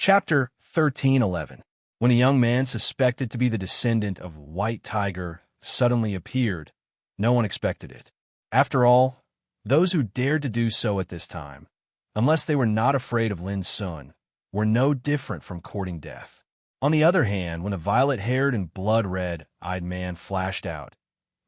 Chapter 1311. When a young man suspected to be the descendant of White Tiger suddenly appeared, no one expected it. After all, those who dared to do so at this time, unless they were not afraid of Lin Sun, were no different from courting death. On the other hand, when a violet-haired and blood-red-eyed man flashed out,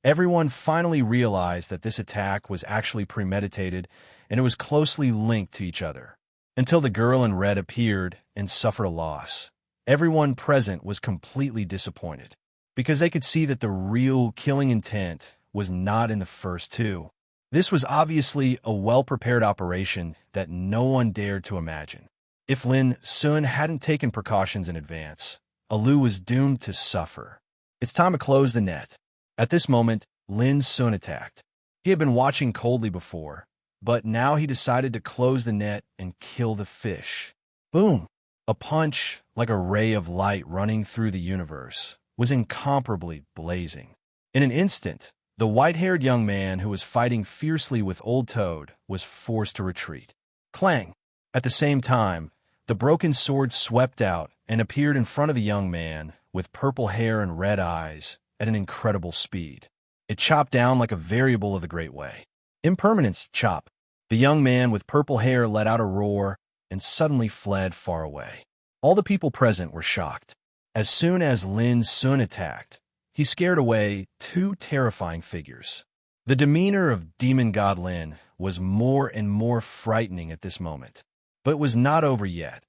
everyone finally realized that this attack was actually premeditated and it was closely linked to each other. Until the girl in red appeared and suffered a loss, everyone present was completely disappointed, because they could see that the real killing intent was not in the first two. This was obviously a well-prepared operation that no one dared to imagine. If Lin Sun hadn't taken precautions in advance, Alu was doomed to suffer. It's time to close the net. At this moment, Lin Sun attacked. He had been watching coldly before, but now he decided to close the net and kill the fish. Boom! A punch, like a ray of light running through the universe, was incomparably blazing. In an instant, the white-haired young man who was fighting fiercely with Old Toad was forced to retreat. Clang! At the same time, the broken sword swept out and appeared in front of the young man with purple hair and red eyes at an incredible speed. It chopped down like a variable of the Great Way. Impermanence chop. The young man with purple hair let out a roar and suddenly fled far away. All the people present were shocked. As soon as Lin Sun attacked, he scared away two terrifying figures. The demeanor of demon god Lin was more and more frightening at this moment. But it was not over yet.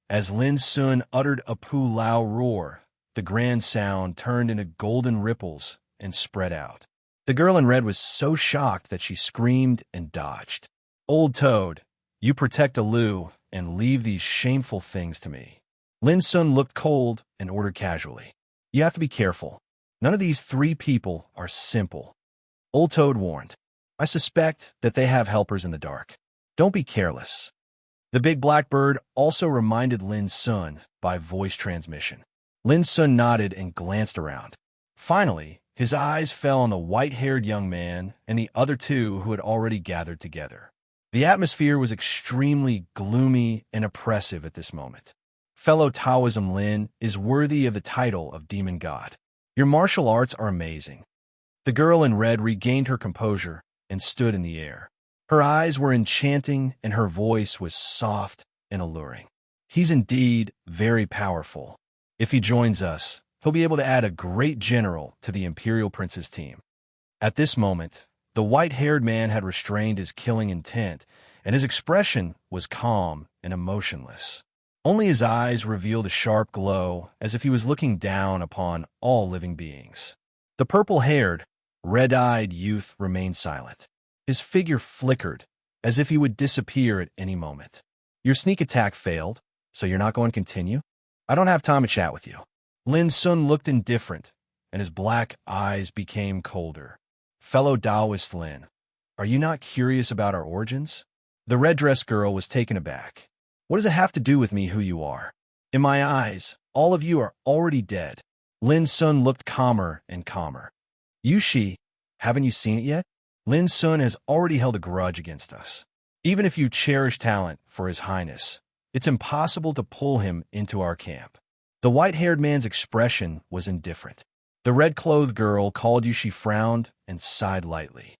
As Lin Sun uttered a Pu Lao roar, the grand sound turned into golden ripples and spread out. The girl in red was so shocked that she screamed and dodged. Old Toad, you protect Alu and leave these shameful things to me. Lin Sun looked cold and ordered casually. You have to be careful. None of these three people are simple. Old Toad warned. I suspect that they have helpers in the dark. Don't be careless. The big black bird also reminded Lin Sun by voice transmission. Lin Sun nodded and glanced around. Finally, his eyes fell on the white-haired young man and the other two who had already gathered together. The atmosphere was extremely gloomy and oppressive at this moment. Fellow Taoism Lin is worthy of the title of demon god. Your martial arts are amazing. The girl in red regained her composure and stood in the air. Her eyes were enchanting and her voice was soft and alluring. He's indeed very powerful. If he joins us, he'll be able to add a great general to the Imperial Prince's team. At this moment, the white-haired man had restrained his killing intent, and his expression was calm and emotionless. Only his eyes revealed a sharp glow, as if he was looking down upon all living beings. The purple-haired, red-eyed youth remained silent. His figure flickered, as if he would disappear at any moment. Your sneak attack failed, so you're not going to continue? I don't have time to chat with you. Lin Sun looked indifferent, and his black eyes became colder. Fellow Taoist Lin, are you not curious about our origins? The red-dressed girl was taken aback. What does it have to do with me who you are? In my eyes, all of you are already dead. Lin Sun looked calmer and calmer. Yushi, haven't you seen it yet? Lin Sun has already held a grudge against us. Even if you cherish talent for His Highness, it's impossible to pull him into our camp. The white-haired man's expression was indifferent. The red-clothed girl called you. She frowned and sighed lightly.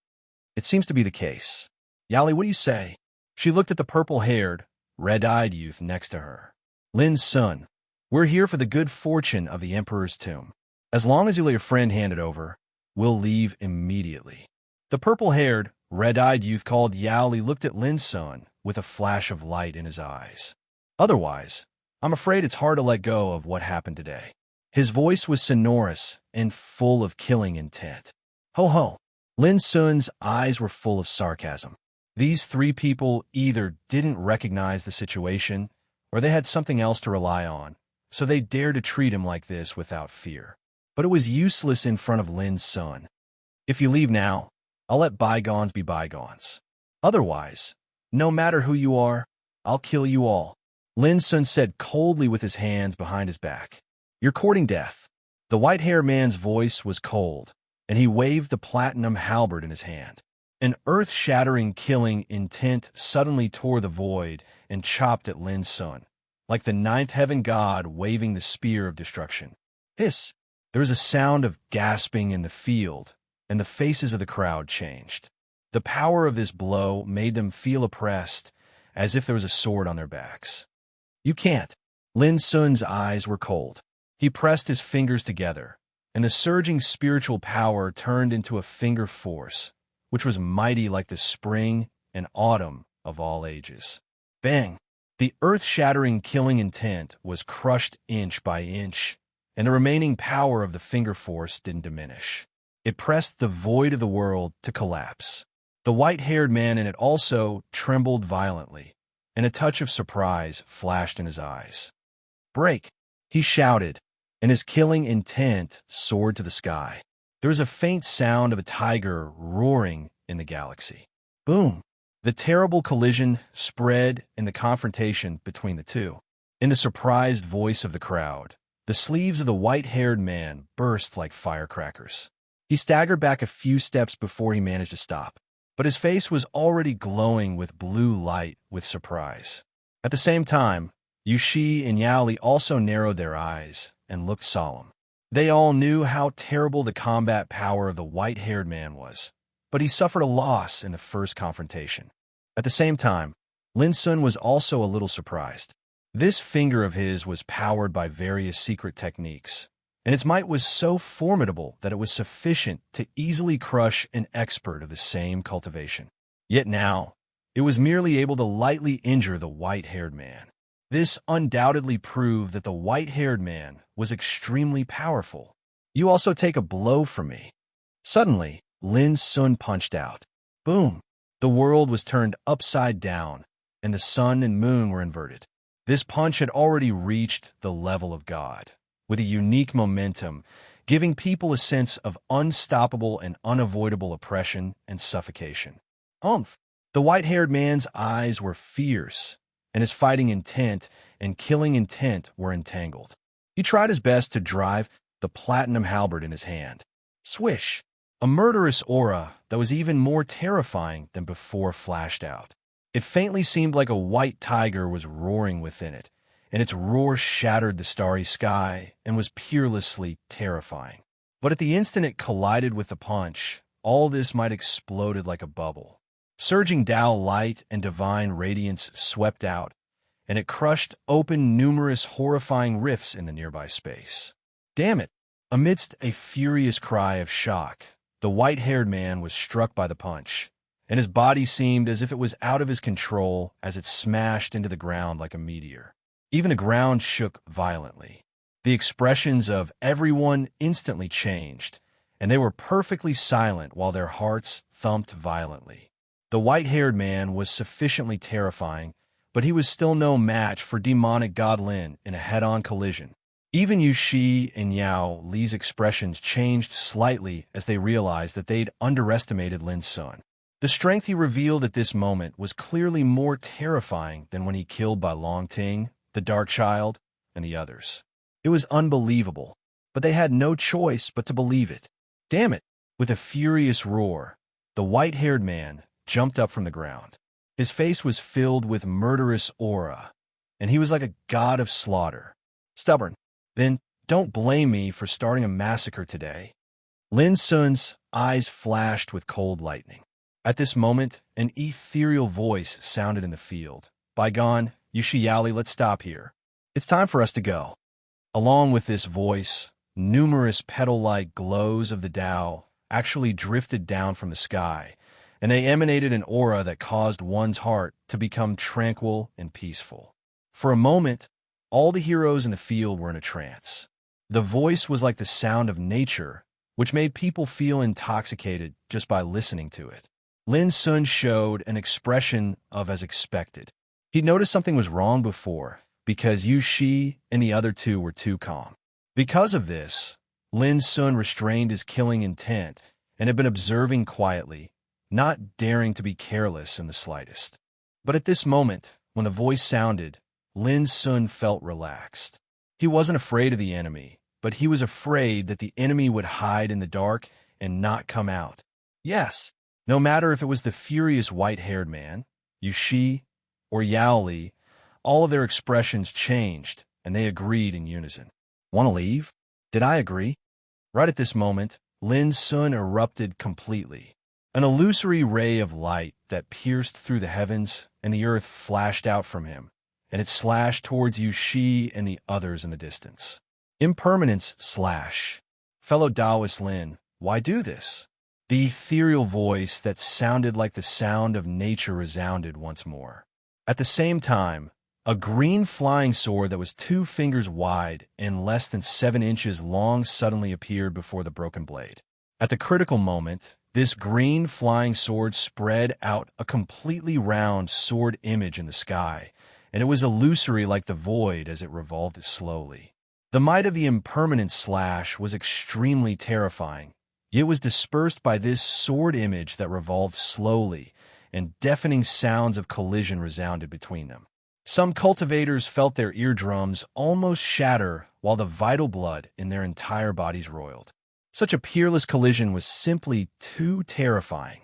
It seems to be the case. Yali, what do you say? She looked at the purple-haired, red-eyed youth next to her. Lin Sun, we're here for the good fortune of the Emperor's tomb. As long as you let your friend hand it over, we'll leave immediately. The purple-haired, red-eyed youth called Yaoli looked at Lin Sun with a flash of light in his eyes. Otherwise, I'm afraid it's hard to let go of what happened today. His voice was sonorous and full of killing intent. Ho ho! Lin Sun's eyes were full of sarcasm. These three people either didn't recognize the situation or they had something else to rely on, so they dared to treat him like this without fear. But it was useless in front of Lin Sun. If you leave now, I'll let bygones be bygones. Otherwise, no matter who you are, I'll kill you all. Lin Sun said coldly with his hands behind his back. You're courting death. The white-haired man's voice was cold, and he waved the platinum halberd in his hand. An earth-shattering killing intent suddenly tore the void and chopped at Lin Sun. like the ninth heaven god waving the spear of destruction. Hiss! There was a sound of gasping in the field, and the faces of the crowd changed. The power of this blow made them feel oppressed, as if there was a sword on their backs. You can't. Lin Sun's eyes were cold. He pressed his fingers together, and the surging spiritual power turned into a finger force, which was mighty like the spring and autumn of all ages. Bang! The earth-shattering killing intent was crushed inch by inch, and the remaining power of the finger force didn't diminish. It pressed the void of the world to collapse. The white-haired man in it also trembled violently, and a touch of surprise flashed in his eyes. "Break!" he shouted, and his killing intent soared to the sky. There was a faint sound of a tiger roaring in the galaxy. Boom! The terrible collision spread in the confrontation between the two. In the surprised voice of the crowd, the sleeves of the white-haired man burst like firecrackers. He staggered back a few steps before he managed to stop, but his face was already glowing with blue light with surprise. At the same time, Yushi and Yaoli also narrowed their eyes and looked solemn. They all knew how terrible the combat power of the white-haired man was, but he suffered a loss in the first confrontation. At the same time, Lin Sun was also a little surprised. This finger of his was powered by various secret techniques, and its might was so formidable that it was sufficient to easily crush an expert of the same cultivation. Yet now, it was merely able to lightly injure the white-haired man. This undoubtedly proved that the white-haired man was extremely powerful. "You also take a blow from me." Suddenly, Lin Sun punched out. Boom! The world was turned upside down, and the sun and moon were inverted. This punch had already reached the level of God, with a unique momentum, giving people a sense of unstoppable and unavoidable oppression and suffocation. Umph! The white-haired man's eyes were fierce, and his fighting intent and killing intent were entangled. He tried his best to drive the platinum halberd in his hand. Swish! A murderous aura that was even more terrifying than before flashed out. It faintly seemed like a white tiger was roaring within it, and its roar shattered the starry sky and was peerlessly terrifying. But at the instant it collided with the punch, all this might exploded like a bubble. Surging Tao light and divine radiance swept out, and it crushed open numerous horrifying rifts in the nearby space. Damn it! Amidst a furious cry of shock, the white-haired man was struck by the punch, and his body seemed as if it was out of his control as it smashed into the ground like a meteor. Even the ground shook violently. The expressions of everyone instantly changed, and they were perfectly silent while their hearts thumped violently. The white-haired man was sufficiently terrifying, but he was still no match for demonic God Lin in a head-on collision. Even Yushi and Yao Li's expressions changed slightly as they realized that they'd underestimated Lin Sun. The strength he revealed at this moment was clearly more terrifying than when he killed Bai Longting, the Dark Child, and the others. It was unbelievable, but they had no choice but to believe it. Damn it! With a furious roar, the white-haired man jumped up from the ground. His face was filled with murderous aura, and he was like a god of slaughter. Stubborn. Then don't blame me for starting a massacre today. Lin Sun's eyes flashed with cold lightning. At this moment, an ethereal voice sounded in the field. "Bygone, Yushi Yaoli, let's stop here. It's time for us to go." Along with this voice, numerous petal-like glows of the Tao actually drifted down from the sky, and they emanated an aura that caused one's heart to become tranquil and peaceful. For a moment, all the heroes in the field were in a trance. The voice was like the sound of nature, which made people feel intoxicated just by listening to it. Lin Sun showed an expression of as expected. He'd noticed something was wrong before, because Yu Shi and the other two were too calm. Because of this, Lin Sun restrained his killing intent and had been observing quietly, not daring to be careless in the slightest. But at this moment, when the voice sounded, Lin Sun felt relaxed. He wasn't afraid of the enemy, but he was afraid that the enemy would hide in the dark and not come out. Yes, no matter if it was the furious white-haired man, Yushi, or Yaoli, all of their expressions changed, and they agreed in unison. Want to leave? Did I agree? Right at this moment, Lin's sun erupted completely. An illusory ray of light that pierced through the heavens and the earth flashed out from him, and it slashed towards Yushi and the others in the distance. Impermanence slash. Fellow Taoist Lin, why do this? The ethereal voice that sounded like the sound of nature resounded once more. At the same time, a green flying sword that was 2 fingers wide and less than 7 inches long suddenly appeared before the broken blade. At the critical moment, this green flying sword spread out a completely round sword image in the sky, and it was illusory like the void as it revolved slowly. The might of the impermanent slash was extremely terrifying. It was dispersed by this sword image that revolved slowly, and deafening sounds of collision resounded between them. Some cultivators felt their eardrums almost shatter while the vital blood in their entire bodies roiled. Such a peerless collision was simply too terrifying.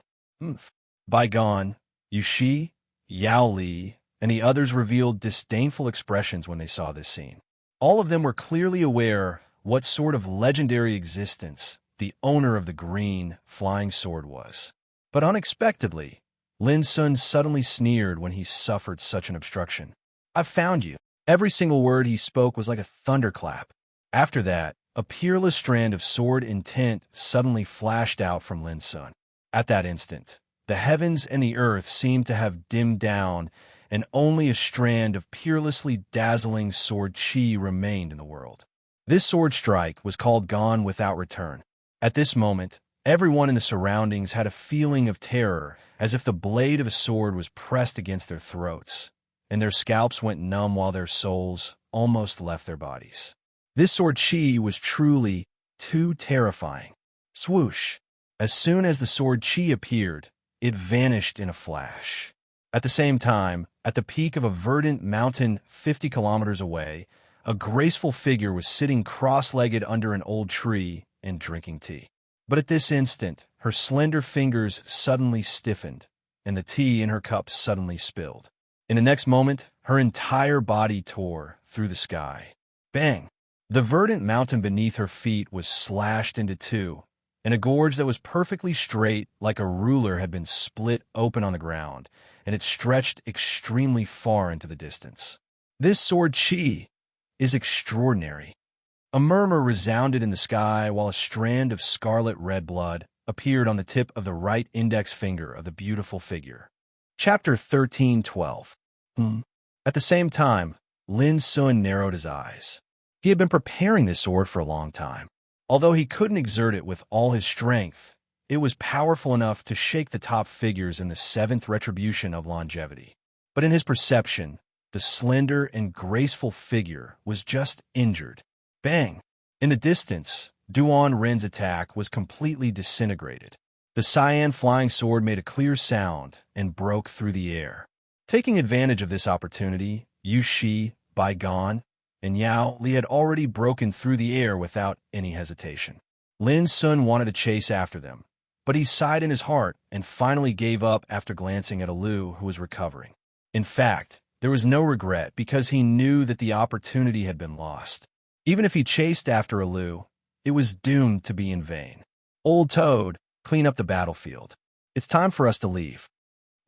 Bygone, Yushi, Yao Li, and the others revealed disdainful expressions when they saw this scene. All of them were clearly aware what sort of legendary existence the owner of the green flying sword was. But unexpectedly, Lin Sun suddenly sneered when he suffered such an obstruction. "I've found you." Every single word he spoke was like a thunderclap. After that, a peerless strand of sword intent suddenly flashed out from Lin Sun. At that instant, the heavens and the earth seemed to have dimmed down, and only a strand of peerlessly dazzling sword chi remained in the world. This sword strike was called Gone Without Return. At this moment, everyone in the surroundings had a feeling of terror, as if the blade of a sword was pressed against their throats, and their scalps went numb while their souls almost left their bodies. This sword chi was truly too terrifying. Swoosh! As soon as the sword chi appeared, it vanished in a flash. At the same time, at the peak of a verdant mountain 50 kilometers away, a graceful figure was sitting cross-legged under an old tree and drinking tea. But at this instant, her slender fingers suddenly stiffened, and the tea in her cup suddenly spilled. In the next moment, her entire body tore through the sky. Bang! The verdant mountain beneath her feet was slashed into 2, and a gorge that was perfectly straight like a ruler had been split open on the ground, and it stretched extremely far into the distance. This sword chi is extraordinary. A murmur resounded in the sky while a strand of scarlet red blood appeared on the tip of the right index finger of the beautiful figure. Chapter 13:12. At the same time, Lin Sun narrowed his eyes. He had been preparing this sword for a long time. Although he couldn't exert it with all his strength, it was powerful enough to shake the top figures in the 7th retribution of longevity. But in his perception, the slender and graceful figure was just injured. Bang! In the distance, Duan Ren's attack was completely disintegrated. The cyan flying sword made a clear sound and broke through the air. Taking advantage of this opportunity, Yushi, Bygone, and Yao Li had already broken through the air without any hesitation. Lin Sun wanted to chase after them, but he sighed in his heart and finally gave up after glancing at Alu, who was recovering. In fact, there was no regret because he knew that the opportunity had been lost. Even if he chased after Alu, it was doomed to be in vain. Old Toad, clean up the battlefield. It's time for us to leave.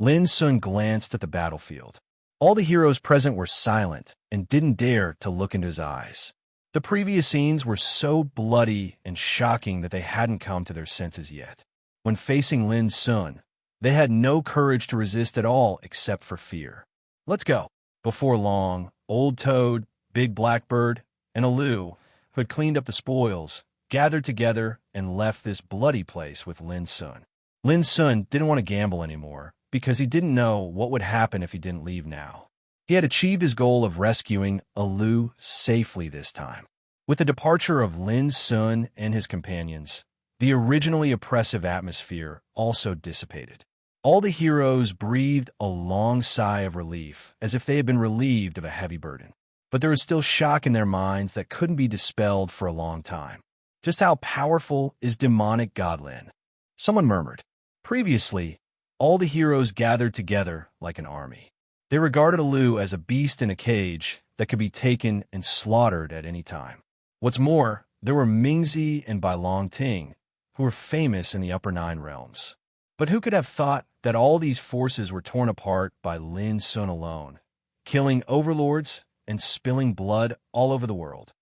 Lin Sun glanced at the battlefield. All the heroes present were silent and didn't dare to look into his eyes. The previous scenes were so bloody and shocking that they hadn't come to their senses yet. When facing Lin Sun, they had no courage to resist at all except for fear. Let's go. Before long, Old Toad, Big Blackbird, and Alu, who had cleaned up the spoils, gathered together and left this bloody place with Lin Sun. Lin Sun didn't want to gamble anymore because he didn't know what would happen if he didn't leave now. He had achieved his goal of rescuing Alu safely this time. With the departure of Lin Sun and his companions, the originally oppressive atmosphere also dissipated. All the heroes breathed a long sigh of relief, as if they had been relieved of a heavy burden. But there was still shock in their minds that couldn't be dispelled for a long time. Just how powerful is demonic Godlin? Someone murmured. Previously, all the heroes gathered together like an army. They regarded Alu as a beast in a cage that could be taken and slaughtered at any time. What's more, there were Mingzi and Bai Long Ting, who were famous in the Upper Nine realms. But who could have thought that all these forces were torn apart by Lin Sun alone, killing overlords and spilling blood all over the world?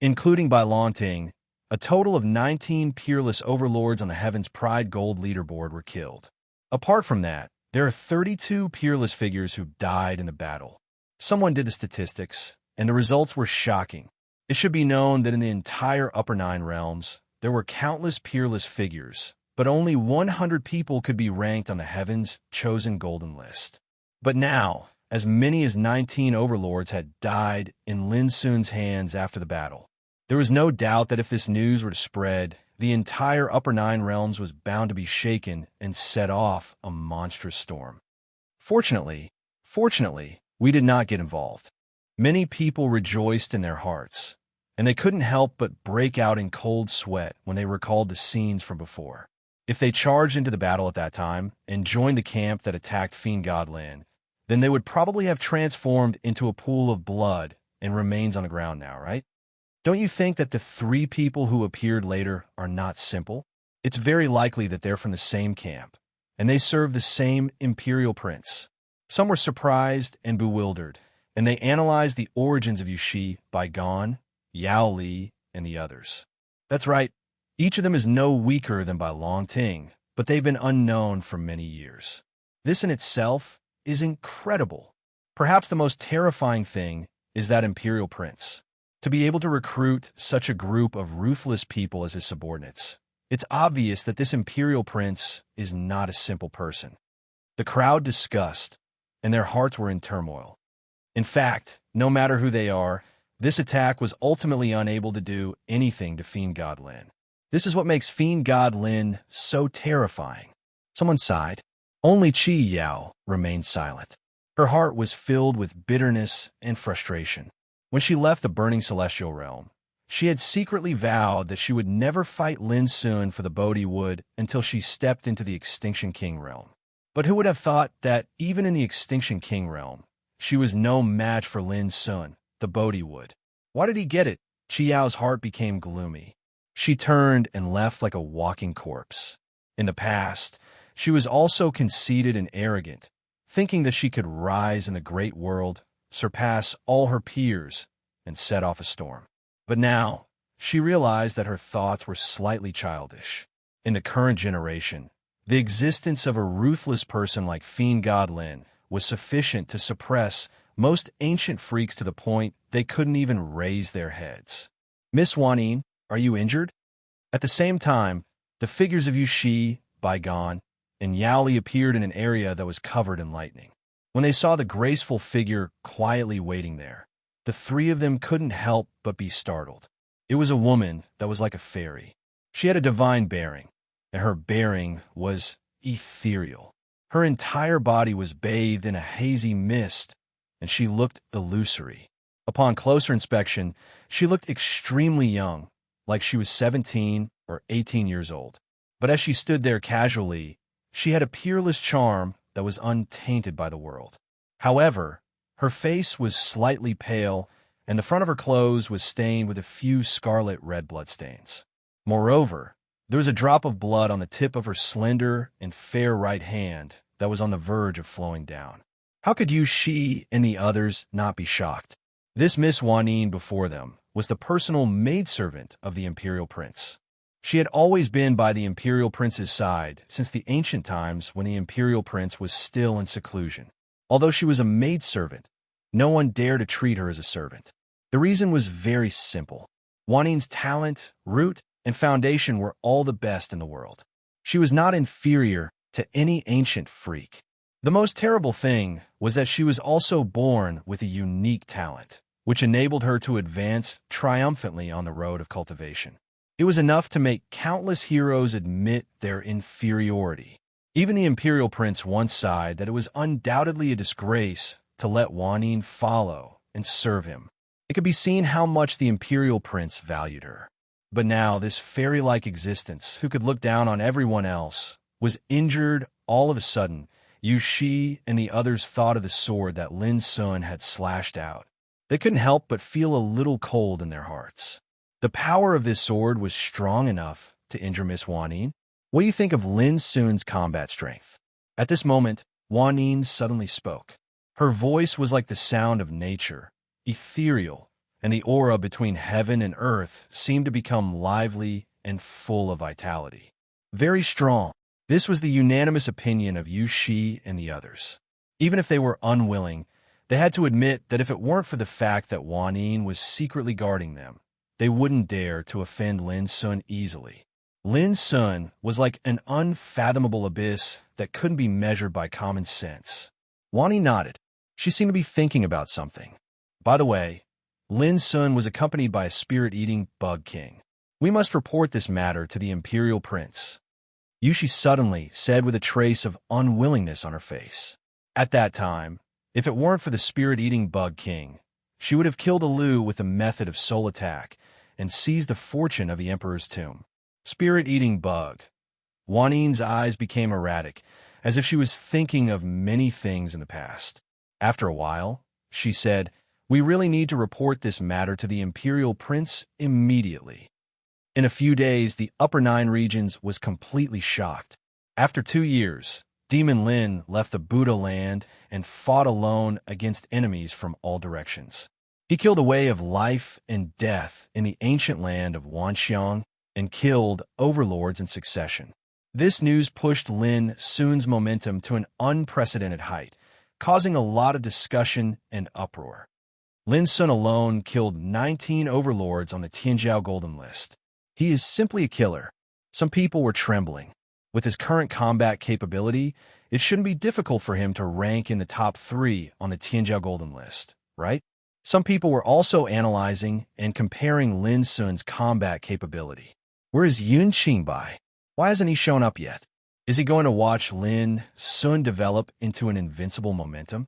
Including Bai Long Ting, a total of 19 peerless overlords on the Heaven's Pride Gold leaderboard were killed. Apart from that, there are 32 peerless figures who died in the battle. Someone did the statistics, and the results were shocking. It should be known that in the entire Upper Nine realms, there were countless peerless figures, but only 100 people could be ranked on the Heaven's chosen golden list. But now, as many as 19 overlords had died in Lin Sun's hands after the battle. There was no doubt that if this news were to spread, the entire Upper Nine realms was bound to be shaken and set off a monstrous storm. Fortunately, we did not get involved. Many people rejoiced in their hearts, and they couldn't help but break out in cold sweat when they recalled the scenes from before. If they charged into the battle at that time and joined the camp that attacked Fiend God Lin, then they would probably have transformed into a pool of blood and remains on the ground now, right? Don't you think that the 3 people who appeared later are not simple? It's very likely that they're from the same camp, and they serve the same imperial prince. Some were surprised and bewildered, and they analyzed the origins of Yushi by Gon, Yao Li, and the others. That's right, each of them is no weaker than Bai Long Ting, but they've been unknown for many years. This in itself is incredible. Perhaps the most terrifying thing is that imperial prince. To be able to recruit such a group of ruthless people as his subordinates, it's obvious that this imperial prince is not a simple person. The crowd discussed, and their hearts were in turmoil. In fact, no matter who they are, this attack was ultimately unable to do anything to Fiend God Lin. This is what makes Fiend God Lin so terrifying. Someone sighed. Only Qi Yao remained silent. Her heart was filled with bitterness and frustration. When she left the burning celestial realm, she had secretly vowed that she would never fight Lin Sun for the Bodhi Wood until she stepped into the Extinction King realm. But who would have thought that even in the Extinction King realm, she was no match for Lin Sun, the Bodhi Wood? Why did he get it? Qi Yao's heart became gloomy. She turned and left like a walking corpse. In the past, she was also conceited and arrogant, thinking that she could rise in the great world, surpass all her peers, and set off a storm. But now, she realized that her thoughts were slightly childish. In the current generation, the existence of a ruthless person like Fiend God Lin was sufficient to suppress most ancient freaks to the point they couldn't even raise their heads. Miss Wanyin, are you injured? At the same time, the figures of Yushi, Bai Gon, and Yao Li appeared in an area that was covered in lightning. When they saw the graceful figure quietly waiting there, the 3 of them couldn't help but be startled. It was a woman that was like a fairy. She had a divine bearing, and her bearing was ethereal. Her entire body was bathed in a hazy mist, and she looked illusory. Upon closer inspection, she looked extremely young, like she was 17 or 18 years old. But as she stood there casually, she had a peerless charm that was untainted by the world. However, her face was slightly pale, and the front of her clothes was stained with a few scarlet red bloodstains. Moreover, there was a drop of blood on the tip of her slender and fair right hand that was on the verge of flowing down. How could Yushi and the others not be shocked? This Miss Wanyin before them was the personal maidservant of the imperial prince. She had always been by the imperial prince's side since the ancient times when the imperial prince was still in seclusion. Although she was a maidservant, no one dared to treat her as a servant. The reason was very simple. Wanyin's talent, root, and foundation were all the best in the world. She was not inferior to any ancient freak. The most terrible thing was that she was also born with a unique talent, which enabled her to advance triumphantly on the road of cultivation. It was enough to make countless heroes admit their inferiority. Even the imperial prince once sighed that it was undoubtedly a disgrace to let Wanyin follow and serve him. It could be seen how much the imperial prince valued her. But now this fairy-like existence, who could look down on everyone else, was injured all of a sudden, Yu Shi and the others thought of the sword that Lin Sun had slashed out. They couldn't help but feel a little cold in their hearts. The power of this sword was strong enough to injure Miss Huanin. What do you think of Lin Sun's combat strength? At this moment, Huanin suddenly spoke. Her voice was like the sound of nature, ethereal, and the aura between heaven and earth seemed to become lively and full of vitality. Very strong. This was the unanimous opinion of Yu Shi and the others. Even if they were unwilling, they had to admit that if it weren't for the fact that Huanin was secretly guarding them, they wouldn't dare to offend Lin Sun easily. Lin Sun was like an unfathomable abyss that couldn't be measured by common sense. Huanin nodded. She seemed to be thinking about something. By the way, Lin Sun was accompanied by a spirit-eating bug king. We must report this matter to the imperial prince. Yu Shi suddenly said with a trace of unwillingness on her face. At that time, if it weren't for the spirit-eating bug king, she would have killed Alu with the method of soul attack and seized the fortune of the emperor's tomb. Spirit-eating bug. Huanin's eyes became erratic, as if she was thinking of many things in the past. After a while, she said, "We really need to report this matter to the imperial prince immediately." In a few days, the Upper Nine regions was completely shocked. After 2 years, Demon Lin left the Buddha land and fought alone against enemies from all directions. He killed a way of life and death in the ancient land of Wanxiang and killed overlords in succession. This news pushed Lin Sun's momentum to an unprecedented height, causing a lot of discussion and uproar. Lin Sun alone killed 19 overlords on the Tianjiao Golden List. He is simply a killer. Some people were trembling. With his current combat capability, it shouldn't be difficult for him to rank in the top 3 on the Tianjiao Golden List, right? Some people were also analyzing and comparing Lin Sun's combat capability. Where is Yun Qingbai? Why hasn't he shown up yet? Is he going to watch Lin Sun develop into an invincible momentum?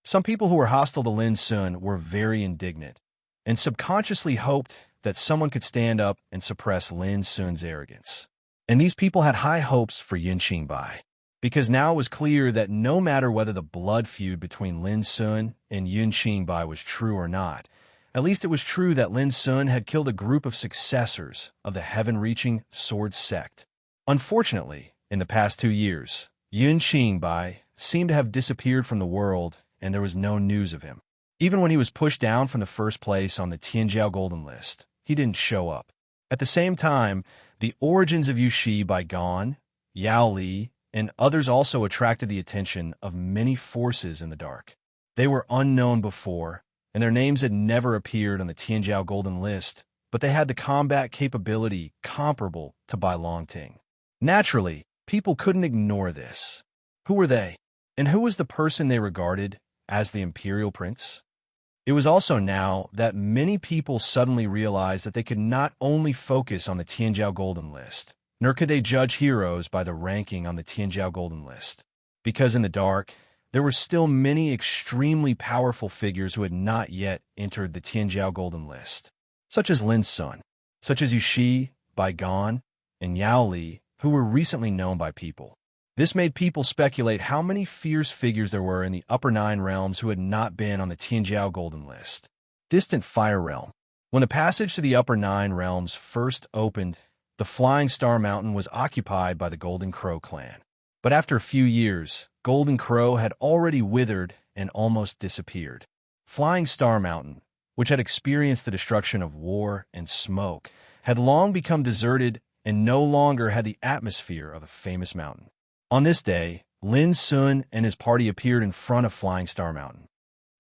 Some people who were hostile to Lin Sun were very indignant and subconsciously hoped that someone could stand up and suppress Lin Sun's arrogance. And these people had high hopes for Yun Qingbai, because now it was clear that no matter whether the blood feud between Lin Sun and Yun Qingbai was true or not, at least it was true that Lin Sun had killed a group of successors of the heaven-reaching sword sect. Unfortunately, in the past 2 years, Yun Qingbai seemed to have disappeared from the world, and there was no news of him. Even when he was pushed down from the first place on the Tianjiao Golden List, he didn't show up. At the same time, the origins of Yu Shi by Gan, Yao Li, and others also attracted the attention of many forces in the dark. They were unknown before, and their names had never appeared on the Tianjiao Golden List, but they had the combat capability comparable to Bai Longting. Naturally, people couldn't ignore this. Who were they? And who was the person they regarded as the imperial prince? It was also now that many people suddenly realized that they could not only focus on the Tianjiao Golden List, nor could they judge heroes by the ranking on the Tianjiao Golden List. Because in the dark, there were still many extremely powerful figures who had not yet entered the Tianjiao Golden List, such as Lin Sun, such as Yu Shi, Bai Gan, and Yao Li, who were recently known by people. This made people speculate how many fierce figures there were in the Upper Nine realms who had not been on the Tianjiao Golden List. Distant Fire Realm. When the passage to the Upper Nine realms first opened, the Flying Star Mountain was occupied by the Golden Crow clan. But after a few years, Golden Crow had already withered and almost disappeared. Flying Star Mountain, which had experienced the destruction of war and smoke, had long become deserted and no longer had the atmosphere of a famous mountain. On this day, Lin Sun and his party appeared in front of Flying Star Mountain.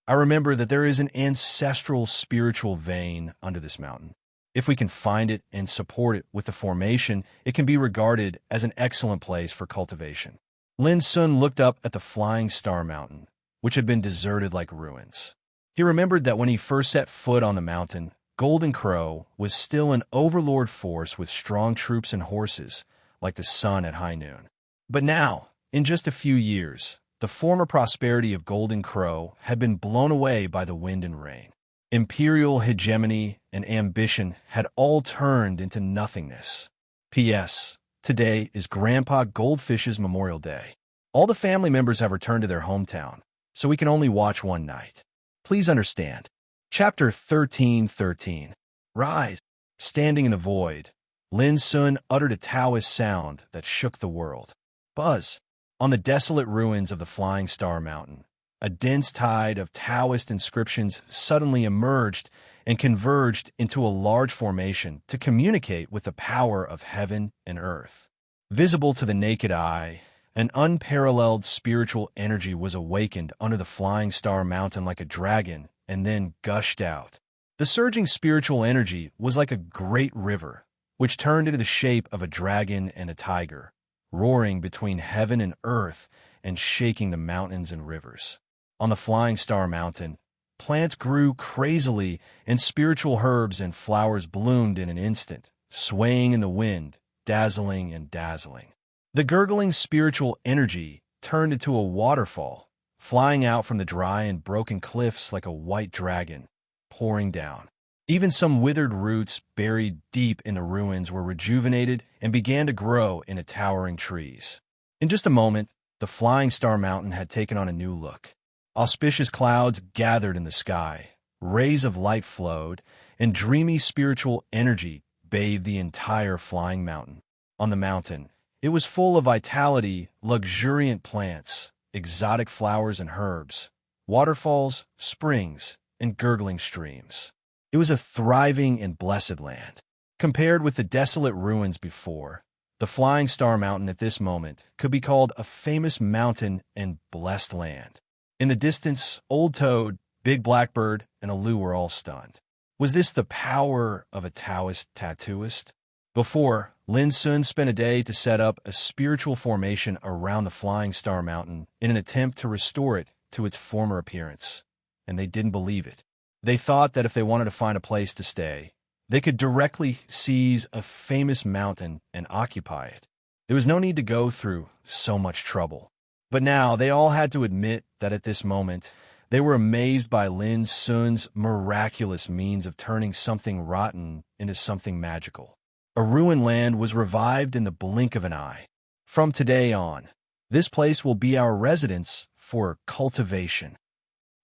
I remember that there is an ancestral spiritual vein under this mountain. If we can find it and support it with the formation, it can be regarded as an excellent place for cultivation. Lin Sun looked up at the Flying Star Mountain, which had been deserted like ruins. He remembered that when he first set foot on the mountain, Golden Crow was still an overlord force with strong troops and horses, like the sun at high noon. But now, in just a few years, the former prosperity of Golden Crow had been blown away by the wind and rain. Imperial hegemony and ambition had all turned into nothingness. P.S. Today is Grandpa Goldfish's Memorial Day. All the family members have returned to their hometown, so we can only watch one night. Please understand. Chapter 13:13. Rise. Standing in the void, Lin Sun uttered a Taoist sound that shook the world. Buzz. On the desolate ruins of the Flying Star Mountain, a dense tide of Taoist inscriptions suddenly emerged and converged into a large formation to communicate with the power of heaven and earth. Visible to the naked eye, an unparalleled spiritual energy was awakened under the Flying Star Mountain like a dragon and then gushed out. The surging spiritual energy was like a great river, which turned into the shape of a dragon and a tiger, roaring between heaven and earth and shaking the mountains and rivers. On the Flying Star Mountain, plants grew crazily and spiritual herbs and flowers bloomed in an instant, swaying in the wind, dazzling and dazzling. The gurgling spiritual energy turned into a waterfall, flying out from the dry and broken cliffs like a white dragon, pouring down. Even some withered roots buried deep in the ruins were rejuvenated and began to grow into towering trees. In just a moment, the Flying Star Mountain had taken on a new look. Auspicious clouds gathered in the sky, rays of light flowed, and dreamy spiritual energy bathed the entire flying mountain. On the mountain, it was full of vitality, luxuriant plants, exotic flowers and herbs, waterfalls, springs, and gurgling streams. It was a thriving and blessed land. Compared with the desolate ruins before, the Flying Star Mountain at this moment could be called a famous mountain and blessed land. In the distance, Old Toad, Big Blackbird, and Alu were all stunned. Was this the power of a Taoist tattooist? Before, Lin Sun spent a day to set up a spiritual formation around the Flying Star Mountain in an attempt to restore it to its former appearance, and they didn't believe it. They thought that if they wanted to find a place to stay, they could directly seize a famous mountain and occupy it. There was no need to go through so much trouble. But now they all had to admit that at this moment, they were amazed by Lin Sun's miraculous means of turning something rotten into something magical. A ruined land was revived in the blink of an eye. From today on, this place will be our residence for cultivation.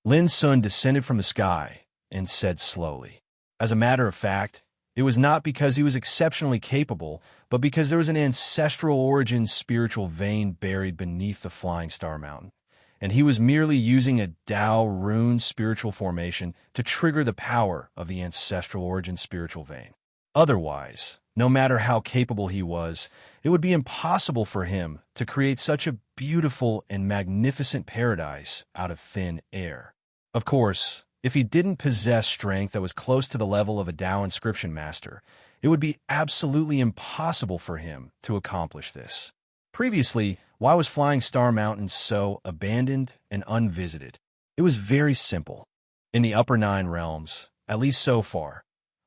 Lin Sun descended from the sky and said slowly. As a matter of fact, it was not because he was exceptionally capable, but because there was an ancestral origin spiritual vein buried beneath the Flying Star Mountain, and he was merely using a Tao rune spiritual formation to trigger the power of the ancestral origin spiritual vein. Otherwise, no matter how capable he was, it would be impossible for him to create such a beautiful and magnificent paradise out of thin air. Of course, if he didn't possess strength that was close to the level of a Tao inscription master, it would be absolutely impossible for him to accomplish this. Previously, why was Flying Star Mountain so abandoned and unvisited? It was very simple. In the upper 9 realms, at least so far,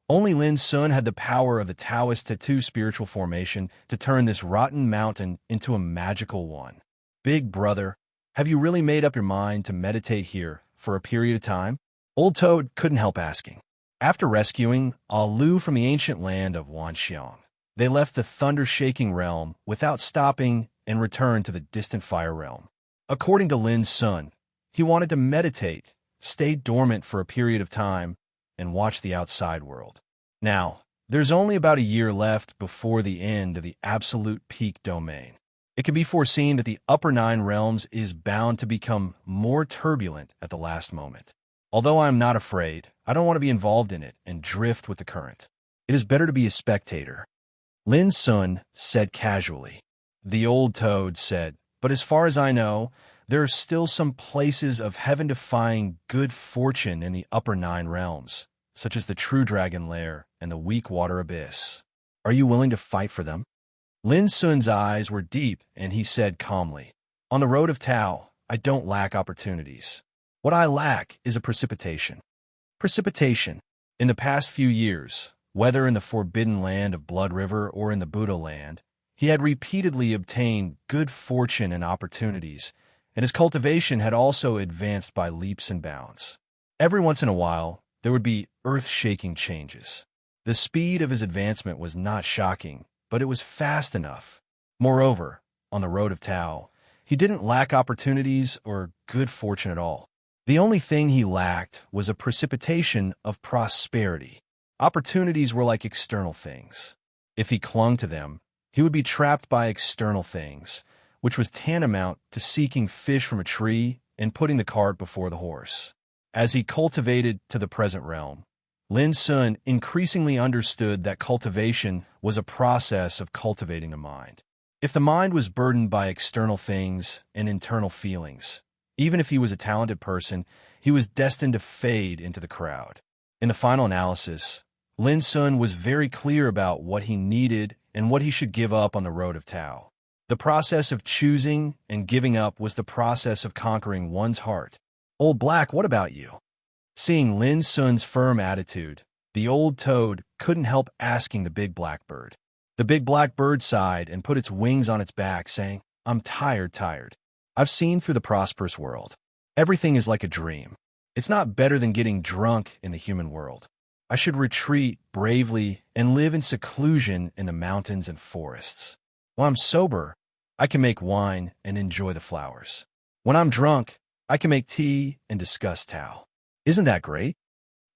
only Lin Sun had the power of the Taoist tattoo spiritual formation to turn this rotten mountain into a magical one. Big brother, have you really made up your mind to meditate here for a period of time? Old Toad couldn't help asking. After rescuing Alu from the ancient land of Wanxiang, they left the thunder-shaking realm without stopping and returned to the distant fire realm. According to Lin Sun, he wanted to meditate, stay dormant for a period of time, and watch the outside world. Now, there's only about a year left before the end of the absolute peak domain. It can be foreseen that the upper 9 realms is bound to become more turbulent at the last moment. Although I am not afraid, I don't want to be involved in it and drift with the current. It is better to be a spectator. Lin Sun said casually. The Old Toad said, but as far as I know, there are still some places of heaven-defying good fortune in the upper 9 realms, such as the True Dragon Lair and the Weak Water Abyss. Are you willing to fight for them? Lin Sun's eyes were deep, and he said calmly, on the road of Tao, I don't lack opportunities. What I lack is a precipitation. Precipitation. In the past few years, whether in the forbidden land of Blood River or in the Buddha land, he had repeatedly obtained good fortune and opportunities, and his cultivation had also advanced by leaps and bounds. Every once in a while, there would be earth-shaking changes. The speed of his advancement was not shocking, but it was fast enough. Moreover, on the road of Tao, He didn't lack opportunities or good fortune at all. The only thing he lacked was a precipitation of prosperity. Opportunities were like external things. If he clung to them, he would be trapped by external things, which was tantamount to seeking fish from a tree and putting the cart before the horse. As he cultivated to the present realm, Lin Sun increasingly understood that cultivation was a process of cultivating the mind. If the mind was burdened by external things and internal feelings, even if he was a talented person, he was destined to fade into the crowd. In the final analysis, Lin Sun was very clear about what he needed and what he should give up on the road of Tao. The process of choosing and giving up was the process of conquering one's heart. "Old Black, what about you?" Seeing Lin Sun's firm attitude, the old toad couldn't help asking the big black bird. The big black bird sighed and put its wings on its back, saying, "I'm tired. I've seen through the prosperous world. Everything is like a dream. It's not better than getting drunk in the human world. I should retreat bravely and live in seclusion in the mountains and forests. While I'm sober, I can make wine and enjoy the flowers. When I'm drunk, I can make tea and discuss Tao. Isn't that great?"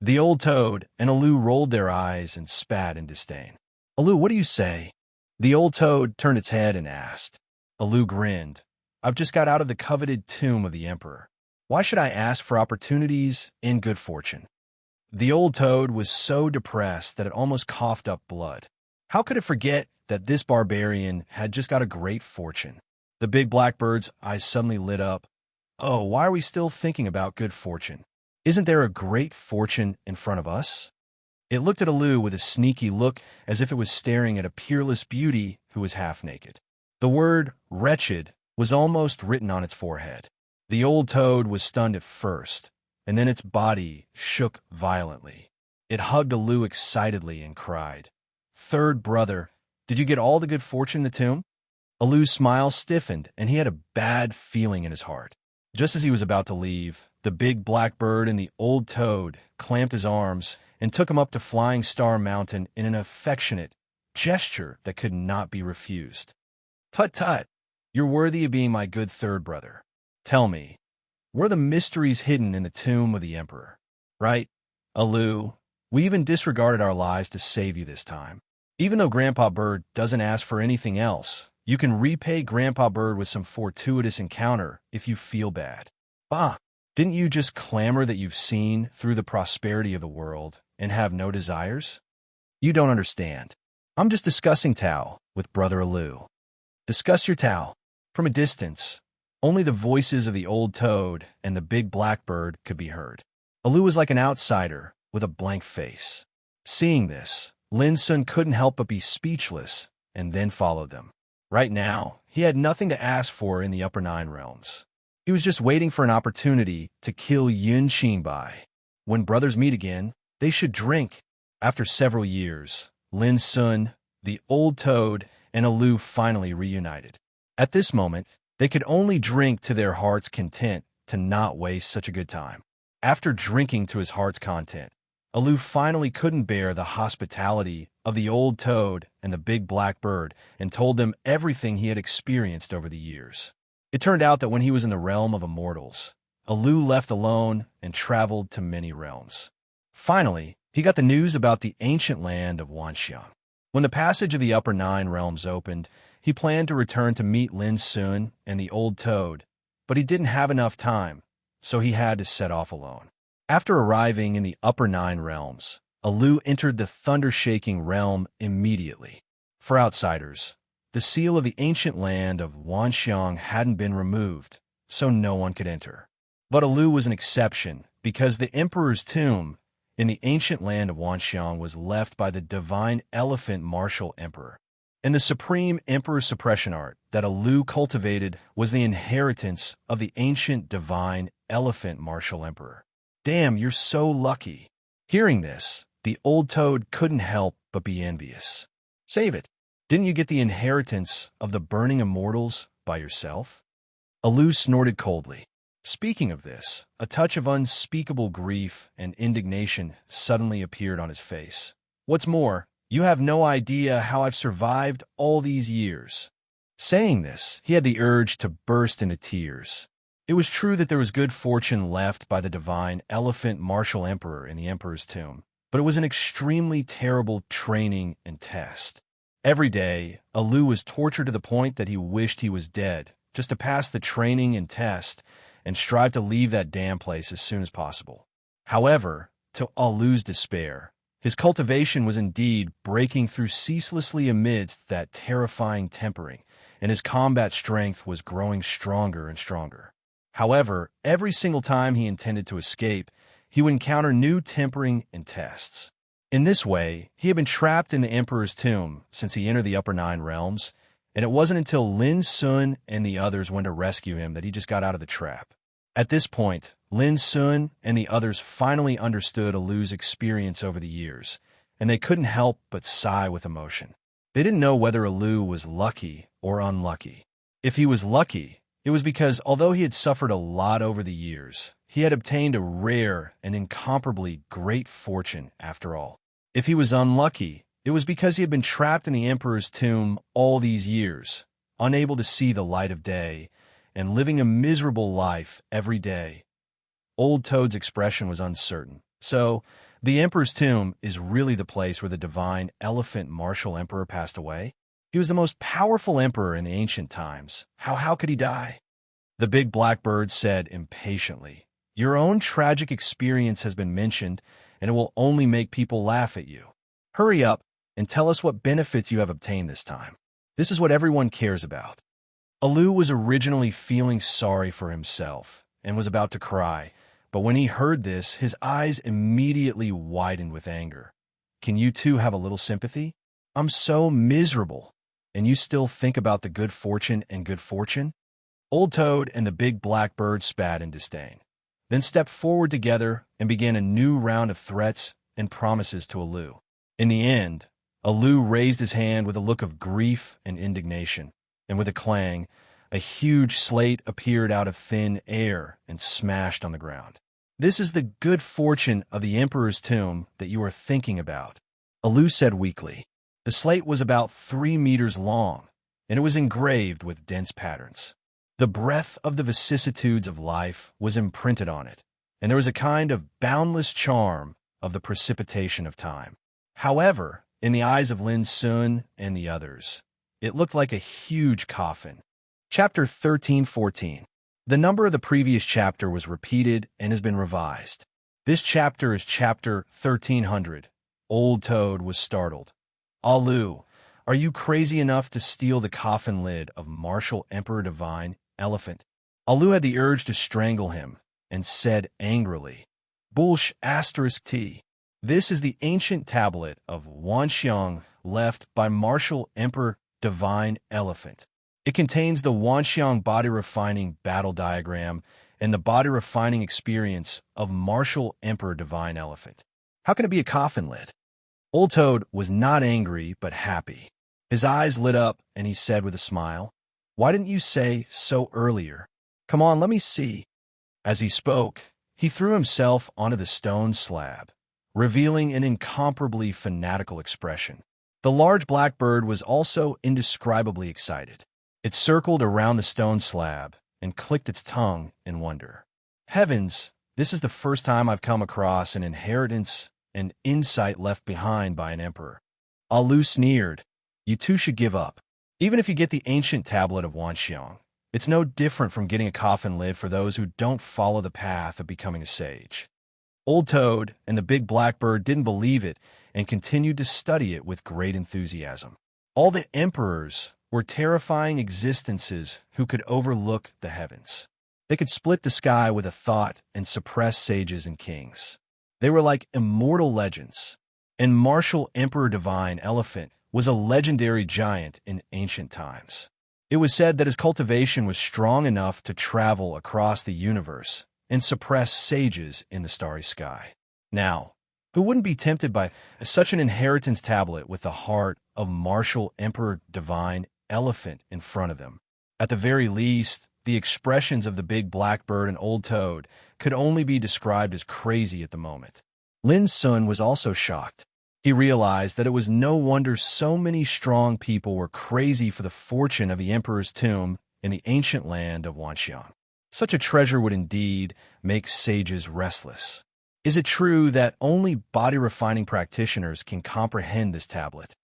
The old toad and Alu rolled their eyes and spat in disdain. "Alu, what do you say?" The old toad turned its head and asked. Alu grinned. "I've just got out of the coveted tomb of the emperor. Why should I ask for opportunities and good fortune?" The old toad was so depressed that it almost coughed up blood. How could it forget that this barbarian had just got a great fortune? The big blackbird's eyes suddenly lit up. "Oh, why are we still thinking about good fortune? Isn't there a great fortune in front of us?" It looked at Alu with a sneaky look as if it was staring at a peerless beauty who was half naked. The word wretched was almost written on its forehead. The old toad was stunned at first, and then its body shook violently. It hugged Alu excitedly and cried, "Third brother, did you get all the good fortune in the tomb?" Alu's smile stiffened, and he had a bad feeling in his heart. Just as he was about to leave, the big black bird and the old toad clamped his arms and took him up to Flying Star Mountain in an affectionate gesture that could not be refused. "Tut tut, you're worthy of being my good third brother. Tell me, were the mysteries hidden in the tomb of the emperor? Right, Alu, we even disregarded our lives to save you this time. Even though Grandpa Bird doesn't ask for anything else, you can repay Grandpa Bird with some fortuitous encounter if you feel bad. Bah, didn't you just clamor that you've seen through the prosperity of the world and have no desires? You don't understand. I'm just discussing Tao with Brother Alu." "Discuss your Tao." From a distance, only the voices of the old toad and the big blackbird could be heard. Alu was like an outsider with a blank face. Seeing this, Lin Sun couldn't help but be speechless and then followed them. Right now, he had nothing to ask for in the upper 9 realms. He was just waiting for an opportunity to kill Yun Qingbai. When brothers meet again, they should drink. After several years, Lin Sun, the old toad, and Alu finally reunited. At this moment, they could only drink to their heart's content to not waste such a good time. After drinking to his heart's content, Alu finally couldn't bear the hospitality of the old toad and the big black bird and told them everything he had experienced over the years. It turned out that when he was in the realm of immortals, Alu left alone and traveled to many realms. Finally, he got the news about the ancient land of Wanxiang. When the passage of the upper 9 realms opened, he planned to return to meet Lin Sun and the old toad, but he didn't have enough time, so he had to set off alone. After arriving in the upper 9 realms, Alu entered the thunder-shaking realm immediately. For outsiders, the seal of the ancient land of Wanxiang hadn't been removed, so no one could enter. But Alu was an exception because the emperor's tomb in the ancient land of Wanxiang was left by the divine elephant martial emperor. And the supreme emperor suppression art that Alu cultivated was the inheritance of the ancient divine elephant martial emperor. Damn, you're so lucky. Hearing this, the old toad couldn't help but be envious. Save it. Didn't you get the inheritance of the burning immortals by yourself? Alu snorted coldly. Speaking of this, a touch of unspeakable grief and indignation suddenly appeared on his face. What's more, you have no idea how I've survived all these years. Saying this, he had the urge to burst into tears. It was true that there was good fortune left by the divine elephant martial emperor in the emperor's tomb, but it was an extremely terrible training and test. Every day, Alu was tortured to the point that he wished he was dead, just to pass the training and test and strive to leave that damn place as soon as possible. However, to Alu's despair, his cultivation was indeed breaking through ceaselessly amidst that terrifying tempering, and his combat strength was growing stronger and stronger. However, every single time he intended to escape, he would encounter new tempering and tests. In this way, he had been trapped in the Emperor's tomb since he entered the Upper Nine Realms, and it wasn't until Lin Sun and the others went to rescue him that he just got out of the trap. At this point, Lin Sun and the others finally understood Alu's experience over the years, and they couldn't help but sigh with emotion. They didn't know whether Alu was lucky or unlucky. If he was lucky, it was because, although he had suffered a lot over the years, he had obtained a rare and incomparably great fortune after all. If he was unlucky, it was because he had been trapped in the Emperor's tomb all these years, unable to see the light of day, and living a miserable life every day. Old Toad's expression was uncertain. So, the Emperor's tomb is really the place where the divine elephant martial emperor passed away? He was the most powerful emperor in the ancient times. How could he die? The big blackbird said impatiently, "Your own tragic experience has been mentioned, and it will only make people laugh at you. Hurry up and tell us what benefits you have obtained this time. This is what everyone cares about." Alu was originally feeling sorry for himself and was about to cry, but when he heard this, his eyes immediately widened with anger. "Can you two have a little sympathy? I'm so miserable, and you still think about the good fortune and good fortune?" Old Toad and the big blackbird spat in disdain, then stepped forward together and began a new round of threats and promises to Alu. In the end, Alu raised his hand with a look of grief and indignation, and with a clang, a huge slate appeared out of thin air and smashed on the ground. "This is the good fortune of the Emperor's tomb that you are thinking about," Alu said weakly. The slate was about 3 meters long, and it was engraved with dense patterns. The breath of the vicissitudes of life was imprinted on it, and there was a kind of boundless charm of the precipitation of time. However, in the eyes of Lin Sun and the others, it looked like a huge coffin. Chapter 1314. The number of the previous chapter was repeated and has been revised. This chapter is chapter 1300. Old Toad was startled. "Alu, are you crazy enough to steal the coffin lid of Martial Emperor Divine Elephant?" Alu had the urge to strangle him and said angrily, "Bullsh *T. This is the ancient tablet of Wanxiang left by Martial Emperor Divine Elephant. It contains the Wanxiang body-refining battle diagram and the body-refining experience of Martial Emperor Divine Elephant. How can it be a coffin lid?" Old Toad was not angry, but happy. His eyes lit up, and he said with a smile, "Why didn't you say so earlier? Come on, let me see." As he spoke, he threw himself onto the stone slab, revealing an incomparably fanatical expression. The large blackbird was also indescribably excited. It circled around the stone slab and clicked its tongue in wonder. "Heavens, this is the first time I've come across an inheritance and insight left behind by an emperor." Alu sneered, "You two should give up. Even if you get the ancient tablet of Wanxiang, it's no different from getting a coffin lid for those who don't follow the path of becoming a sage." Old Toad and the big blackbird didn't believe it and continued to study it with great enthusiasm. All the emperors were terrifying existences who could overlook the heavens. They could split the sky with a thought and suppress sages and kings. They were like immortal legends, and Martial Emperor Divine Elephant was a legendary giant in ancient times. It was said that his cultivation was strong enough to travel across the universe and suppress sages in the starry sky. Now, who wouldn't be tempted by such an inheritance tablet with the heart of Martial Emperor Divine Elephant in front of them? At the very least, the expressions of the big blackbird and Old Toad could only be described as crazy at the moment. Lin Sun was also shocked. He realized that it was no wonder so many strong people were crazy for the fortune of the emperor's tomb in the ancient land of Wanxiang. Such a treasure would indeed make sages restless. Is it true that only body-refining practitioners can comprehend this tablet?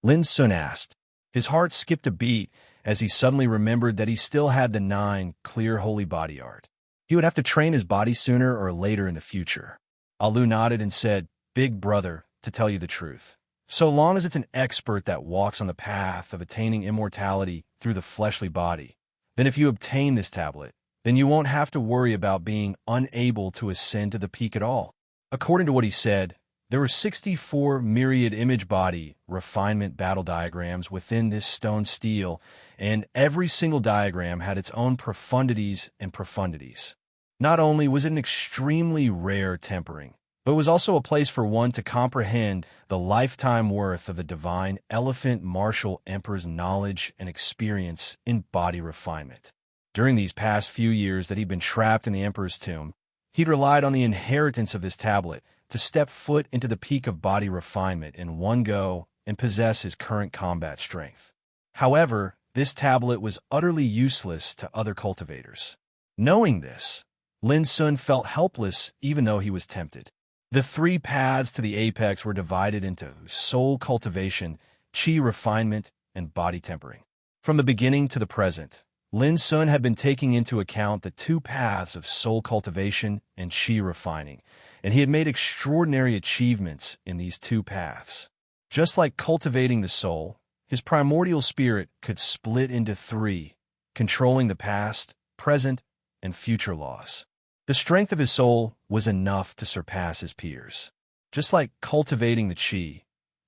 Lin Sun asked. His heart skipped a beat as he suddenly remembered that he still had the 9 clear holy body art. He would have to train his body sooner or later in the future. Alu nodded and said, "Big brother, to tell you the truth, so long as it's an expert that walks on the path of attaining immortality through the fleshly body, then if you obtain this tablet, then you won't have to worry about being unable to ascend to the peak at all." According to what he said, there were 64 myriad image body refinement battle diagrams within this stone stele, and every single diagram had its own profundities and profundities. Not only was it an extremely rare tempering, but it was also a place for one to comprehend the lifetime worth of the divine elephant martial emperor's knowledge and experience in body refinement. During these past few years that he'd been trapped in the emperor's tomb, he'd relied on the inheritance of this tablet to step foot into the peak of body refinement in one go and possess his current combat strength. However, this tablet was utterly useless to other cultivators. Knowing this, Lin Sun felt helpless even though he was tempted. The 3 paths to the apex were divided into soul cultivation, chi refinement, and body tempering. From the beginning to the present, Lin Sun had been taking into account the 2 paths of soul cultivation and chi refining, and he had made extraordinary achievements in these 2 paths. Just like cultivating the soul, his primordial spirit could split into 3, controlling the past, present, and future laws. The strength of his soul was enough to surpass his peers. Just like cultivating the chi,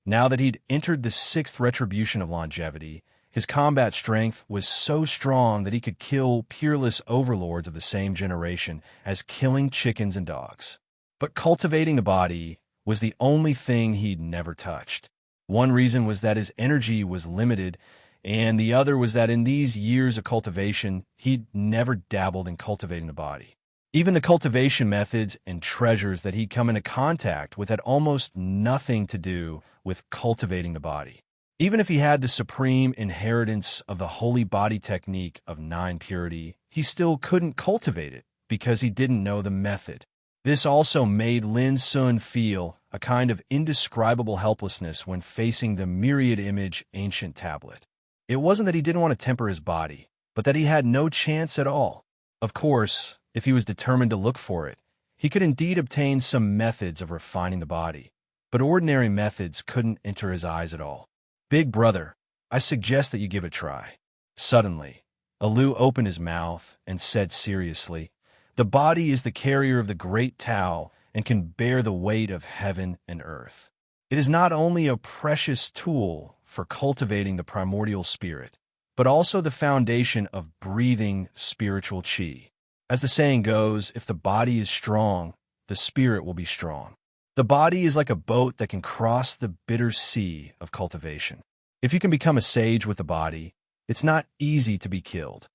now that he'd entered the 6th retribution of longevity, his combat strength was so strong that he could kill peerless overlords of the same generation as killing chickens and dogs. But cultivating the body was the only thing he'd never touched. One reason was that his energy was limited, and the other was that in these years of cultivation, he'd never dabbled in cultivating the body. Even the cultivation methods and treasures that he'd come into contact with had almost nothing to do with cultivating the body. Even if he had the supreme inheritance of the holy body technique of 9 purity, he still couldn't cultivate it because he didn't know the method. This also made Lin Sun feel a kind of indescribable helplessness when facing the myriad image ancient tablet. It wasn't that he didn't want to temper his body, but that he had no chance at all. Of course, if he was determined to look for it, he could indeed obtain some methods of refining the body, but ordinary methods couldn't enter his eyes at all. "Big brother, I suggest that you give it a try." Suddenly, Alu opened his mouth and said seriously, "The body is the carrier of the great Tao and can bear the weight of heaven and earth. It is not only a precious tool for cultivating the primordial spirit, but also the foundation of breathing spiritual chi. As the saying goes, if the body is strong, the spirit will be strong. The body is like a boat that can cross the bitter sea of cultivation. If you can become a sage with the body, it's not easy to be killed.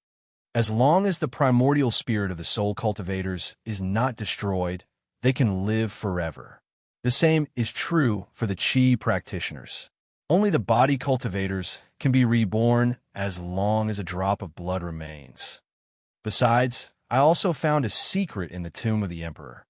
As long as the primordial spirit of the soul cultivators is not destroyed, they can live forever. The same is true for the chi practitioners. Only the body cultivators can be reborn as long as a drop of blood remains. Besides, I also found a secret in the tomb of the emperor."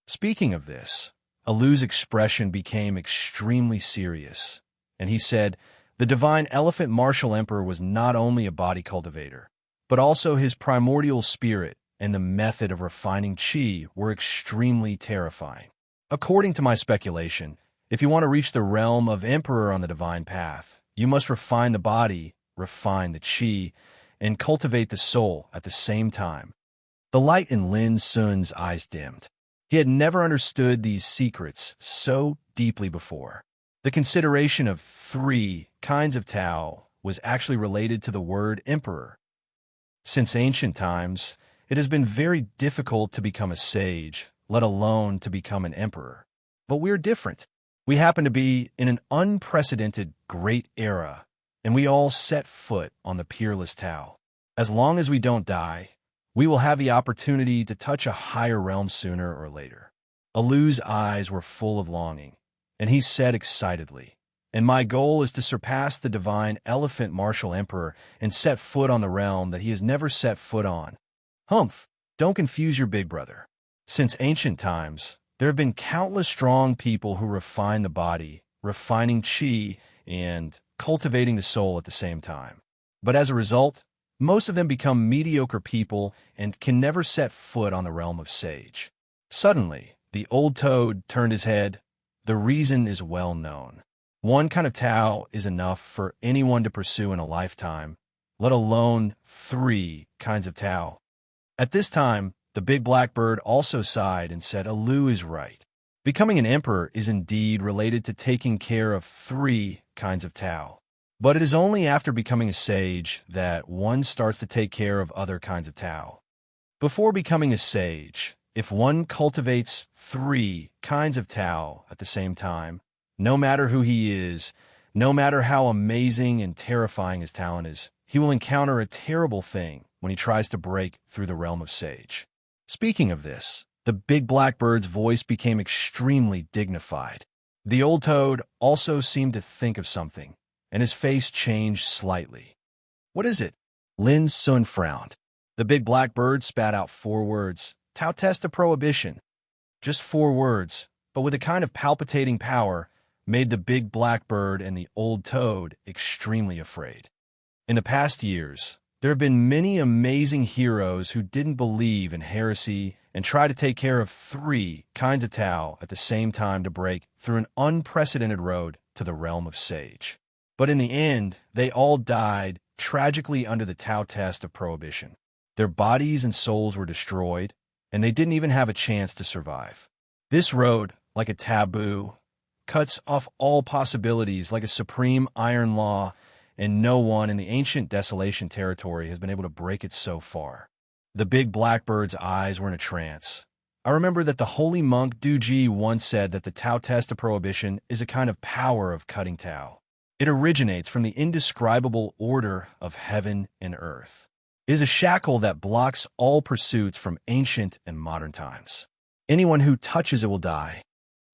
Speaking of this, Alu's expression became extremely serious, and he said, "The divine elephant martial emperor was not only a body cultivator, but also his primordial spirit and the method of refining chi were extremely terrifying. According to my speculation, if you want to reach the realm of emperor on the divine path, you must refine the body, refine the chi, and cultivate the soul at the same time." The light in Lin Sun's eyes dimmed. He had never understood these secrets so deeply before. The consideration of 3 kinds of Tao was actually related to the word emperor. Since ancient times, it has been very difficult to become a sage, let alone to become an emperor. But we're different. We happen to be in an unprecedented great era, and we all set foot on the peerless Tao. As long as we don't die, we will have the opportunity to touch a higher realm sooner or later. Alu's eyes were full of longing, and he said excitedly, "And my goal is to surpass the divine elephant martial emperor and set foot on the realm that he has never set foot on." Humph, don't confuse your big brother. Since ancient times, there have been countless strong people who refine the body, refining chi, and cultivating the soul at the same time. But as a result, most of them become mediocre people and can never set foot on the realm of sage. Suddenly, the old toad turned his head. The reason is well known. One kind of Tao is enough for anyone to pursue in a lifetime, let alone 3 kinds of Tao. At this time, the big black bird also sighed and said, "Alu is right. Becoming an emperor is indeed related to taking care of 3 kinds of Tao. But it is only after becoming a sage that one starts to take care of other kinds of Tao. Before becoming a sage, if one cultivates 3 kinds of Tao at the same time, no matter who he is, no matter how amazing and terrifying his talent is, he will encounter a terrible thing when he tries to break through the realm of sage." Speaking of this, the big black bird's voice became extremely dignified. The old toad also seemed to think of something, and his face changed slightly. "What is it?" Lin Sun frowned. The big black bird spat out 4 words. "Tao test of prohibition." Just 4 words, but with a kind of palpitating power, made the big black bird and the old toad extremely afraid. In the past years, there have been many amazing heroes who didn't believe in heresy and try to take care of 3 kinds of Tao at the same time to break through an unprecedented road to the realm of sage. But in the end, they all died tragically under the Tao test of prohibition. Their bodies and souls were destroyed, and they didn't even have a chance to survive. This road, like a taboo, cuts off all possibilities like a supreme iron law, and no one in the ancient desolation territory has been able to break it so far. The big blackbird's eyes were in a trance. I remember that the holy monk Duji once said that the Tao test of prohibition is a kind of power of cutting Tao. It originates from the indescribable order of heaven and earth. It is a shackle that blocks all pursuits from ancient and modern times. Anyone who touches it will die.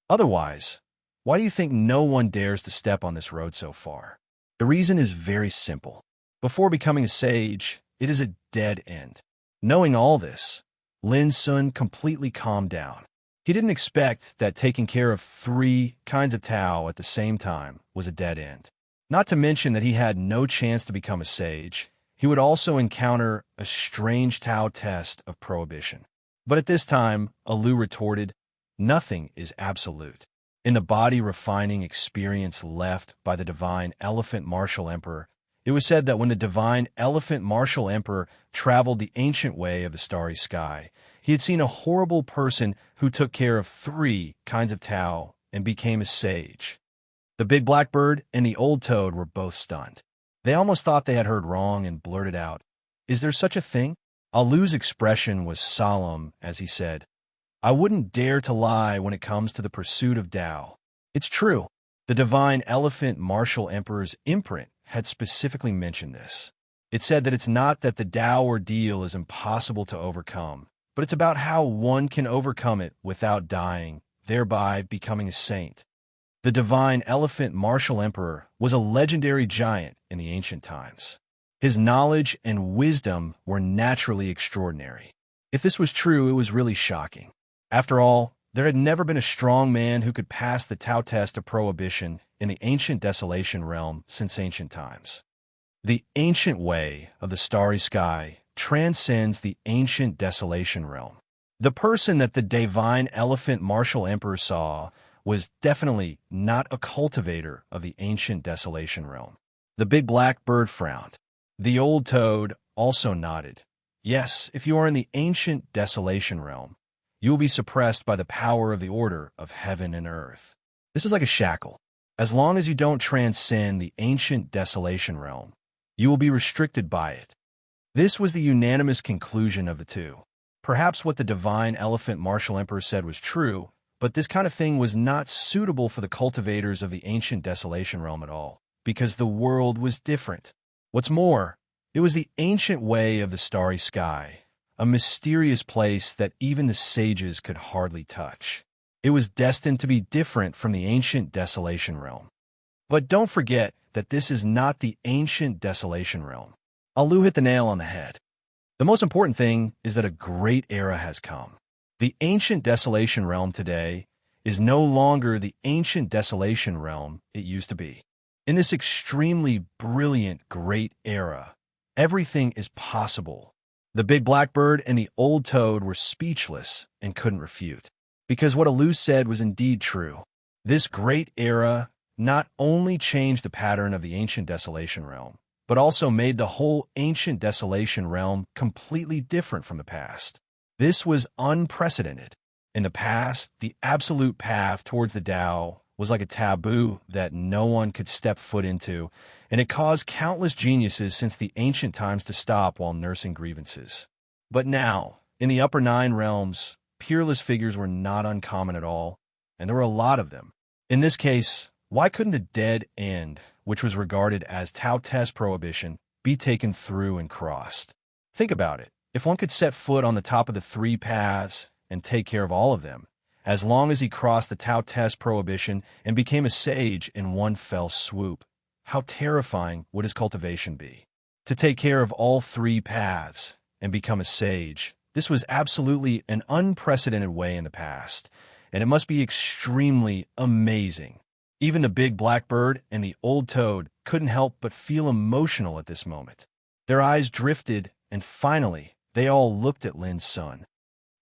Otherwise, why do you think no one dares to step on this road so far? The reason is very simple. Before becoming a sage, it is a dead end. Knowing all this, Lin Sun completely calmed down. He didn't expect that taking care of 3 kinds of Tao at the same time was a dead end. Not to mention that he had no chance to become a sage. He would also encounter a strange Tao test of prohibition. But at this time, Alu retorted, "Nothing is absolute." In the body refining experience left by the divine elephant martial emperor, it was said that when the divine elephant martial emperor traveled the ancient way of the starry sky, he had seen a horrible person who took care of 3 kinds of Tao and became a sage. The big blackbird and the old toad were both stunned. They almost thought they had heard wrong and blurted out, "Is there such a thing?" Alu's expression was solemn as he said, "I wouldn't dare to lie when it comes to the pursuit of Tao. It's true. The divine elephant martial emperor's imprint had specifically mentioned this. It said that it's not that the Tao ordeal is impossible to overcome, but it's about how one can overcome it without dying, thereby becoming a saint. The divine elephant martial emperor was a legendary giant in the ancient times. His knowledge and wisdom were naturally extraordinary. If this was true, it was really shocking. After all, there had never been a strong man who could pass the Tao test of prohibition in the ancient desolation realm since ancient times. The ancient way of the starry sky transcends the ancient desolation realm. The person that the divine elephant martial emperor saw was definitely not a cultivator of the ancient desolation realm. The big black bird frowned. The old toad also nodded. Yes, if you are in the ancient desolation realm, you will be suppressed by the power of the order of heaven and earth. This is like a shackle. As long as you don't transcend the ancient desolation realm, you will be restricted by it. This was the unanimous conclusion of the two. Perhaps what the divine elephant martial emperor said was true, but this kind of thing was not suitable for the cultivators of the ancient desolation realm at all, because the world was different. What's more, it was the ancient way of the starry sky, a mysterious place that even the sages could hardly touch. It was destined to be different from the ancient Desolation realm. But don't forget that this is not the ancient Desolation realm. Alu hit the nail on the head. The most important thing is that a great era has come. The ancient Desolation realm today is no longer the ancient Desolation realm it used to be. In this extremely brilliant great era, everything is possible. The big blackbird and the old toad were speechless and couldn't refute, because what Alu said was indeed true. This great era not only changed the pattern of the ancient Desolation realm, but also made the whole ancient Desolation realm completely different from the past. This was unprecedented. In the past, the absolute path towards the Tao was like a taboo that no one could step foot into, and it caused countless geniuses since the ancient times to stop while nursing grievances. But now, in the upper 9 realms, peerless figures were not uncommon at all, and there were a lot of them. In this case, why couldn't the dead end, which was regarded as Tao Te's prohibition, be taken through and crossed? Think about it. If one could set foot on the top of the 3 paths and take care of all of them, as long as he crossed the Tao Te's prohibition and became a sage in one fell swoop, how terrifying would his cultivation be? To take care of all 3 paths and become a sage, this was absolutely an unprecedented way in the past, and it must be extremely amazing. Even the big blackbird and the old toad couldn't help but feel emotional at this moment. Their eyes drifted, and finally, they all looked at Lin's son.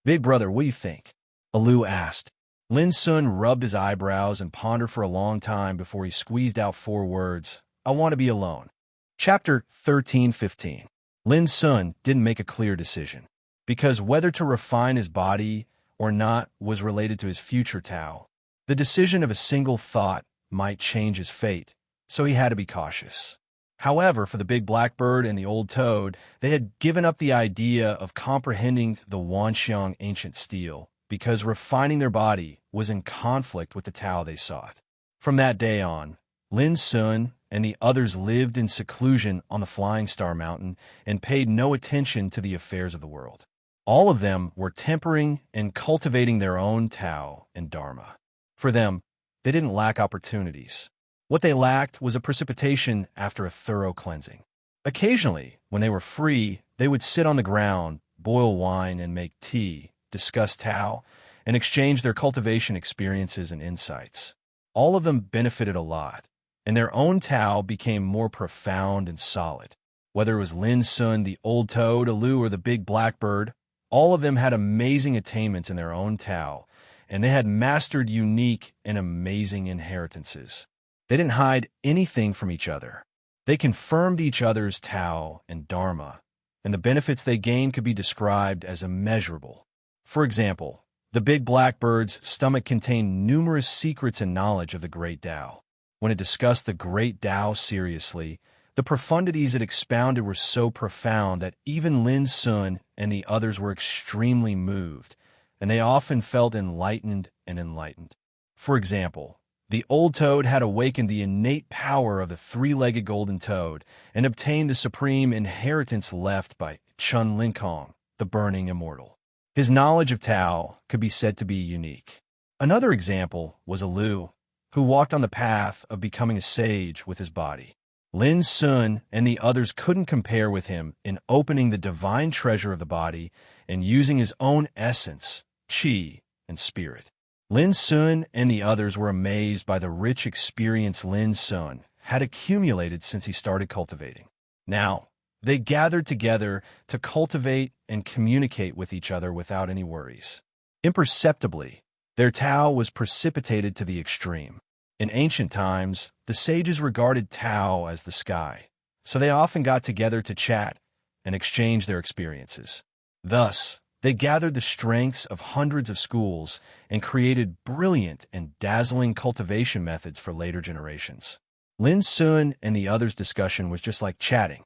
"Big brother, what do you think?" Alu asked. Lin's son rubbed his eyebrows and pondered for a long time before he squeezed out 4 words. "I want to be alone." Chapter 13:15. Lin's son didn't make a clear decision, because whether to refine his body or not was related to his future Tao. The decision of a single thought might change his fate, so he had to be cautious. However, for the big blackbird and the old toad, they had given up the idea of comprehending the Wanxiang ancient steel, because refining their body was in conflict with the Tao they sought. From that day on, Lin Sun and the others lived in seclusion on the Flying Star Mountain and paid no attention to the affairs of the world. All of them were tempering and cultivating their own Tao and Dharma. For them, they didn't lack opportunities. What they lacked was a precipitation after a thorough cleansing. Occasionally, when they were free, they would sit on the ground, boil wine, and make tea, discuss Tao, and exchange their cultivation experiences and insights. All of them benefited a lot, and their own Tao became more profound and solid. Whether it was Lin Sun, the old toad, Alu, or the big blackbird, all of them had amazing attainments in their own Tao, and they had mastered unique and amazing inheritances. They didn't hide anything from each other. They confirmed each other's Tao and Dharma, and the benefits they gained could be described as immeasurable. For example, the big blackbird's stomach contained numerous secrets and knowledge of the great Tao. When it discussed the great Tao seriously, the profundities it expounded were so profound that even Lin Sun and the others were extremely moved, and they often felt enlightened and enlightened. For example, the old toad had awakened the innate power of the 3-legged golden toad and obtained the supreme inheritance left by Chun Linkong, the burning immortal. His knowledge of Tao could be said to be unique. Another example was Alu, who walked on the path of becoming a sage with his body. Lin Sun and the others couldn't compare with him in opening the divine treasure of the body and using his own essence, qi, and spirit. Lin Sun and the others were amazed by the rich experience Lin Sun had accumulated since he started cultivating. Now, they gathered together to cultivate and communicate with each other without any worries. Imperceptibly, their Tao was precipitated to the extreme. In ancient times, the sages regarded Tao as the sky, so they often got together to chat and exchange their experiences. Thus, they gathered the strengths of hundreds of schools and created brilliant and dazzling cultivation methods for later generations. Lin Sun and the others' discussion was just like chatting.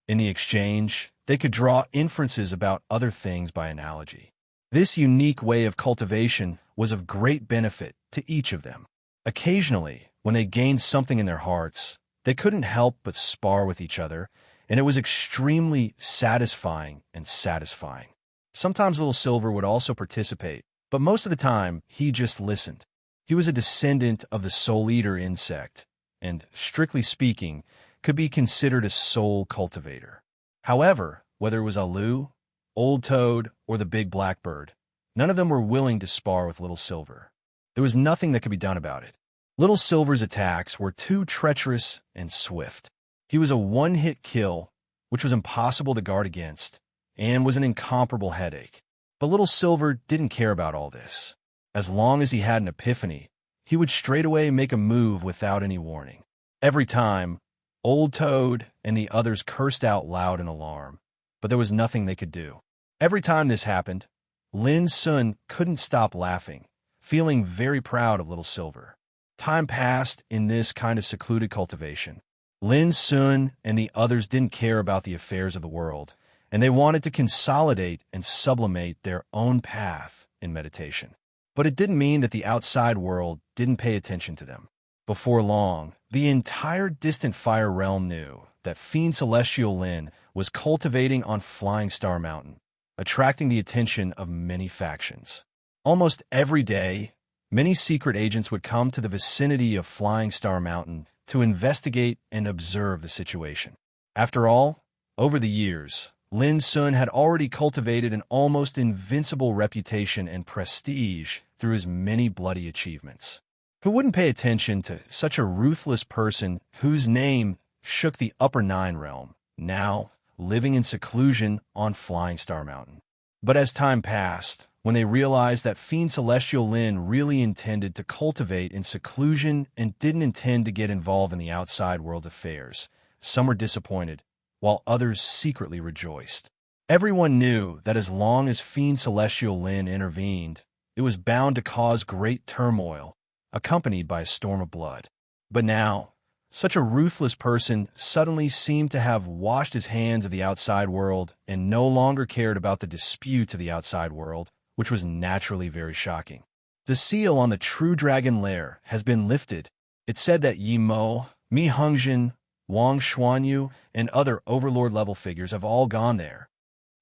In the exchange, they could draw inferences about other things by analogy. This unique way of cultivation was of great benefit to each of them. Occasionally, when they gained something in their hearts, they couldn't help but spar with each other, and it was extremely satisfying and satisfying. Sometimes Little Silver would also participate, But most of the time, he just listened. He was a descendant of the soul-eater insect, and, strictly speaking, could be considered a soul cultivator. However, whether it was Alu, Old Toad, or the big blackbird, none of them were willing to spar with Little Silver. There was nothing that could be done about it. Little Silver's attacks were too treacherous and swift. He was a one-hit kill, which was impossible to guard against, and was an incomparable headache. But Little Silver didn't care about all this. As long as he had an epiphany, he would straightaway make a move without any warning. Every time, Old Toad and the others cursed out loud in alarm, but there was nothing they could do. Every time this happened, Lin Sun couldn't stop laughing, feeling very proud of Little Silver. Time passed in this kind of secluded cultivation. Lin Sun and the others didn't care about the affairs of the world, and they wanted to consolidate and sublimate their own path in meditation. But it didn't mean that the outside world didn't pay attention to them. Before long, the entire distant fire realm knew that Fiend Celestial Lin was cultivating on Flying Star Mountain, attracting the attention of many factions. Almost every day, many secret agents would come to the vicinity of Flying Star Mountain to investigate and observe the situation. After all, over the years, Lin Sun had already cultivated an almost invincible reputation and prestige through his many bloody achievements. Who wouldn't pay attention to such a ruthless person whose name shook the Upper Nine realm, now living in seclusion on Flying Star Mountain? But as time passed, when they realized that Fiend Celestial Lin really intended to cultivate in seclusion and didn't intend to get involved in the outside world affairs, some were disappointed, while others secretly rejoiced. Everyone knew that as long as Fiend Celestial Lin intervened, it was bound to cause great turmoil, accompanied by a storm of blood. But now, such a ruthless person suddenly seemed to have washed his hands of the outside world and no longer cared about the disputes of the outside world, which was naturally very shocking. The seal on the True Dragon Lair has been lifted. It said that Yi Mo, Mi Hongjin, Wang Xuanyu, and other overlord-level figures have all gone there.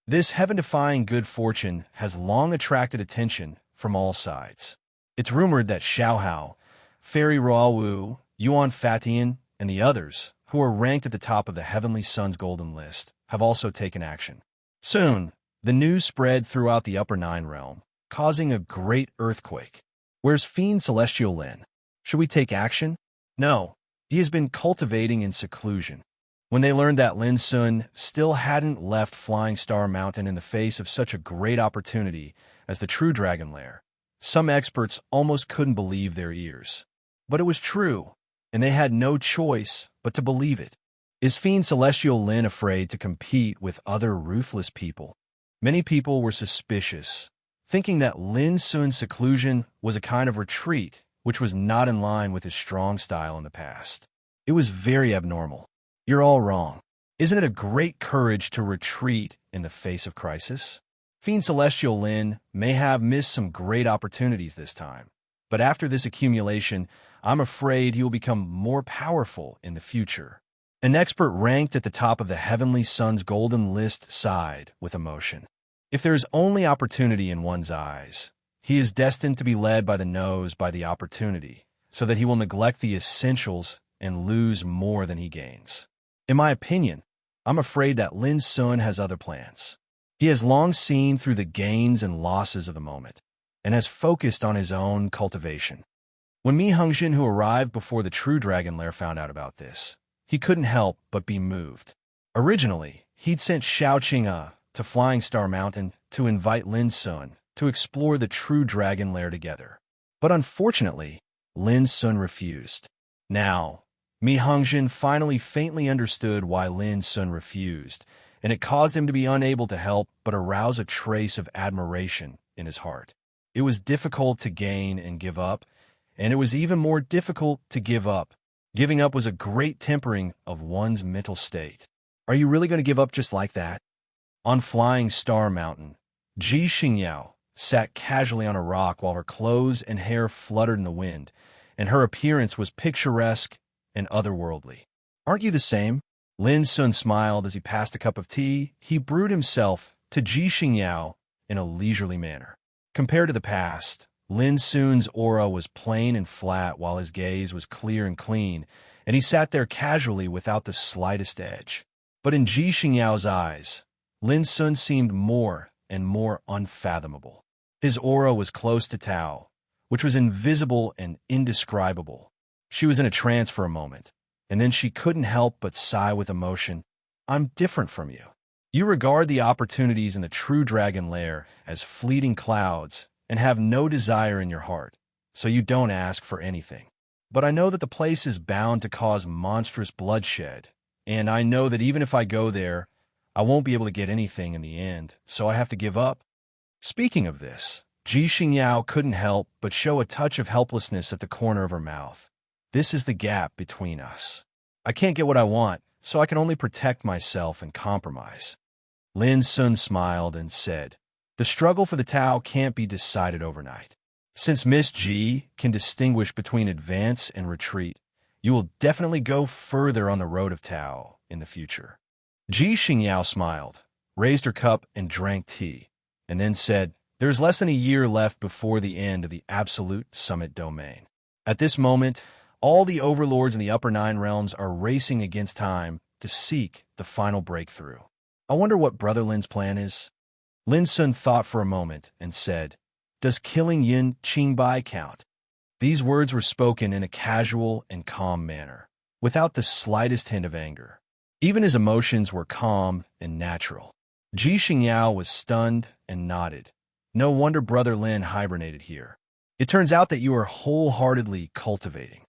This heaven-defying good fortune has long attracted attention from all sides. It's rumored that Xiaohao, Fairy Ruowu, Yuan Fatian, and the others, who are ranked at the top of the Heavenly Sun's Golden List, have also taken action. Soon, the news spread throughout the Upper Nine realm, causing a great earthquake. Where's Fiend Celestial Lin? Should we take action? No, he has been cultivating in seclusion. When they learned that Lin Sun still hadn't left Flying Star Mountain in the face of such a great opportunity as the True Dragon Lair, some experts almost couldn't believe their ears. But it was true, and they had no choice but to believe it. Is Fiend Celestial Lin afraid to compete with other ruthless people? Many people were suspicious, thinking that Lin Sun's seclusion was a kind of retreat, which was not in line with his strong style in the past. It was very abnormal. You're all wrong. Isn't it a great courage to retreat in the face of crisis? Fiend Celestial Lin may have missed some great opportunities this time, but after this accumulation, I'm afraid he will become more powerful in the future. An expert ranked at the top of the Heavenly Sun's Golden List sighed with emotion. If there is only opportunity in one's eyes, he is destined to be led by the nose by the opportunity, so that he will neglect the essentials and lose more than he gains. In my opinion, I'm afraid that Lin Sun has other plans. He has long seen through the gains and losses of the moment, and has focused on his own cultivation. When Mi Hongjin, who arrived before the True Dragon Lair, found out about this, he couldn't help but be moved. Originally, he'd sent Xiao Qing'e to Flying Star Mountain to invite Lin Sun to explore the True Dragon Lair together. But unfortunately, Lin Sun refused. Now, Mi Hongjin finally faintly understood why Lin Sun refused, and it caused him to be unable to help but arouse a trace of admiration in his heart. It was difficult to gain and give up, and it was even more difficult to give up. Giving up was a great tempering of one's mental state. Are you really going to give up just like that? On Flying Star Mountain, Ji Xingyao sat casually on a rock while her clothes and hair fluttered in the wind, and her appearance was picturesque and otherworldly. Aren't you the same? Lin Sun smiled as he passed a cup of tea. He brewed himself to Ji Xingyao in a leisurely manner. Compared to the past, Lin Sun's aura was plain and flat while his gaze was clear and clean, and he sat there casually without the slightest edge. But in Ji Xingyao's eyes, Lin Sun seemed more and more unfathomable. His aura was close to Tao, which was invisible and indescribable. She was in a trance for a moment, and then she couldn't help but sigh with emotion. I'm different from you. You regard the opportunities in the true dragon lair as fleeting clouds and have no desire in your heart, so you don't ask for anything. But I know that the place is bound to cause monstrous bloodshed, and I know that even if I go there, I won't be able to get anything in the end, so I have to give up. Speaking of this, Ji Xingyao couldn't help but show a touch of helplessness at the corner of her mouth. This is the gap between us. I can't get what I want, so I can only protect myself and compromise. Lin Sun smiled and said, the struggle for the Tao can't be decided overnight. Since Miss Ji can distinguish between advance and retreat, you will definitely go further on the road of Tao in the future. Ji Xingyao smiled, raised her cup and drank tea, and then said, there's less than a year left before the end of the Absolute Summit Domain. At this moment, all the overlords in the upper 9 realms are racing against time to seek the final breakthrough. I wonder what Brother Lin's plan is. Lin Sun thought for a moment and said, does killing Yin Qingbai count? These words were spoken in a casual and calm manner, without the slightest hint of anger. Even his emotions were calm and natural. Ji Xingyao was stunned and nodded. No wonder Brother Lin hibernated here. It turns out that you are wholeheartedly cultivating.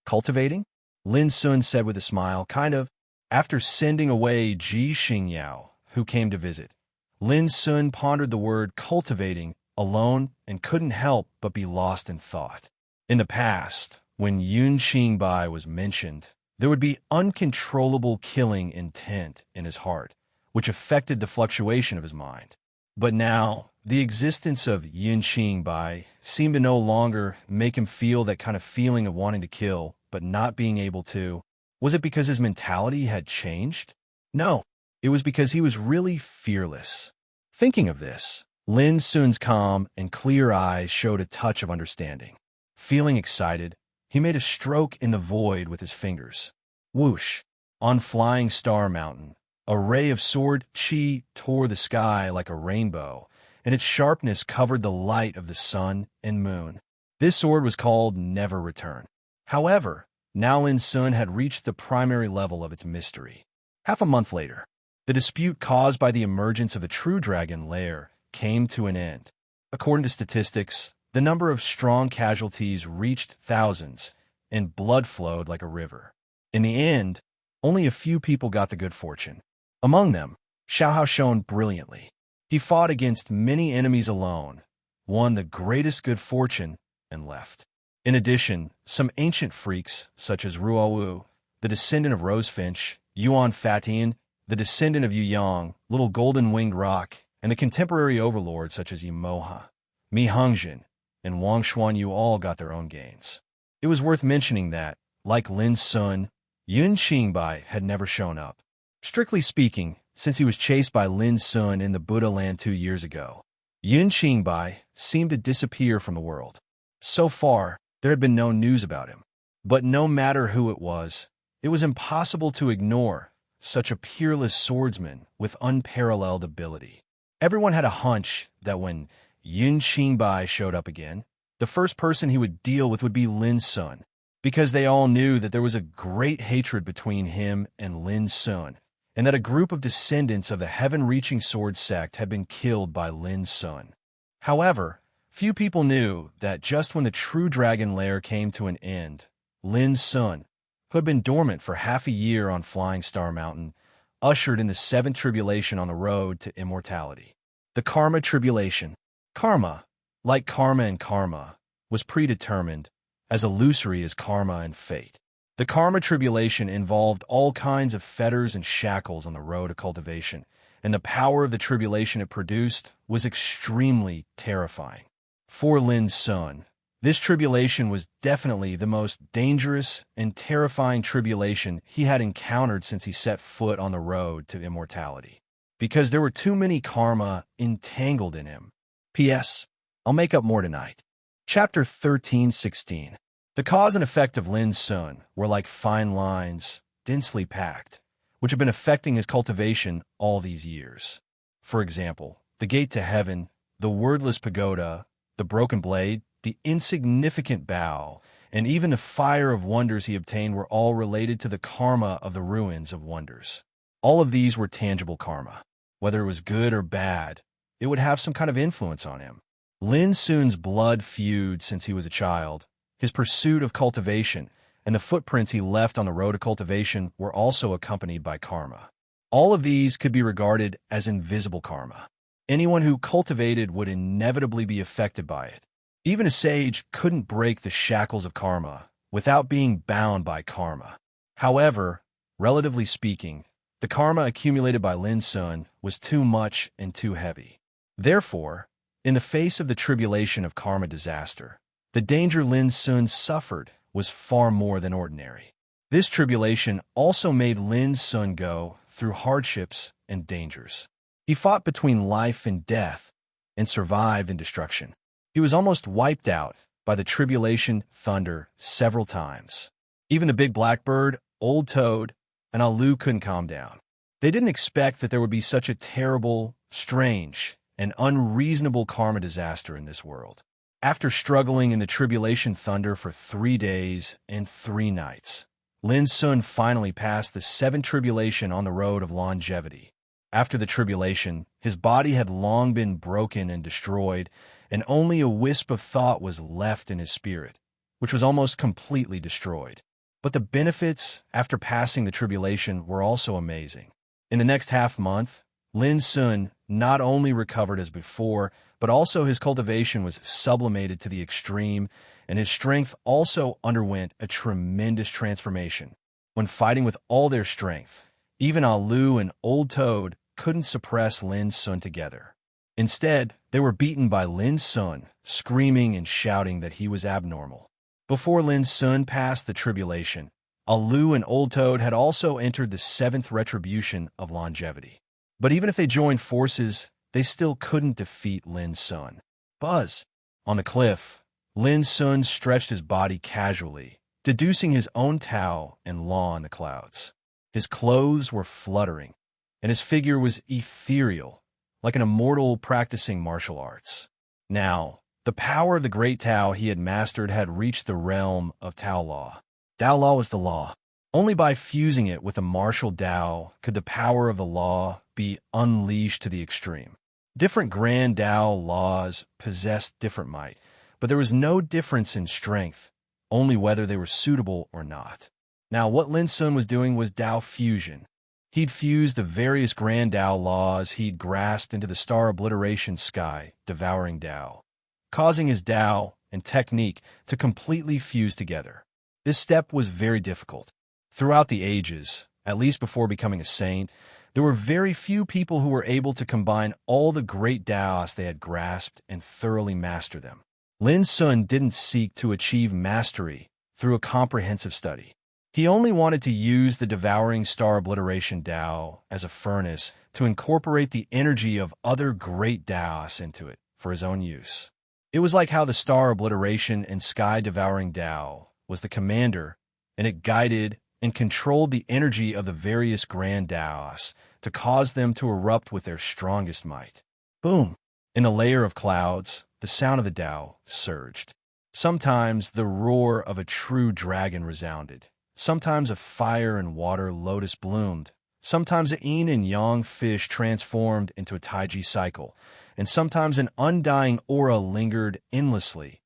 Cultivating? Lin Sun said with a smile, kind of. After sending away Ji Xingyao, who came to visit, Lin Sun pondered the word cultivating alone and couldn't help but be lost in thought. In the past, when Yun Qingbai was mentioned, there would be uncontrollable killing intent in his heart, which affected the fluctuation of his mind. But now, the existence of Yun Qingbai seemed to no longer make him feel that kind of feeling of wanting to kill, but not being able to. Was it because his mentality had changed? No, it was because he was really fearless. Thinking of this, Lin Sun's calm and clear eyes showed a touch of understanding. Feeling excited, he made a stroke in the void with his fingers. Whoosh! On Flying Star Mountain, a ray of sword chi tore the sky like a rainbow, and its sharpness covered the light of the sun and moon. This sword was called Never Return. However, now Lin Sun had reached the primary level of its mystery. Half a month later, the dispute caused by the emergence of the true dragon lair came to an end. According to statistics, the number of strong casualties reached thousands, and blood flowed like a river. In the end, only a few people got the good fortune. Among them, Xiao shone brilliantly. He fought against many enemies alone, won the greatest good fortune, and left. In addition, some ancient freaks, such as Ruowu, the descendant of Rosefinch, Yuan Fatian, the descendant of Yu Yang, Little Golden-Winged Rock, and the contemporary overlords such as Yimoha, Mi Hongjin, and Wang Xuanyu all got their own gains. It was worth mentioning that, like Lin Sun, Yun Qingbai had never shown up. Strictly speaking, since he was chased by Lin Sun in the Buddha land 2 years ago, Yun Qingbai seemed to disappear from the world. So far, there had been no news about him. But no matter who it was impossible to ignore such a peerless swordsman with unparalleled ability. Everyone had a hunch that when Yun Qingbai showed up again, the first person he would deal with would be Lin Sun, because they all knew that there was a great hatred between him and Lin Sun, and that a group of descendants of the heaven-reaching sword sect had been killed by Lin Sun. However, few people knew that just when the true dragon lair came to an end, Lin Sun, who had been dormant for half a year on Flying Star Mountain, ushered in the 7th tribulation on the road to immortality. The Karma Tribulation. Karma, like karma and karma, was predetermined, as illusory as karma and fate. The Karma Tribulation involved all kinds of fetters and shackles on the road to cultivation, and the power of the tribulation it produced was extremely terrifying. For Lin Sun, this tribulation was definitely the most dangerous and terrifying tribulation he had encountered since he set foot on the road to immortality, because there were too many karma entangled in him. P.S. I'll make up more tonight. Chapter 13:16. The cause and effect of Lin Sun were like fine lines, densely packed, which had been affecting his cultivation all these years. For example, the gate to heaven, the wordless pagoda, the broken blade, the insignificant bow, and even the fire of wonders he obtained were all related to the karma of the ruins of wonders. All of these were tangible karma. Whether it was good or bad, it would have some kind of influence on him. Lin Sun's blood feud since he was a child, his pursuit of cultivation, and the footprints he left on the road to cultivation were also accompanied by karma. All of these could be regarded as invisible karma. Anyone who cultivated would inevitably be affected by it. Even a sage couldn't break the shackles of karma without being bound by karma. However, relatively speaking, the karma accumulated by Lin Sun was too much and too heavy. Therefore, in the face of the tribulation of karma disaster, the danger Lin Sun suffered was far more than ordinary. This tribulation also made Lin Sun go through hardships and dangers. He fought between life and death and survived in destruction. He was almost wiped out by the tribulation thunder several times. Even the big blackbird, Old Toad, and Alu couldn't calm down. They didn't expect that there would be such a terrible, strange, and unreasonable karma disaster in this world. After struggling in the tribulation thunder for 3 days and 3 nights, Lin Sun finally passed the 7th tribulation on the road of longevity. After the tribulation, his body had long been broken and destroyed, and only a wisp of thought was left in his spirit, which was almost completely destroyed. But the benefits after passing the tribulation were also amazing. In the next half-month, Lin Sun not only recovered as before, but also his cultivation was sublimated to the extreme, and his strength also underwent a tremendous transformation. When fighting with all their strength, even Alu and Old Toad couldn't suppress Lin Sun together. Instead, they were beaten by Lin Sun, screaming and shouting that he was abnormal. Before Lin Sun passed the tribulation, Alu and Old Toad had also entered the 7th retribution of longevity. But even if they joined forces, they still couldn't defeat Lin Sun. Buzz! On the cliff, Lin Sun stretched his body casually, deducing his own Tao and law in the clouds. His clothes were fluttering, and his figure was ethereal, like an immortal practicing martial arts. Now, the power of the great Tao he had mastered had reached the realm of Tao law. Tao law was the law. Only by fusing it with a martial Tao could the power of the law be unleashed to the extreme. Different grand Tao laws possessed different might, but there was no difference in strength, only whether they were suitable or not. Now, what Lin Sun was doing was Tao fusion. He'd fused the various grand Tao laws he'd grasped into the star obliteration sky, devouring Tao, causing his Tao and technique to completely fuse together. This step was very difficult. Throughout the ages, at least before becoming a saint, there were very few people who were able to combine all the great Taos they had grasped and thoroughly master them. Lin Sun didn't seek to achieve mastery through a comprehensive study. He only wanted to use the devouring star obliteration Tao as a furnace to incorporate the energy of other great Taos into it for his own use. It was like how the star obliteration and sky devouring Tao was the commander, and it guided and controlled the energy of the various grand Taos to cause them to erupt with their strongest might. Boom! In a layer of clouds, the sound of the Tao surged. Sometimes the roar of a true dragon resounded. Sometimes a fire and water lotus bloomed. Sometimes a yin and yang fish transformed into a taiji cycle. And sometimes an undying aura lingered endlessly.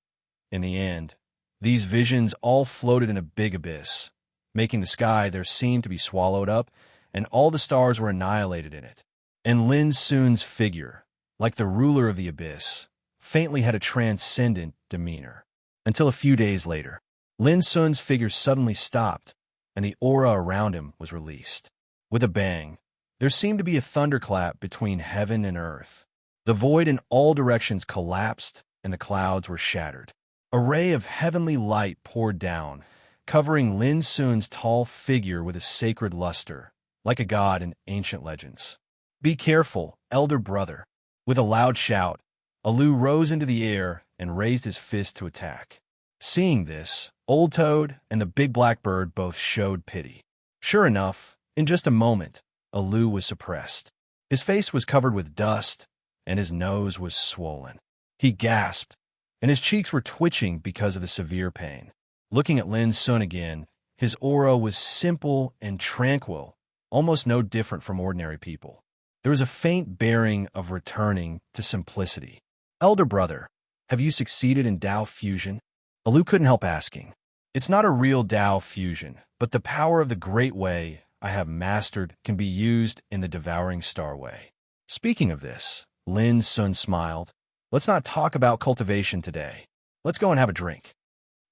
In the end, these visions all floated in a big abyss, making the sky there seemed to be swallowed up, and all the stars were annihilated in it. And Lin Sun's figure, like the ruler of the abyss, faintly had a transcendent demeanor. Until a few days later, Lin Sun's figure suddenly stopped, and the aura around him was released. With a bang, there seemed to be a thunderclap between heaven and earth. The void in all directions collapsed, and the clouds were shattered. A ray of heavenly light poured down, covering Lin Sun's tall figure with a sacred luster, like a god in ancient legends. "Be careful, elder brother." With a loud shout, Alu rose into the air and raised his fist to attack. Seeing this, Old Toad and the big blackbird both showed pity. Sure enough, in just a moment, Alu was suppressed. His face was covered with dust, and his nose was swollen. He gasped, and his cheeks were twitching because of the severe pain. Looking at Lin Sun again, his aura was simple and tranquil, almost no different from ordinary people. There was a faint bearing of returning to simplicity. "Elder brother, have you succeeded in Tao fusion?" Alu couldn't help asking. "It's not a real Tao fusion, but the power of the Great Way I have mastered can be used in the Devouring Star Way." Speaking of this, Lin Sun smiled. "Let's not talk about cultivation today. Let's go and have a drink."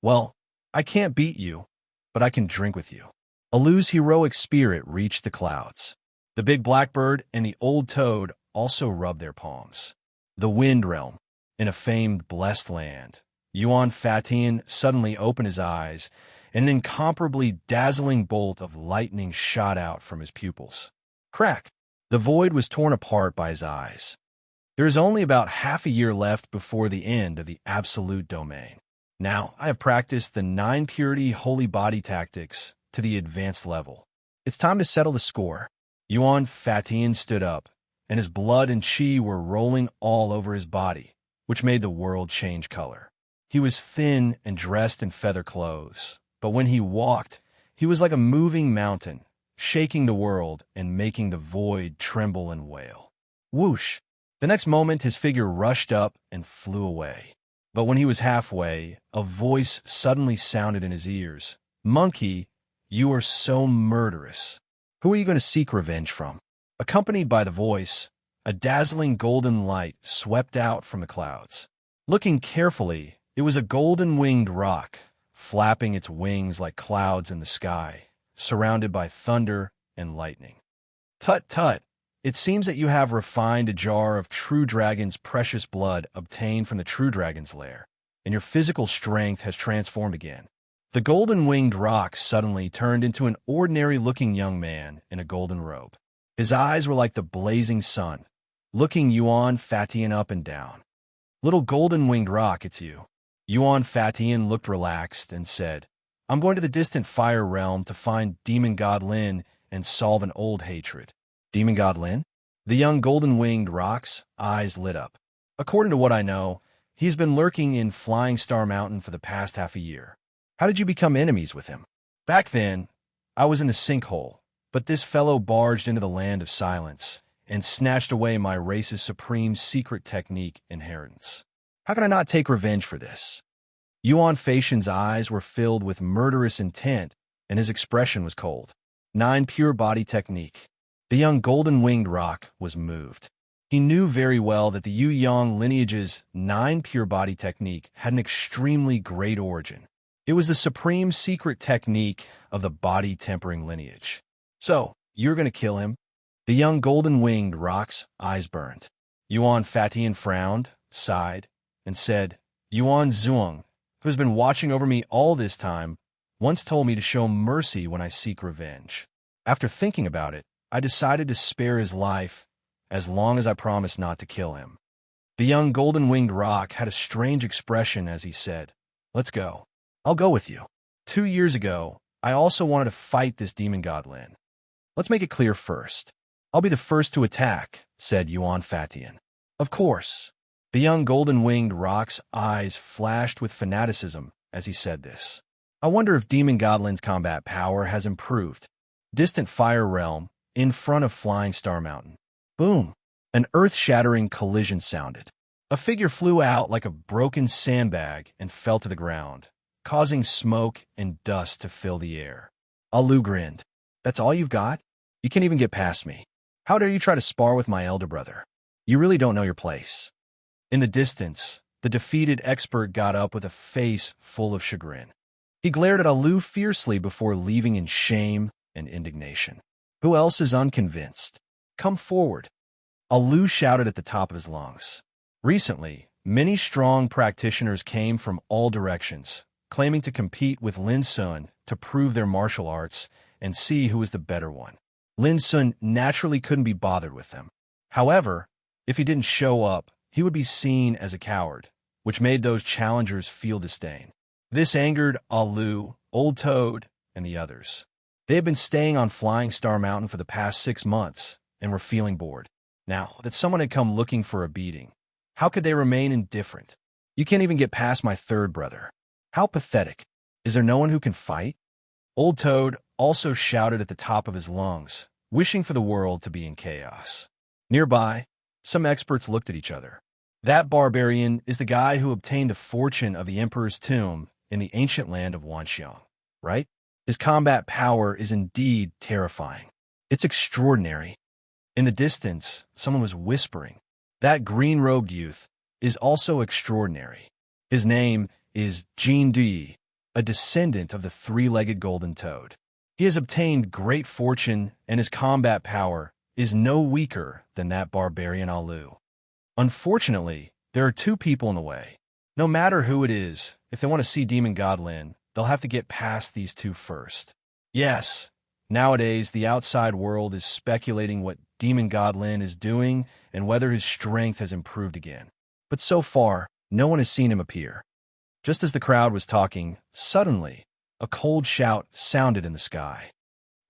"Well, I can't beat you, but I can drink with you." Alu's heroic spirit reached the clouds. The big blackbird and the old toad also rubbed their palms. The Wind Realm, in a famed blessed land, Yuan Fatian suddenly opened his eyes, and an incomparably dazzling bolt of lightning shot out from his pupils. Crack! The void was torn apart by his eyes. There is only about half a year left before the end of the absolute domain. Now, I have practiced the 9 purity holy body tactics to the advanced level. It's time to settle the score. Yuan Fatian stood up, and his blood and chi were rolling all over his body, which made the world change color. He was thin and dressed in feather clothes, but when he walked, he was like a moving mountain, shaking the world and making the void tremble and wail. Whoosh! The next moment his figure rushed up and flew away. But when he was halfway, a voice suddenly sounded in his ears. "Monkey, you are so murderous. Who are you going to seek revenge from?" Accompanied by the voice, a dazzling golden light swept out from the clouds. Looking carefully, it was a golden-winged roc, flapping its wings like clouds in the sky, surrounded by thunder and lightning. "Tut tut! It seems that you have refined a jar of true dragon's precious blood obtained from the true dragon's lair, and your physical strength has transformed again." The golden-winged roc suddenly turned into an ordinary-looking young man in a golden robe. His eyes were like the blazing sun, looking Yuan Fatian up and down. "Little golden-winged roc, it's you." Yuan Fatian looked relaxed and said, "I'm going to the distant fire realm to find Demon God Lin and solve an old hatred." "Demon God Lin?" The young golden-winged roc's eyes lit up. "According to what I know, he's been lurking in Flying Star Mountain for the past half a year. How did you become enemies with him?" "Back then, I was in the sinkhole, but this fellow barged into the land of silence and snatched away my race's supreme secret technique, inheritance. How can I not take revenge for this?" Yuan Fatian's eyes were filled with murderous intent, and his expression was cold. 9 pure body technique. The young golden-winged roc was moved. He knew very well that the Yu Yang lineage's 9 pure body technique had an extremely great origin. It was the supreme secret technique of the body-tempering lineage. "So, you're going to kill him?" The young golden-winged roc's eyes burned. Yuan Fatian frowned, sighed, and said, "Yuan Zhuang, who has been watching over me all this time, once told me to show mercy when I seek revenge. After thinking about it, I decided to spare his life as long as I promised not to kill him." The young golden-winged roc had a strange expression as he said, "Let's go. I'll go with you. 2 years ago, I also wanted to fight this demon god Lin. Let's make it clear first. I'll be the first to attack," said Yuan Fatian. "Of course." The young golden-winged roc's eyes flashed with fanaticism as he said this. "I wonder if Demon Godlin's combat power has improved." Distant fire realm, in front of Flying Star Mountain. Boom! An earth-shattering collision sounded. A figure flew out like a broken sandbag and fell to the ground, causing smoke and dust to fill the air. Alu grinned. "That's all you've got? You can't even get past me. How dare you try to spar with my elder brother? You really don't know your place." In the distance, the defeated expert got up with a face full of chagrin. He glared at Alu fiercely before leaving in shame and indignation. "Who else is unconvinced? Come forward." Alu shouted at the top of his lungs. Recently, many strong practitioners came from all directions, claiming to compete with Lin Sun to prove their martial arts and see who was the better one. Lin Sun naturally couldn't be bothered with them. However, if he didn't show up, he would be seen as a coward, which made those challengers feel disdain. This angered Alu, Old Toad, and the others. They had been staying on Flying Star Mountain for the past 6 months and were feeling bored. Now that someone had come looking for a beating, how could they remain indifferent? You can't even get past my third brother. How pathetic. Is there no one who can fight? Old Toad also shouted at the top of his lungs, wishing for the world to be in chaos. Nearby, some experts looked at each other. That barbarian is the guy who obtained a fortune of the Emperor's tomb in the ancient land of Wanxiang, right? His combat power is indeed terrifying. It's extraordinary. In the distance, someone was whispering. That green-robed youth is also extraordinary. His name is Jin Di, a descendant of the three-legged golden toad. He has obtained great fortune, and his combat power is no weaker than that barbarian Alu. Unfortunately, there are 2 people in the way. No matter who it is, if they want to see Demon God Lin, they'll have to get past these 2 first. Yes, nowadays the outside world is speculating what Demon God Lin is doing and whether his strength has improved again. But so far, no one has seen him appear. Just as the crowd was talking, suddenly, a cold shout sounded in the sky.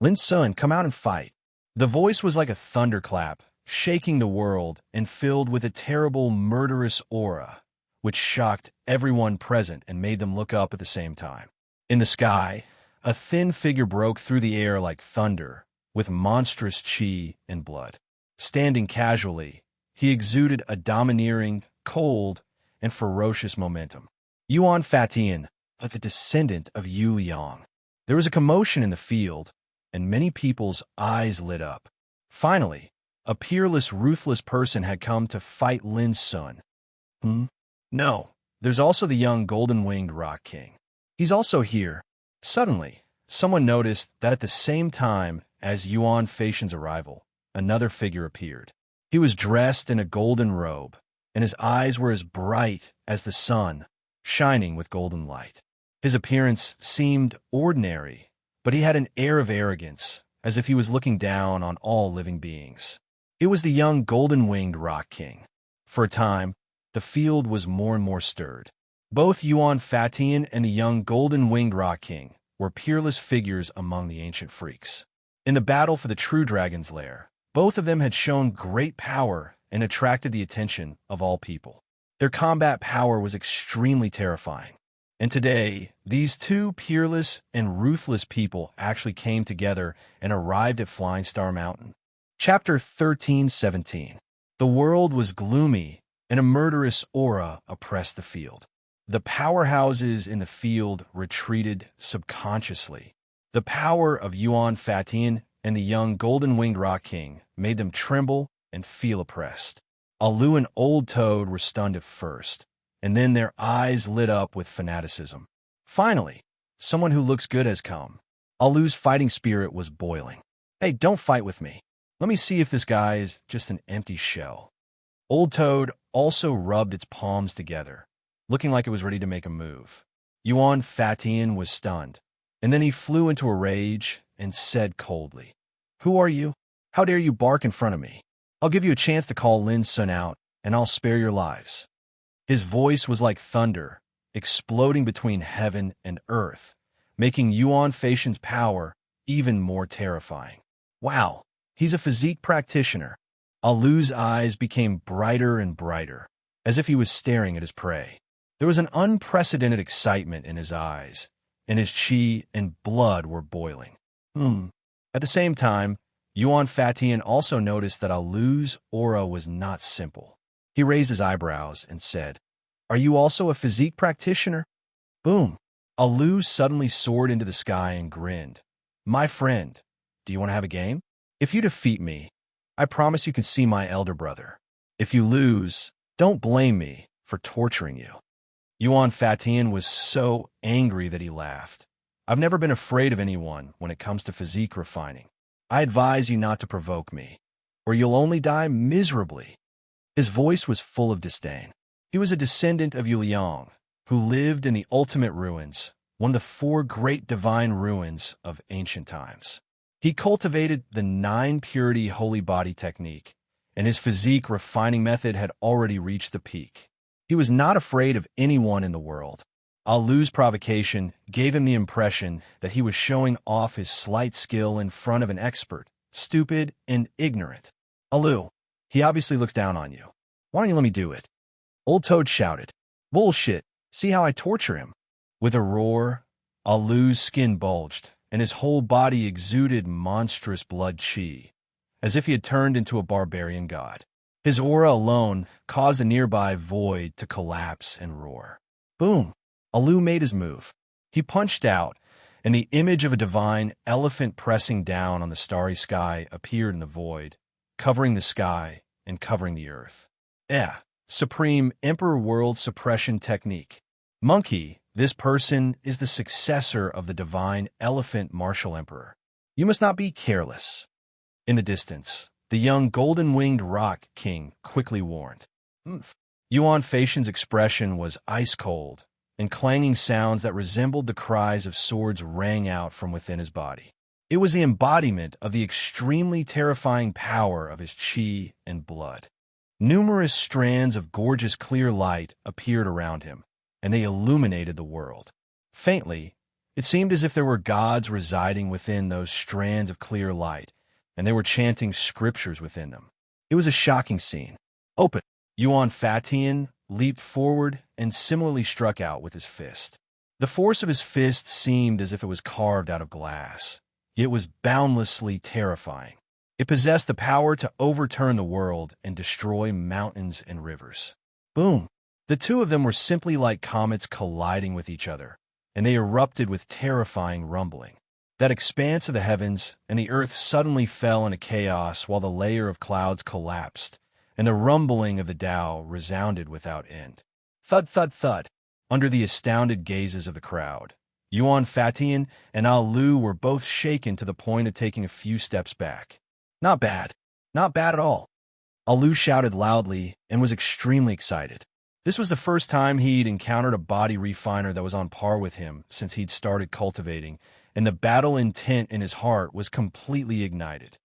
Lin Sun, come out and fight. The voice was like a thunderclap, shaking the world and filled with a terrible, murderous aura, which shocked everyone present and made them look up at the same time. In the sky, a thin figure broke through the air like thunder, with monstrous chi and blood. Standing casually, he exuded a domineering, cold, and ferocious momentum. Yuan Fatian, like the descendant of Yu Liang. There was a commotion in the field, and many people's eyes lit up. Finally, a peerless, ruthless person had come to fight Lin Sun. No, there's also the young golden-winged Rock King. He's also here. Suddenly, someone noticed that at the same time as Yuan Fatian's arrival, another figure appeared. He was dressed in a golden robe, and his eyes were as bright as the sun, shining with golden light. His appearance seemed ordinary, but he had an air of arrogance, as if he was looking down on all living beings. It was the young golden-winged Rock King. For a time, the field was more and more stirred. Both Yuan Fatian and the young golden-winged Rock King were peerless figures among the ancient freaks. In the battle for the true dragon's lair, both of them had shown great power and attracted the attention of all people. Their combat power was extremely terrifying. And today, these 2 peerless and ruthless people actually came together and arrived at Flying Star Mountain. Chapter 13:17. The world was gloomy, and a murderous aura oppressed the field. The powerhouses in the field retreated subconsciously. The power of Yuan Fatian and the young golden-winged Rock King made them tremble and feel oppressed. Alu and Old Toad were stunned at first, and then their eyes lit up with fanaticism. Finally, someone who looks good has come. Alu's fighting spirit was boiling. Hey, don't fight with me. Let me see if this guy is just an empty shell. Old Toad also rubbed its palms together, looking like it was ready to make a move. Yuan Fatian was stunned, and then he flew into a rage and said coldly, "Who are you? How dare you bark in front of me? I'll give you a chance to call Lin Sun out, and I'll spare your lives." His voice was like thunder, exploding between heaven and earth, making Yuan Fatian's power even more terrifying. Wow, he's a physique practitioner. Alu's eyes became brighter and brighter, as if he was staring at his prey. There was an unprecedented excitement in his eyes, and his chi and blood were boiling. At the same time, Yuan Fatian also noticed that Alu's aura was not simple. He raised his eyebrows and said, "Are you also a physique practitioner?" Boom! Alu suddenly soared into the sky and grinned. "My friend, do you want to have a game? If you defeat me, I promise you can see my elder brother. If you lose, don't blame me for torturing you." Yuan Fatian was so angry that he laughed. "I've never been afraid of anyone when it comes to physique refining. I advise you not to provoke me, or you'll only die miserably." His voice was full of disdain. He was a descendant of Yu Liang, who lived in the ultimate ruins, one of the 4 great divine ruins of ancient times. He cultivated the 9 purity holy body technique and his physique refining method had already reached the peak. He was not afraid of anyone in the world. Alu's provocation gave him the impression that he was showing off his slight skill in front of an expert, stupid and ignorant. Alu, he obviously looks down on you. Why don't you let me do it? Old Toad shouted. Bullshit, see how I torture him? With a roar, Alu's skin bulged, and his whole body exuded monstrous blood chi, as if he had turned into a barbarian god. His aura alone caused the nearby void to collapse and roar. Boom! Alu made his move. He punched out, and the image of a divine elephant pressing down on the starry sky appeared in the void, covering the sky and covering the earth. Supreme Emperor World Suppression Technique. Monkey, this person is the successor of the divine elephant martial emperor. You must not be careless. In the distance, the young golden-winged rock king quickly warned. Yuan Faishan's expression was ice-cold, and clanging sounds that resembled the cries of swords rang out from within his body. It was the embodiment of the extremely terrifying power of his chi and blood. Numerous strands of gorgeous clear light appeared around him, and they illuminated the world. Faintly, it seemed as if there were gods residing within those strands of clear light, and they were chanting scriptures within them. It was a shocking scene. Open! Yuan Fatian leaped forward and similarly struck out with his fist. The force of his fist seemed as if it was carved out of glass, yet was boundlessly terrifying. It possessed the power to overturn the world and destroy mountains and rivers. Boom! The two of them were simply like comets colliding with each other, and they erupted with terrifying rumbling. That expanse of the heavens and the earth suddenly fell into chaos while the layer of clouds collapsed, and the rumbling of the Tao resounded without end. Thud, thud, thud. Under the astounded gazes of the crowd, Yuan Fatian and Alu were both shaken to the point of taking a few steps back. Not bad. Not bad at all. Alu shouted loudly and was extremely excited. This was the first time he'd encountered a body refiner that was on par with him since he'd started cultivating, and the battle intent in his heart was completely ignited.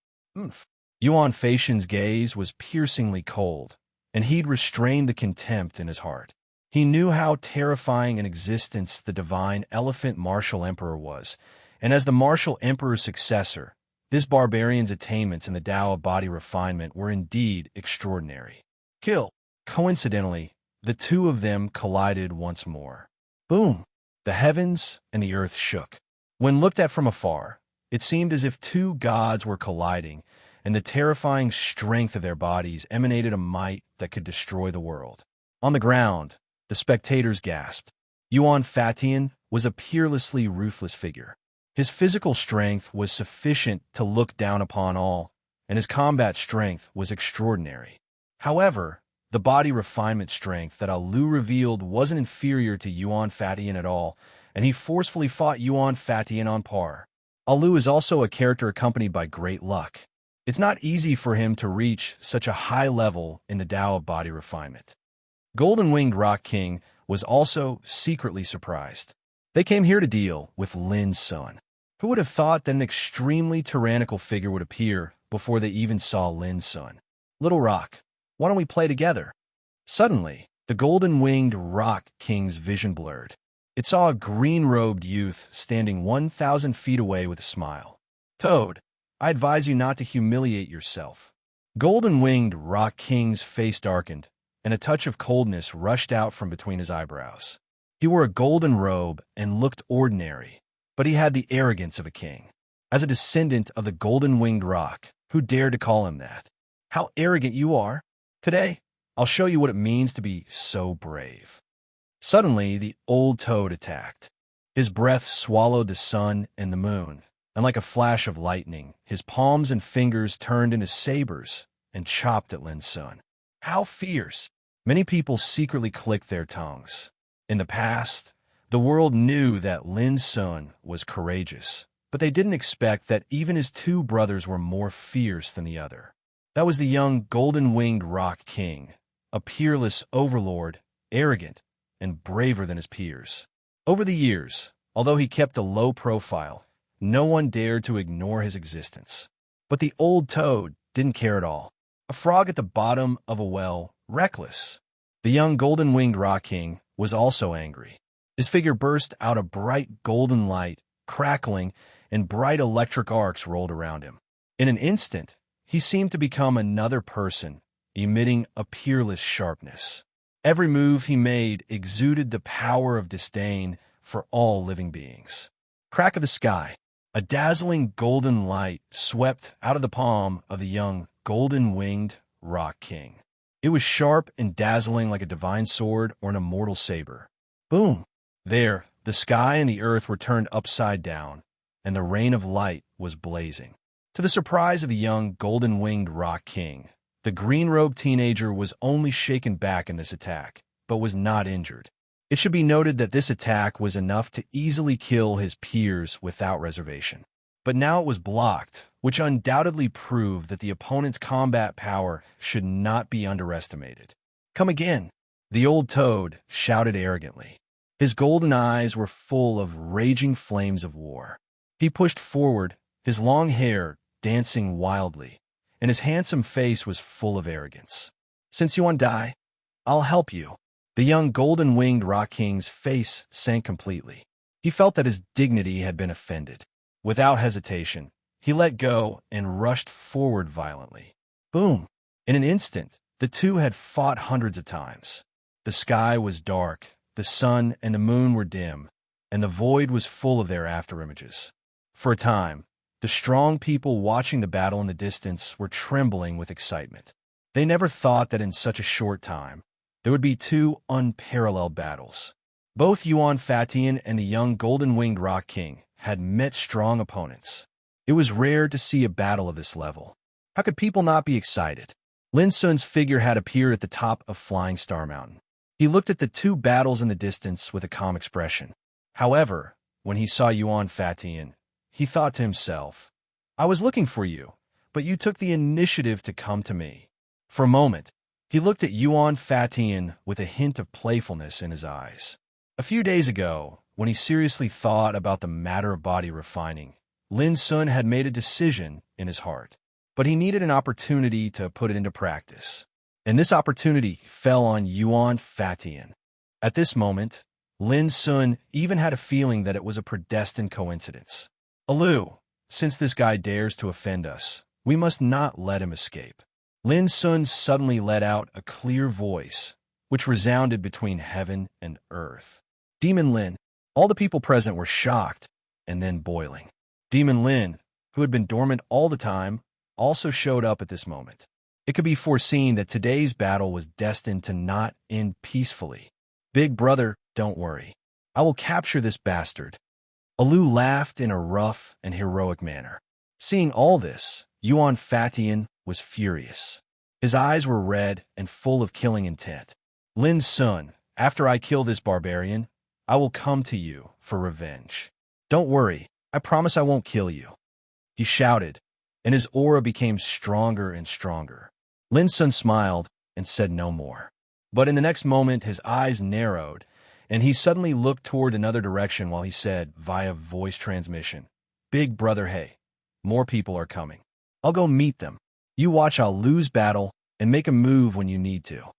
Yuan Faishan's gaze was piercingly cold, and he'd restrained the contempt in his heart. He knew how terrifying an existence the divine elephant martial emperor was, and as the martial emperor's successor, this barbarian's attainments in the Tao of body refinement were indeed extraordinary. Kill! Coincidentally, the two of them collided once more. Boom! The heavens and the earth shook. When looked at from afar, it seemed as if two gods were colliding, and the terrifying strength of their bodies emanated a might that could destroy the world. On the ground, the spectators gasped. Yuan Fatian was a peerlessly ruthless figure. His physical strength was sufficient to look down upon all, and his combat strength was extraordinary. However, the body refinement strength that Alu revealed wasn't inferior to Yuan Fatian at all, and he forcefully fought Yuan Fatian on par. Alu is also a character accompanied by great luck. It's not easy for him to reach such a high level in the Tao of body refinement. Golden-winged Rock King was also secretly surprised. They came here to deal with Lin's son. Who would have thought that an extremely tyrannical figure would appear before they even saw Lin's son? Little Rock, why don't we play together? Suddenly, the golden-winged Rock King's vision blurred. It saw a green-robed youth standing 1,000 feet away with a smile. Toad, I advise you not to humiliate yourself. Golden-winged Rock King's face darkened, and a touch of coldness rushed out from between his eyebrows. He wore a golden robe and looked ordinary, but he had the arrogance of a king. As a descendant of the golden-winged rock, who dared to call him that? How arrogant you are! Today, I'll show you what it means to be so brave. Suddenly, the old toad attacked. His breath swallowed the sun and the moon, and like a flash of lightning, his palms and fingers turned into sabers and chopped at Lin's son. How fierce! Many people secretly clicked their tongues. In the past, the world knew that Lin's son was courageous, but they didn't expect that even his two brothers were more fierce than the other. That was the young golden-winged Rock King, a peerless overlord, arrogant, and braver than his peers. Over the years, although he kept a low profile, no one dared to ignore his existence. But the old toad didn't care at all. a frog at the bottom of a well, reckless. The young golden-winged rock king was also angry. His figure burst out a bright golden light, crackling, and bright electric arcs rolled around him. In an instant, he seemed to become another person, emitting a peerless sharpness. Every move he made exuded the power of disdain for all living beings. Crack of the sky. A dazzling golden light swept out of the palm of the young golden-winged rock king. It was sharp and dazzling like a divine sword or an immortal saber. Boom! There, the sky and the earth were turned upside down, and the rain of light was blazing. To the surprise of the young golden-winged rock king, the green-robed teenager was only shaken back in this attack, but was not injured. It should be noted that this attack was enough to easily kill his peers without reservation. But now it was blocked, which undoubtedly proved that the opponent's combat power should not be underestimated. "Come again!" the old toad shouted arrogantly. His golden eyes were full of raging flames of war. He pushed forward, his long hair dancing wildly, and his handsome face was full of arrogance. "Since you want to die, I'll help you." The young golden-winged rock king's face sank completely. He felt that his dignity had been offended. Without hesitation, he let go and rushed forward violently. Boom! In an instant, the two had fought hundreds of times. The sky was dark, the sun and the moon were dim, and the void was full of their afterimages. For a time, the strong people watching the battle in the distance were trembling with excitement. They never thought that in such a short time, there would be two unparalleled battles. Both Yuan Fatian and the young golden-winged rock king had met strong opponents. It was rare to see a battle of this level. How could people not be excited? Lin Sun's figure had appeared at the top of Flying Star Mountain. He looked at the two battles in the distance with a calm expression. However, when he saw Yuan Fatian, he thought to himself, "I was looking for you, but you took the initiative to come to me." For a moment, he looked at Yuan Fatian with a hint of playfulness in his eyes. A few days ago, when he seriously thought about the matter of body refining, Lin Sun had made a decision in his heart, but he needed an opportunity to put it into practice. And this opportunity fell on Yuan Fatian. At this moment, Lin Sun even had a feeling that it was a predestined coincidence. "Alu, since this guy dares to offend us, we must not let him escape." Lin Sun suddenly let out a clear voice, which resounded between heaven and earth. "Demon Lin." All the people present were shocked and then boiling. Demon Lin, who had been dormant all the time, also showed up at this moment. It could be foreseen that today's battle was destined to not end peacefully. "Big brother, don't worry. I will capture this bastard." Alu laughed in a rough and heroic manner. Seeing all this, Yuan Fatian was furious. His eyes were red and full of killing intent. "Lin Sun, after I kill this barbarian, I will come to you for revenge. Don't worry, I promise I won't kill you." He shouted, and his aura became stronger and stronger. Lin Sun smiled and said no more. But in the next moment, his eyes narrowed, and he suddenly looked toward another direction while he said, via voice transmission, "Big brother, hey, more people are coming. I'll go meet them. You watch, I'll lose battle and make a move when you need to."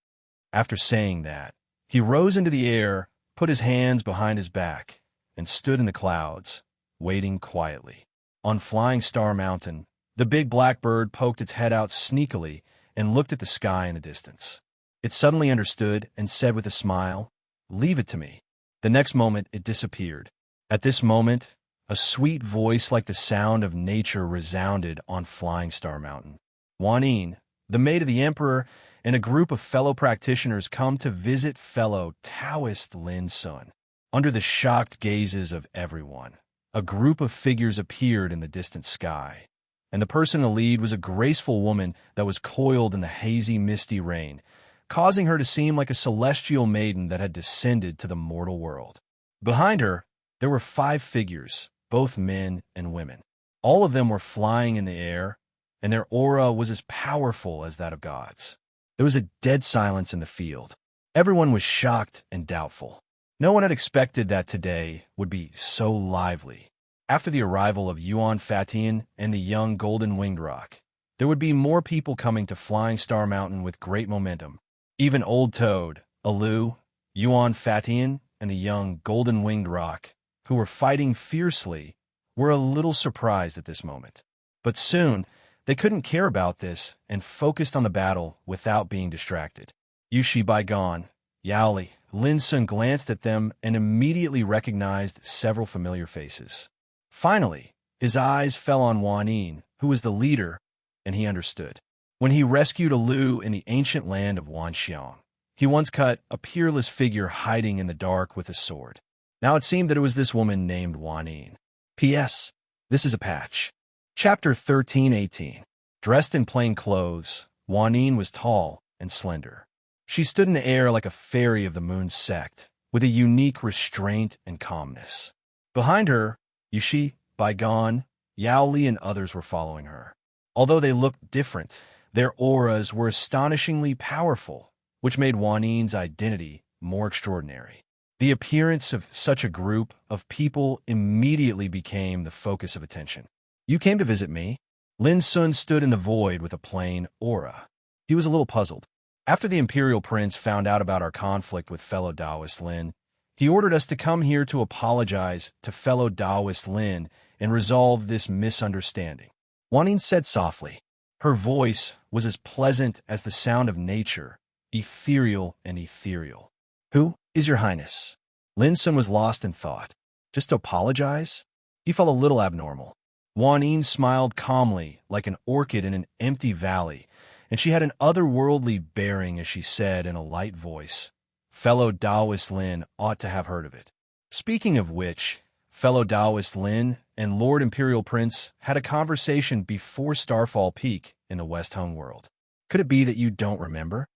After saying that, he rose into the air, put his hands behind his back, and stood in the clouds, waiting quietly. On Flying Star Mountain, the big black bird poked its head out sneakily and looked at the sky in the distance. It suddenly understood and said with a smile, "Leave it to me." The next moment, it disappeared. At this moment, a sweet voice like the sound of nature resounded on Flying Star Mountain. Wanyin, the maid of the emperor, and a group of fellow practitioners come to visit fellow Taoist Lin Sun. Under the shocked gazes of everyone, a group of figures appeared in the distant sky, and the person in the lead was a graceful woman that was coiled in the hazy, misty rain, causing her to seem like a celestial maiden that had descended to the mortal world. Behind her, there were 5 figures, both men and women. All of them were flying in the air, and their aura was as powerful as that of gods. There was a dead silence in the field. Everyone was shocked and doubtful. No one had expected that today would be so lively. After the arrival of Yuan Fatian and the young golden-winged rock, there would be more people coming to Flying Star Mountain with great momentum. Even Old Toad, Alu, Yuan Fatian, and the young golden-winged roc, who were fighting fiercely, were a little surprised at this moment. But soon, they couldn't care about this and focused on the battle without being distracted. Yushi Bygone, Yaoli, Lin Sun glanced at them and immediately recognized several familiar faces. Finally, his eyes fell on Wan Yin, who was the leader, and he understood. When he rescued Alu in the ancient land of Wanxiang, he once cut a peerless figure hiding in the dark with a sword. Now it seemed that it was this woman named Wan Yin. P.S. This is a patch. Chapter 13:18. Dressed in plain clothes, Wan Yin was tall and slender. She stood in the air like a fairy of the moon's sect, with a unique restraint and calmness. Behind her, Yushi, Bygone, Yao Li, and others were following her. Although they looked different, their auras were astonishingly powerful, which made Wan Yin's identity more extraordinary. The appearance of such a group of people immediately became the focus of attention. You came to visit me? Lin Sun stood in the void with a plain aura. He was a little puzzled. After the Imperial Prince found out about our conflict with fellow Taoist Lin, he ordered us to come here to apologize to fellow Taoist Lin and resolve this misunderstanding. Wan Yin said softly. Her voice was as pleasant as the sound of nature, ethereal and ethereal. Who is your highness? Lin Sun was lost in thought. Just to apologize? He felt a little abnormal. Wan Yin smiled calmly like an orchid in an empty valley, and she had an otherworldly bearing as she said in a light voice, fellow Taoist Lin ought to have heard of it. Speaking of which, fellow Taoist Lin and Lord Imperial Prince had a conversation before Starfall Peak in the West Hung world. Could it be that you don't remember?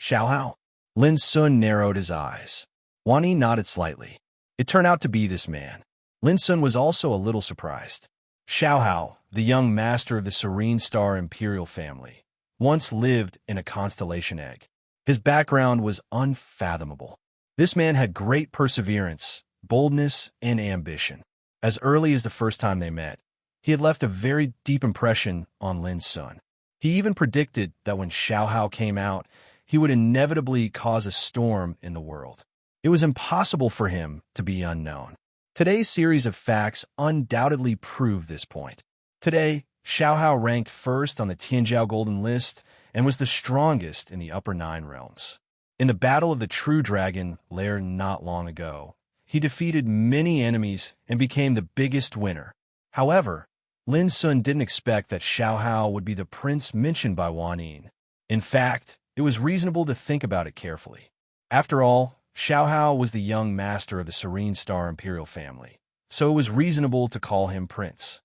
Xiaohao? Lin Sun narrowed his eyes. Wan Yin nodded slightly. It turned out to be this man. Lin Sun was also a little surprised. Xiaohao, the young master of the Serene Star Imperial family, once lived in a constellation egg. His background was unfathomable. This man had great perseverance, boldness, and ambition. As early as the first time they met, he had left a very deep impression on Lin Sun. He even predicted that when Xiaohao came out, he would inevitably cause a storm in the world. It was impossible for him to be unknown. Today's series of facts undoubtedly prove this point. Today, Xiaohao ranked first on the Tianjiao Golden List and was the strongest in the Upper Nine Realms. In the Battle of the True Dragon lair not long ago, he defeated many enemies and became the biggest winner. However, Lin Sun didn't expect that Xiaohao would be the prince mentioned by Wan Yin. In fact, it was reasonable to think about it carefully. After all, Xiaohao was the young master of the Serene Star Imperial family, so it was reasonable to call him prince.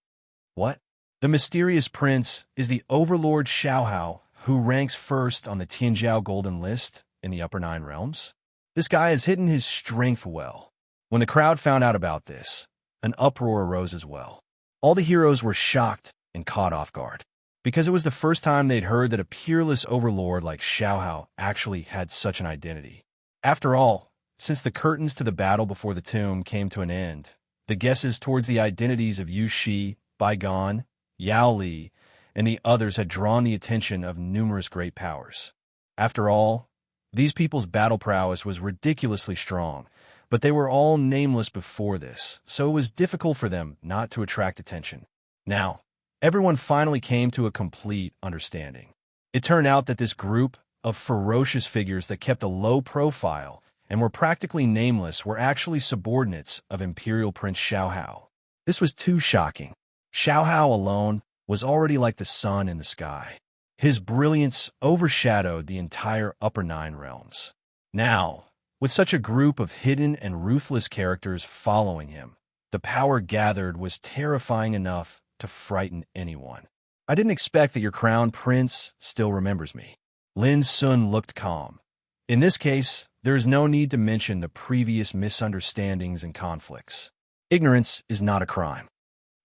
What? The mysterious prince is the overlord Xiaohao, who ranks first on the Tianjiao Golden List in the Upper Nine Realms? This guy has hidden his strength well. When the crowd found out about this, an uproar arose as well. All the heroes were shocked and caught off guard, because it was the first time they'd heard that a peerless overlord like Xiaohao actually had such an identity. After all, since the curtains to the battle before the tomb came to an end, the guesses towards the identities of Yushi, Bygone, Yao Li, and the others had drawn the attention of numerous great powers. After all, these people's battle prowess was ridiculously strong, but they were all nameless before this, so it was difficult for them not to attract attention. Now, everyone finally came to a complete understanding. It turned out that this group of ferocious figures that kept a low profile and were practically nameless were actually subordinates of Imperial Prince Xiaohao. This was too shocking. Xiaohao alone was already like the sun in the sky. His brilliance overshadowed the entire Upper Nine Realms. Now, with such a group of hidden and ruthless characters following him, the power gathered was terrifying enough to frighten anyone. I didn't expect that your crown prince still remembers me. Lin Sun looked calm. In this case, there is no need to mention the previous misunderstandings and conflicts. Ignorance is not a crime.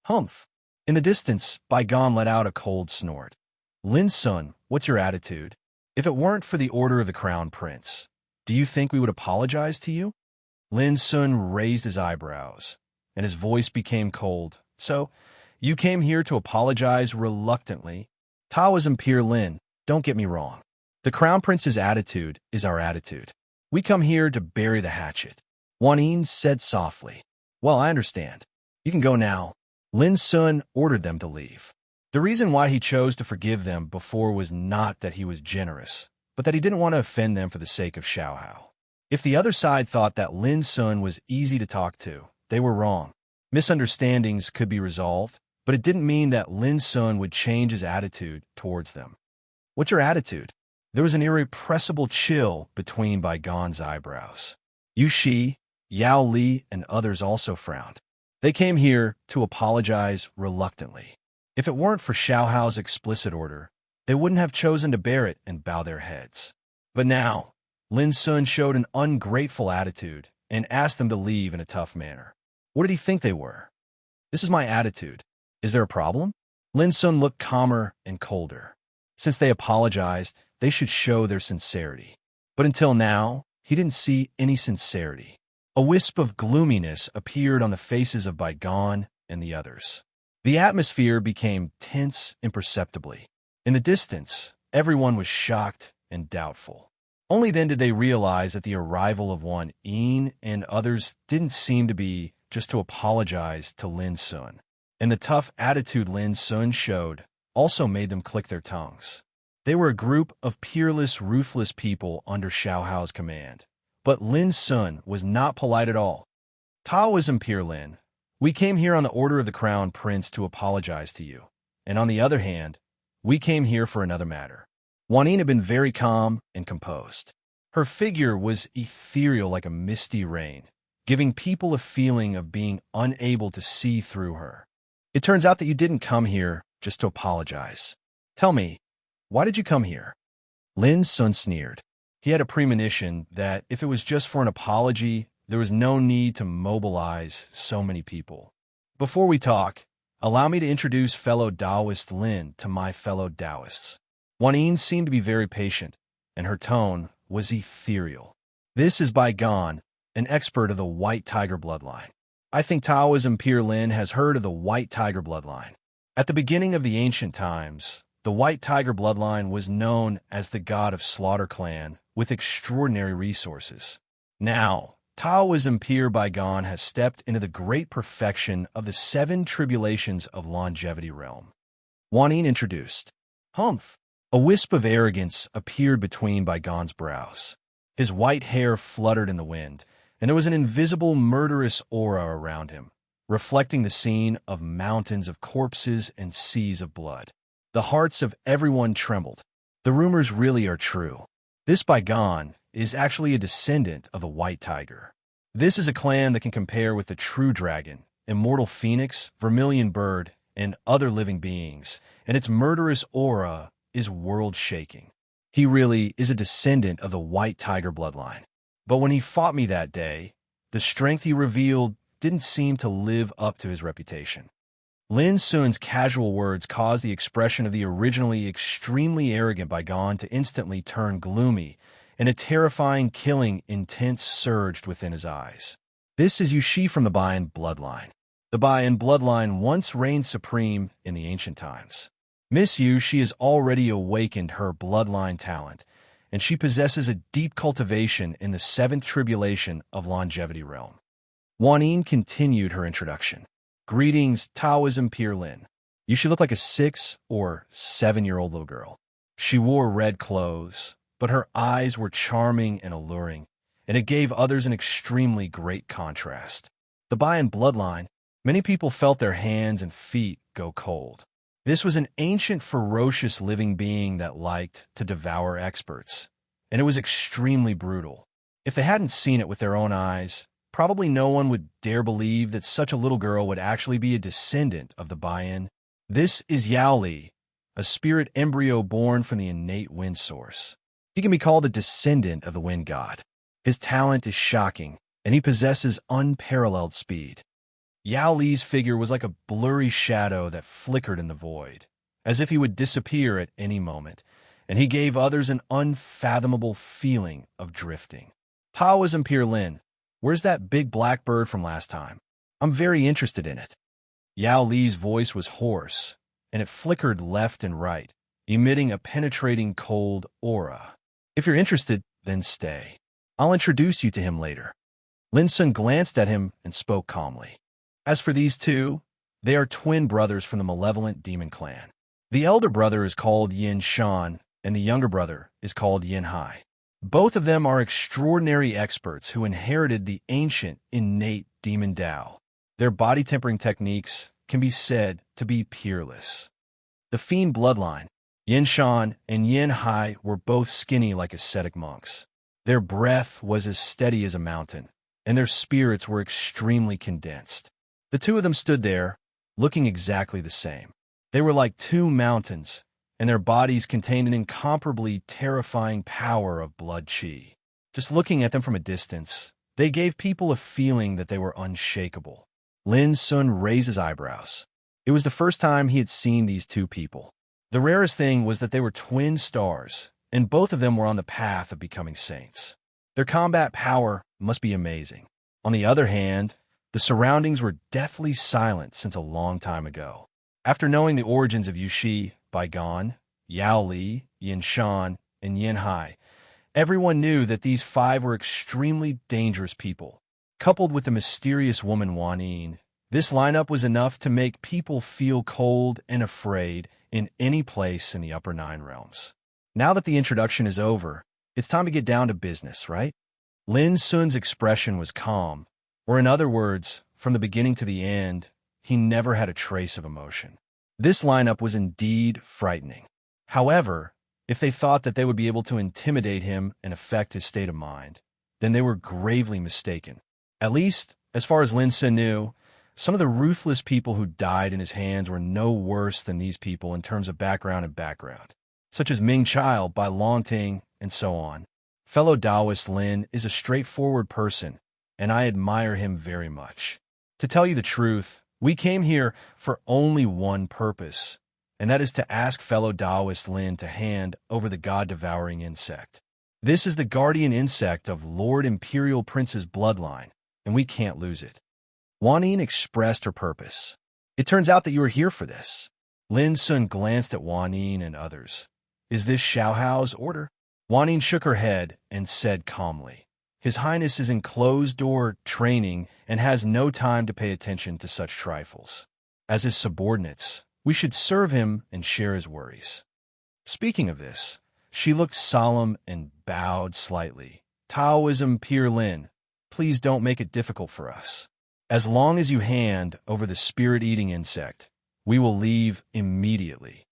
Humph. In the distance, Bygone let out a cold snort. Lin Sun, what's your attitude? If it weren't for the order of the crown prince, do you think we would apologize to you? Lin Sun raised his eyebrows, and his voice became cold. So, you came here to apologize reluctantly Taoism Peer Lin, don't get me wrong. The Crown Prince's attitude is our attitude. We come here to bury the hatchet. Wan said softly. Well, I understand. You can go now. Lin Sun ordered them to leave. The reason why he chose to forgive them before was not that he was generous, but that he didn't want to offend them for the sake of Xiaohao. If the other side thought that Lin Sun was easy to talk to, they were wrong. Misunderstandings could be resolved, but it didn't mean that Lin Sun would change his attitude towards them. What's your attitude? There was an irrepressible chill between Baigon's eyebrows. Yu Shi, Yao Li, and others also frowned. They came here to apologize reluctantly. If it weren't for Xiaohao's explicit order, they wouldn't have chosen to bear it and bow their heads. But now, Lin Sun showed an ungrateful attitude and asked them to leave in a tough manner. What did he think they were? This is my attitude. Is there a problem? Lin Sun looked calmer and colder. Since they apologized, they should show their sincerity. But until now, he didn't see any sincerity. A wisp of gloominess appeared on the faces of Baigon and the others. The atmosphere became tense imperceptibly. In the distance, everyone was shocked and doubtful. Only then did they realize that the arrival of Wan Yin and others didn't seem to be just to apologize to Lin Sun. And the tough attitude Lin Sun showed also made them click their tongues. They were a group of peerless, ruthless people under Xiaohao's command. But Lin Sun was not polite at all. Taoism Peer Lin, we came here on the order of the Crown Prince to apologize to you. And on the other hand, we came here for another matter. Wan Yin had been very calm and composed. Her figure was ethereal like a misty rain, giving people a feeling of being unable to see through her. It turns out that you didn't come here just to apologize. Tell me, why did you come here? Lin Sun sneered. He had a premonition that if it was just for an apology, there was no need to mobilize so many people. Before we talk, allow me to introduce fellow Taoist Lin to my fellow Taoists. Wan Yin seemed to be very patient, and her tone was ethereal. This is Baigon, an expert of the White Tiger bloodline. I think Taoism Peer Lin has heard of the White Tiger bloodline. At the beginning of the ancient times, the White Tiger bloodline was known as the god of slaughter clan with extraordinary resources. Now, Taoism Peer Baigon has stepped into the great perfection of the 7 tribulations of longevity realm. Wan Yin introduced. Humph! A wisp of arrogance appeared between Baigon's brows. His white hair fluttered in the wind, and there was an invisible murderous aura around him, reflecting the scene of mountains of corpses and seas of blood. The hearts of everyone trembled. The rumors really are true. This Baigon is actually a descendant of the White Tiger. This is a clan that can compare with the True Dragon, Immortal Phoenix, Vermilion Bird, and other living beings, and its murderous aura is world-shaking. He really is a descendant of the White Tiger bloodline. But when he fought me that day, the strength he revealed didn't seem to live up to his reputation. Lin Sun's casual words caused the expression of the originally extremely arrogant Baigon to instantly turn gloomy, and a terrifying, killing intent surged within his eyes. This is Yu Shi from the Baiyan bloodline. The Baiyan bloodline once reigned supreme in the ancient times. Miss Yu Shi has already awakened her bloodline talent, and she possesses a deep cultivation in the 7th tribulation of longevity realm. Wan Yin continued her introduction. Greetings, Taoism Peer Lin. You should look like a 6 or 7-year-old little girl. She wore red clothes, but her eyes were charming and alluring, and it gave others an extremely great contrast. The Baiyan bloodline, many people felt their hands and feet go cold. This was an ancient, ferocious living being that liked to devour experts, and it was extremely brutal. If they hadn't seen it with their own eyes, probably no one would dare believe that such a little girl would actually be a descendant of the Baiyan. This is Yao Li, a spirit embryo born from the innate wind source. He can be called a descendant of the wind god. His talent is shocking, and he possesses unparalleled speed. Yao Li's figure was like a blurry shadow that flickered in the void, as if he would disappear at any moment, and he gave others an unfathomable feeling of drifting. Taoism Peer Lin, where's that big black bird from last time? I'm very interested in it. Yao Li's voice was hoarse, and it flickered left and right, emitting a penetrating cold aura. If you're interested, then stay. I'll introduce you to him later. Lin Sun glanced at him and spoke calmly. As for these two, they are twin brothers from the malevolent demon clan. The elder brother is called Yin Shan, and the younger brother is called Yin Hai. Both of them are extraordinary experts who inherited the ancient, innate demon Tao. Their body-tempering techniques can be said to be peerless. The fiend bloodline, Yin Shan and Yin Hai, were both skinny like ascetic monks. Their breath was as steady as a mountain, and their spirits were extremely condensed. The two of them stood there, looking exactly the same. They were like two mountains, and their bodies contained an incomparably terrifying power of blood chi. Just looking at them from a distance, they gave people a feeling that they were unshakable. Lin Sun raised his eyebrows. It was the first time he had seen these two people. The rarest thing was that they were twin stars, and both of them were on the path of becoming saints. Their combat power must be amazing. On the other hand, the surroundings were deathly silent since a long time ago. After knowing the origins of Yushi, Baigan, Yao Li, Yin Shan, and Yin Hai, everyone knew that these five were extremely dangerous people. Coupled with the mysterious woman Wan Yin, this lineup was enough to make people feel cold and afraid in any place in the Upper Nine Realms. Now that the introduction is over, it's time to get down to business, right? Lin Sun's expression was calm, or in other words, from the beginning to the end, he never had a trace of emotion. This lineup was indeed frightening. However, if they thought that they would be able to intimidate him and affect his state of mind, then they were gravely mistaken. At least, as far as Lin Sun knew, some of the ruthless people who died in his hands were no worse than these people in terms of background, such as Ming Chile, Bai Longting, and so on. Fellow Taoist Lin is a straightforward person, and I admire him very much. To tell you the truth, we came here for only one purpose, and that is to ask fellow Taoist Lin to hand over the god-devouring insect. This is the guardian insect of Lord Imperial Prince's bloodline, and we can't lose it. Wan Yin expressed her purpose. It turns out that you are here for this. Lin Sun glanced at Wan Yin and others. Is this Xiaohao's order? Wan Yin shook her head and said calmly, His Highness is in closed-door training and has no time to pay attention to such trifles. As his subordinates, we should serve him and share his worries. Speaking of this, she looked solemn and bowed slightly. Taoism, Peer Lin, please don't make it difficult for us. As long as you hand over the spirit-eating insect, we will leave immediately.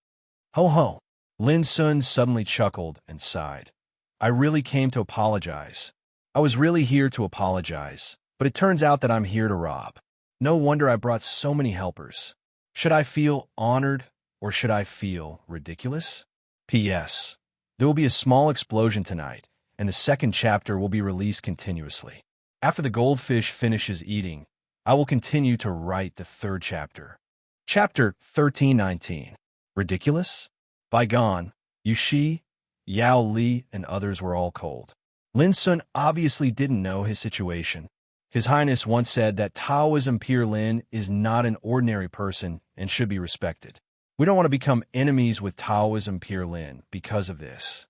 Ho ho! Lin Sun suddenly chuckled and sighed. I really came to apologize. I was really here to apologize, but it turns out that I'm here to rob. No wonder I brought so many helpers. Should I feel honored or should I feel ridiculous? P.S. There will be a small explosion tonight, and the second chapter will be released continuously. After the goldfish finishes eating, I will continue to write the third chapter. Chapter 1319. Ridiculous? Baigan, Yushi, Yao Li, and others were all cold. Lin Sun obviously didn't know his situation. His Highness once said that Taoism Peer Lin is not an ordinary person and should be respected. We don't want to become enemies with Taoism Peer Lin because of this.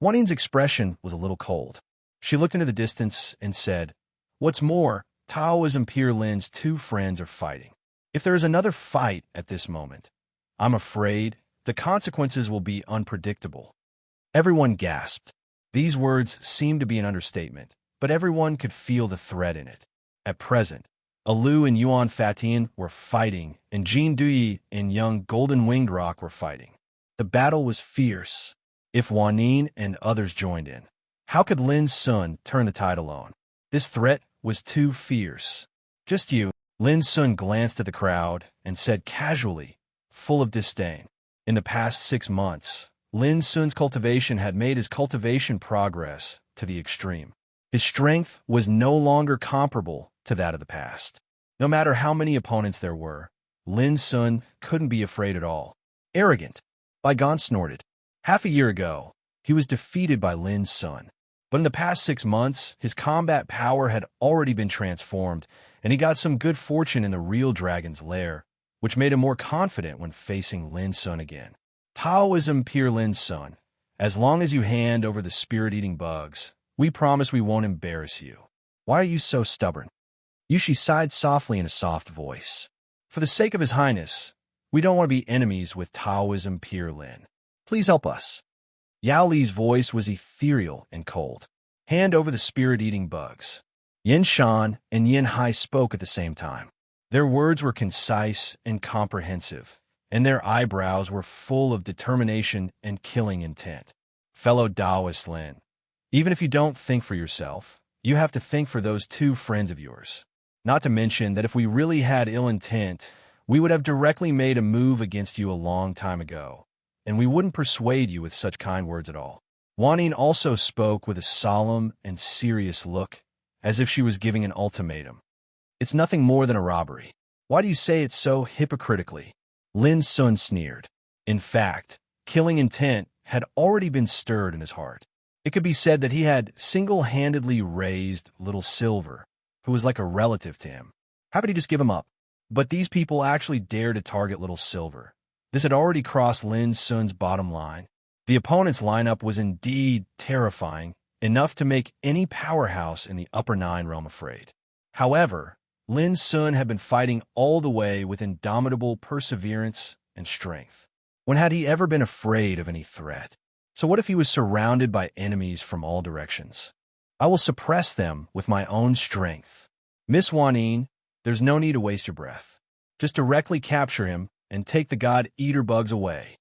Wan Yin's expression was a little cold. She looked into the distance and said, What's more, Taoism Peer Lin's two friends are fighting. If there is another fight at this moment, I'm afraid the consequences will be unpredictable. Everyone gasped. These words seemed to be an understatement, but everyone could feel the threat in it. At present, Alu and Yuan Fatian were fighting, and Jin Dui and young Golden Winged Rock were fighting. The battle was fierce. If Wan Yin and others joined in, how could Lin Sun turn the tide alone? This threat was too fierce. Just you. Lin Sun glanced at the crowd and said casually, full of disdain. In the past 6 months, Lin Sun's cultivation had made his cultivation progress to the extreme. His strength was no longer comparable to that of the past. No matter how many opponents there were, Lin Sun couldn't be afraid at all. Arrogant. Baigan snorted. Half a year ago, he was defeated by Lin Sun. But in the past 6 months, his combat power had already been transformed, and he got some good fortune in the real dragon's lair, which made him more confident when facing Lin Sun again. Taoism Peer Lin's son. As long as you hand over the spirit-eating bugs, we promise we won't embarrass you. Why are you so stubborn? Yushi sighed softly in a soft voice. For the sake of His Highness, we don't want to be enemies with Taoism Peer Lin. Please help us. Yao Li's voice was ethereal and cold. Hand over the spirit-eating bugs. Yin Shan and Yin Hai spoke at the same time. Their words were concise and comprehensive, and their eyebrows were full of determination and killing intent. Fellow Taoist Lin, even if you don't think for yourself, you have to think for those two friends of yours. Not to mention that if we really had ill intent, we would have directly made a move against you a long time ago, and we wouldn't persuade you with such kind words at all. Wanning also spoke with a solemn and serious look, as if she was giving an ultimatum. It's nothing more than a robbery. Why do you say it so hypocritically? Lin Sun sneered. In fact, killing intent had already been stirred in his heart. It could be said that he had single-handedly raised Little Silver, who was like a relative to him. How could he just give him up? But these people actually dared to target Little Silver. This had already crossed Lin Sun's bottom line. The opponent's lineup was indeed terrifying, enough to make any powerhouse in the Upper Nine realm afraid. However, Lin Sun had been fighting all the way with indomitable perseverance and strength. When had he ever been afraid of any threat? So what if he was surrounded by enemies from all directions? I will suppress them with my own strength. Miss Wanine, there's no need to waste your breath. Just directly capture him and take the God-Eater bugs away.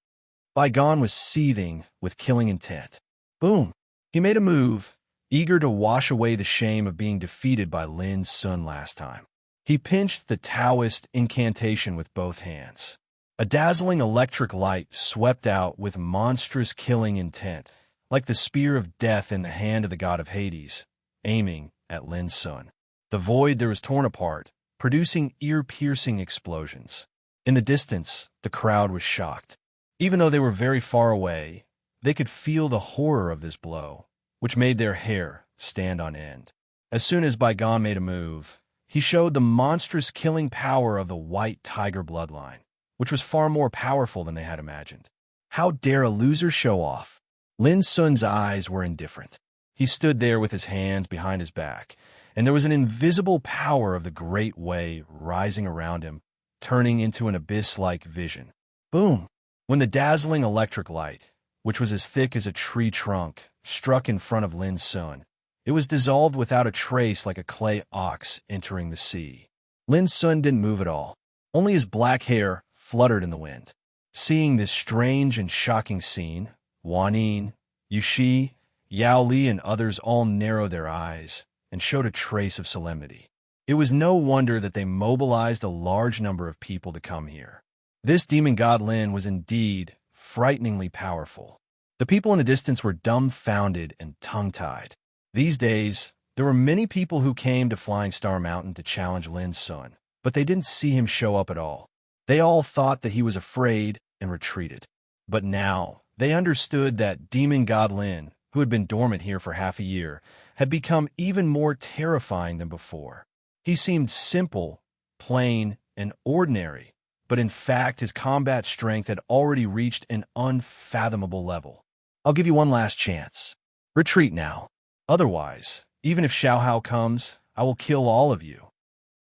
Bygone was seething with killing intent. Boom! He made a move, eager to wash away the shame of being defeated by Lin Sun last time. He pinched the Taoist incantation with both hands. A dazzling electric light swept out with monstrous killing intent, like the spear of death in the hand of the god of Hades, aiming at Lin Sun. The void there was torn apart, producing ear-piercing explosions. In the distance, the crowd was shocked. Even though they were very far away, they could feel the horror of this blow, which made their hair stand on end. As soon as Bygone made a move, he showed the monstrous killing power of the White Tiger bloodline, which was far more powerful than they had imagined. How dare a loser show off? Lin Sun's eyes were indifferent. He stood there with his hands behind his back, and there was an invisible power of the Great Way rising around him, turning into an abyss-like vision. Boom! When the dazzling electric light, which was as thick as a tree trunk, struck in front of Lin Sun, it was dissolved without a trace like a clay ox entering the sea. Lin Sun didn't move at all. Only his black hair fluttered in the wind. Seeing this strange and shocking scene, Wanine, Yushi, Yao Li, and others all narrowed their eyes and showed a trace of solemnity. It was no wonder that they mobilized a large number of people to come here. This demon god Lin was indeed frighteningly powerful. The people in the distance were dumbfounded and tongue-tied. These days, there were many people who came to Flying Star Mountain to challenge Lin Sun, but they didn't see him show up at all. They all thought that he was afraid and retreated. But now, they understood that demon god Lin, who had been dormant here for half a year, had become even more terrifying than before. He seemed simple, plain, and ordinary, but in fact his combat strength had already reached an unfathomable level. I'll give you one last chance. Retreat now. Otherwise, even if Xiaohao comes, I will kill all of you.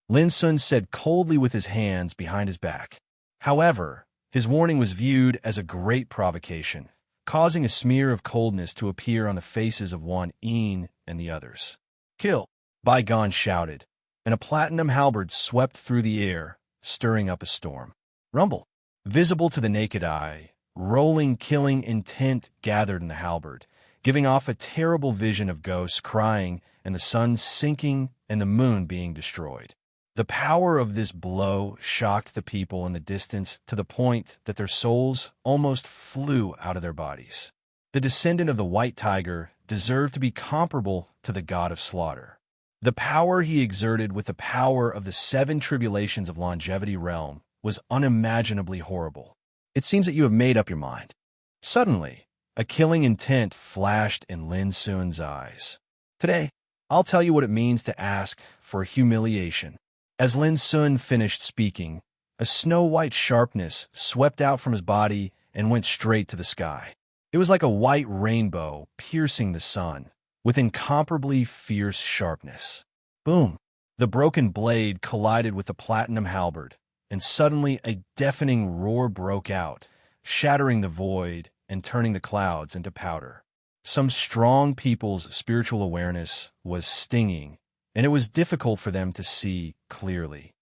Lin Sun said coldly with his hands behind his back. However, his warning was viewed as a great provocation, causing a smear of coldness to appear on the faces of Wan Yin and the others. Kill! Bygone shouted, and a platinum halberd swept through the air, stirring up a storm. Rumble! Visible to the naked eye, rolling killing intent gathered in the halberd, giving off a terrible vision of ghosts crying and the sun sinking and the moon being destroyed. The power of this blow shocked the people in the distance to the point that their souls almost flew out of their bodies. The descendant of the White Tiger deserved to be comparable to the god of slaughter. The power he exerted with the power of the 7 tribulations of longevity realm was unimaginably horrible. It seems that you have made up your mind. Suddenly, a killing intent flashed in Lin Sun's eyes. Today, I'll tell you what it means to ask for humiliation. As Lin Sun finished speaking, a snow-white sharpness swept out from his body and went straight to the sky. It was like a white rainbow piercing the sun, with incomparably fierce sharpness. Boom! The broken blade collided with the platinum halberd, and suddenly a deafening roar broke out, shattering the void and turning the clouds into powder. Some strong people's spiritual awareness was stinging, and it was difficult for them to see clearly.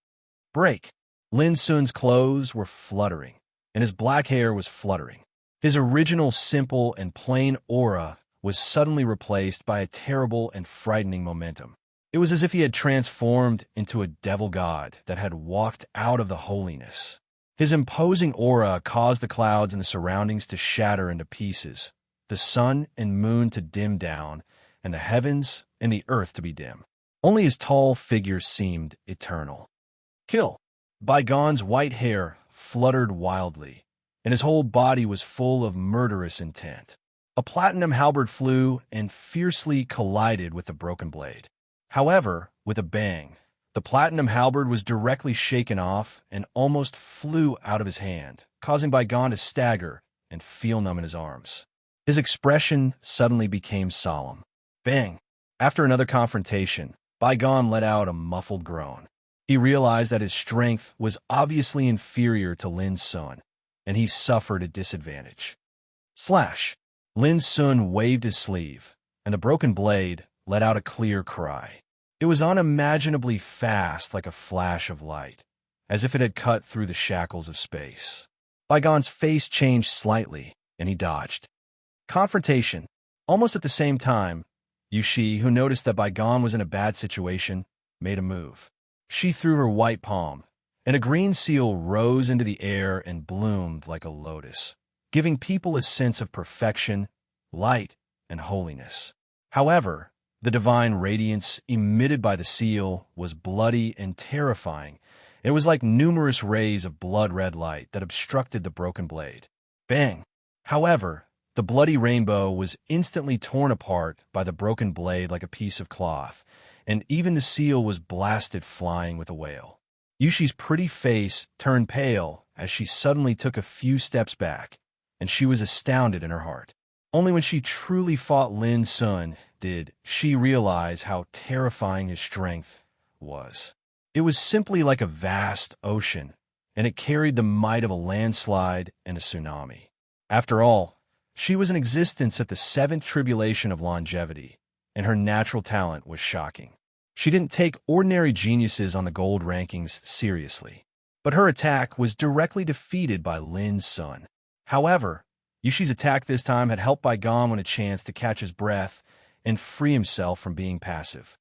Break! Lin Sun's clothes were fluttering, and his black hair was fluttering. His original simple and plain aura was suddenly replaced by a terrible and frightening momentum. It was as if he had transformed into a devil god that had walked out of the holiness. His imposing aura caused the clouds and the surroundings to shatter into pieces, the sun and moon to dim down, and the heavens and the earth to be dim. Only his tall figure seemed eternal. Kill! Bygone's white hair fluttered wildly, and his whole body was full of murderous intent. A platinum halberd flew and fiercely collided with the broken blade. However, with a bang, the platinum halberd was directly shaken off and almost flew out of his hand, causing Bygone to stagger and feel numb in his arms. His expression suddenly became solemn. Bang! After another confrontation, Bygone let out a muffled groan. He realized that his strength was obviously inferior to Lin Sun, and he suffered a disadvantage. Slash! Lin Sun waved his sleeve, and the broken blade let out a clear cry. It was unimaginably fast, like a flash of light, as if it had cut through the shackles of space. Bygone's face changed slightly, and he dodged. Confrontation. Almost at the same time, Yushi, who noticed that Bygone was in a bad situation, made a move. She threw her white palm, and a green seal rose into the air and bloomed like a lotus, giving people a sense of perfection, light, and holiness. However, the divine radiance emitted by the seal was bloody and terrifying. It was like numerous rays of blood-red light that obstructed the broken blade. Bang! However, the bloody rainbow was instantly torn apart by the broken blade like a piece of cloth, and even the seal was blasted flying with a wail. Yushi's pretty face turned pale as she suddenly took a few steps back, and she was astounded in her heart. Only when she truly fought Lin Sun did she realize how terrifying his strength was. It was simply like a vast ocean, and it carried the might of a landslide and a tsunami. After all, she was in existence at the seventh tribulation of longevity, and her natural talent was shocking. She didn't take ordinary geniuses on the gold rankings seriously, but her attack was directly defeated by Lin Sun. However, Yushi's attack this time had helped Bygone win a chance to catch his breath and free himself from being passive.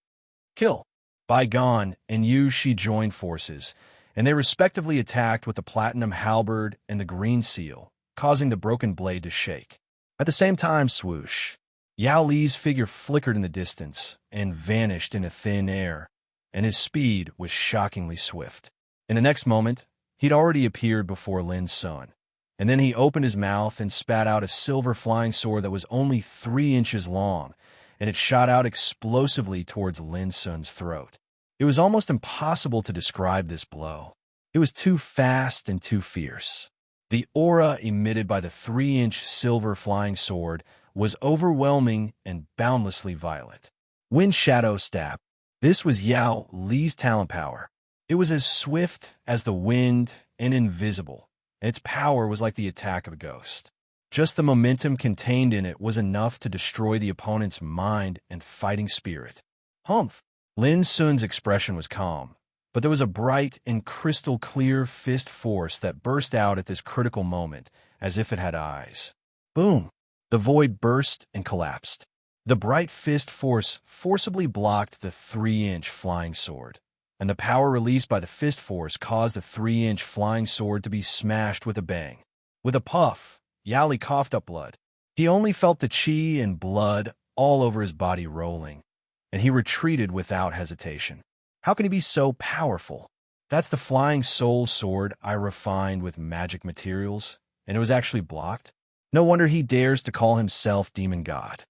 Kill! Bygone and Yushi joined forces, and they respectively attacked with the platinum halberd and the green seal, causing the broken blade to shake. At the same time, swoosh! Yao Li's figure flickered in the distance and vanished into thin air, and his speed was shockingly swift. In the next moment, he'd already appeared before Lin Sun, and then he opened his mouth and spat out a silver flying sword that was only 3 inches long, and it shot out explosively towards Lin Sun's throat. It was almost impossible to describe this blow. It was too fast and too fierce. The aura emitted by the 3-inch silver flying sword was overwhelming and boundlessly violent. Wind Shadow Stab. This was Yao Li's talent power. It was as swift as the wind and invisible, and its power was like the attack of a ghost. Just the momentum contained in it was enough to destroy the opponent's mind and fighting spirit. Humph! Lin Sun's expression was calm, but there was a bright and crystal-clear fist force that burst out at this critical moment, as if it had eyes. Boom! The void burst and collapsed. The bright fist force forcibly blocked the 3-inch flying sword, and the power released by the fist force caused the 3-inch flying sword to be smashed with a bang. With a puff, Yao Li coughed up blood. He only felt the chi and blood all over his body rolling, and he retreated without hesitation. How can he be so powerful? That's the flying soul sword I refined with magic materials, and it was actually blocked? No wonder he dares to call himself Demon God.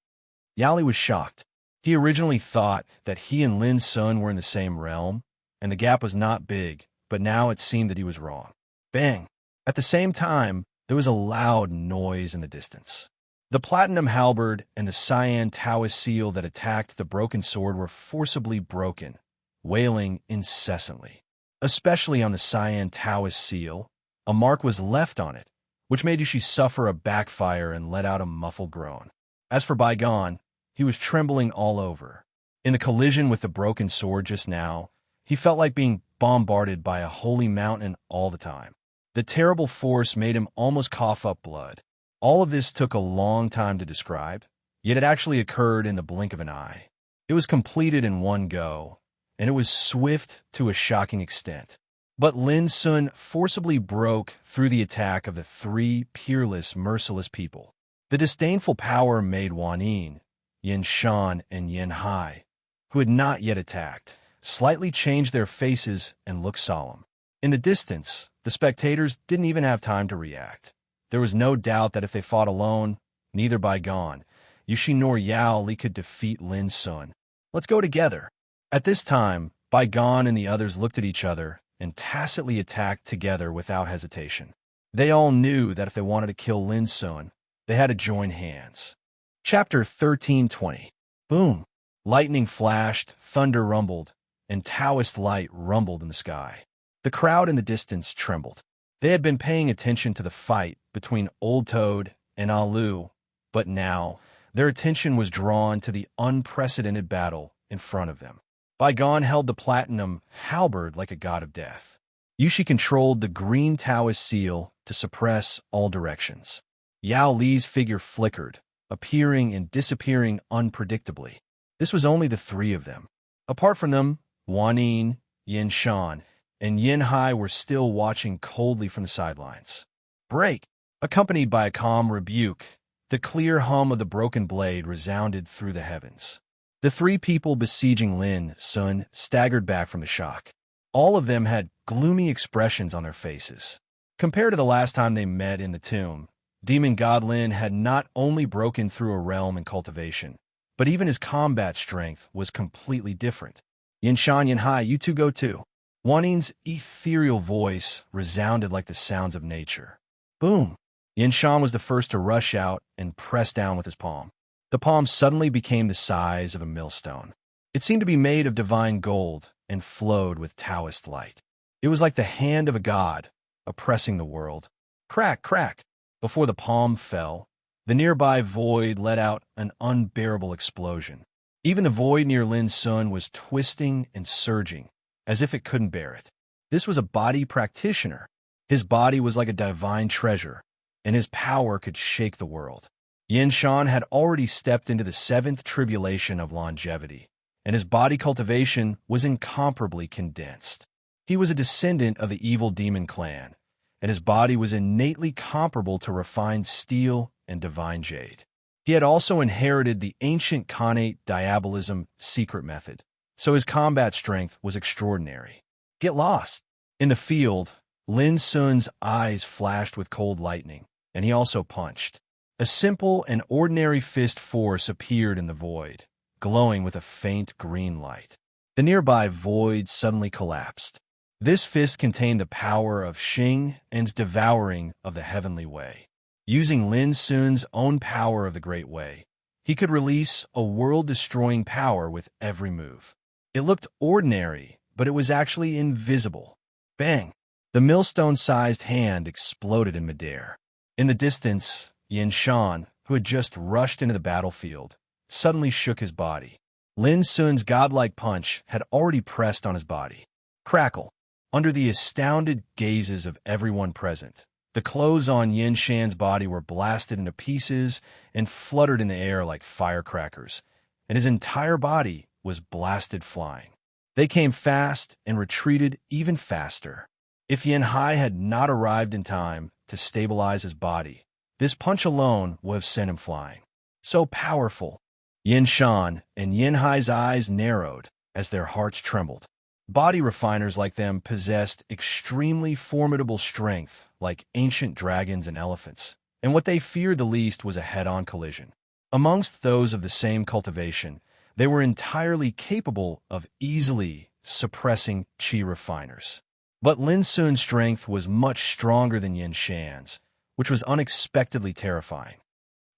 Yao Li was shocked. He originally thought that he and Lin Sun were in the same realm, and the gap was not big, but now it seemed that he was wrong. Bang! At the same time, There was a loud noise in the distance. The platinum halberd and the cyan Taoist seal that attacked the broken sword were forcibly broken, wailing incessantly. Especially on the cyan Taoist seal, a mark was left on it, which made Yushi suffer a backfire and let out a muffled groan. As for Bygone, he was trembling all over. In the collision with the broken sword just now, he felt like being bombarded by a holy mountain all the time. The terrible force made him almost cough up blood. All of this took a long time to describe, yet it actually occurred in the blink of an eye. It was completed in one go, and it was swift to a shocking extent. But Lin Sun forcibly broke through the attack of the three peerless, merciless people. The disdainful power made Wan Yin, Yin Shan, and Yin Hai, who had not yet attacked, slightly changed their faces and looked solemn. In the distance, the spectators didn't even have time to react. There was no doubt that if they fought alone, neither Bygone, Yushi nor Yao Li could defeat Lin Sun. Let's go together. At this time, Bygone and the others looked at each other and tacitly attacked together without hesitation. They all knew that if they wanted to kill Lin Sun, they had to join hands. Chapter 13:20. Boom! Lightning flashed, thunder rumbled, and Taoist light rumbled in the sky. The crowd in the distance trembled. They had been paying attention to the fight between Old Toad and Alu, but now their attention was drawn to the unprecedented battle in front of them. Bygone held the platinum halberd like a god of death. Yushi controlled the green Taoist seal to suppress all directions. Yao Li's figure flickered, appearing and disappearing unpredictably. This was only the three of them. Apart from them, Wan Yin, Yin Shan, and Yin Hai were still watching coldly from the sidelines. Break! Accompanied by a calm rebuke, the clear hum of the broken blade resounded through the heavens. The three people besieging Lin Sun staggered back from the shock. All of them had gloomy expressions on their faces. Compared to the last time they met in the tomb, Demon God Lin had not only broken through a realm in cultivation, but even his combat strength was completely different. Yin Shan, Yin Hai, you two go too. Wan Yin's ethereal voice resounded like the sounds of nature. Boom! Yin Shan was the first to rush out and press down with his palm. The palm suddenly became the size of a millstone. It seemed to be made of divine gold and flowed with Taoist light. It was like the hand of a god, oppressing the world. Crack, crack! Before the palm fell, the nearby void let out an unbearable explosion. Even the void near Lin Sun was twisting and surging, as if it couldn't bear it. This was a body practitioner. His body was like a divine treasure, and his power could shake the world. Yin Shan had already stepped into the seventh tribulation of longevity, and his body cultivation was incomparably condensed. He was a descendant of the evil demon clan, and his body was innately comparable to refined steel and divine jade. He had also inherited the ancient Khanate diabolism secret method, so his combat strength was extraordinary. Get lost! In the field, Lin Sun's eyes flashed with cold lightning, and he also punched. A simple and ordinary fist force appeared in the void, glowing with a faint green light. The nearby void suddenly collapsed. This fist contained the power of Xing and's devouring of the heavenly way. Using Lin Sun's own power of the Great Way, he could release a world-destroying power with every move. It looked ordinary, but it was actually invisible. Bang! The millstone-sized hand exploded in midair. In the distance, Yin Shan, who had just rushed into the battlefield, suddenly shook his body. Lin Sun's godlike punch had already pressed on his body. Crackle! Under the astounded gazes of everyone present, the clothes on Yin Shan's body were blasted into pieces and fluttered in the air like firecrackers, and his entire body was blasted flying. They came fast and retreated even faster. If Yin Hai had not arrived in time to stabilize his body, this punch alone would have sent him flying. So powerful. Yin Shan and Yin Hai's eyes narrowed as their hearts trembled. Body refiners like them possessed extremely formidable strength like ancient dragons and elephants, and what they feared the least was a head-on collision. Amongst those of the same cultivation, they were entirely capable of easily suppressing chi refiners. But Lin Sun's strength was much stronger than Yin Shan's, which was unexpectedly terrifying.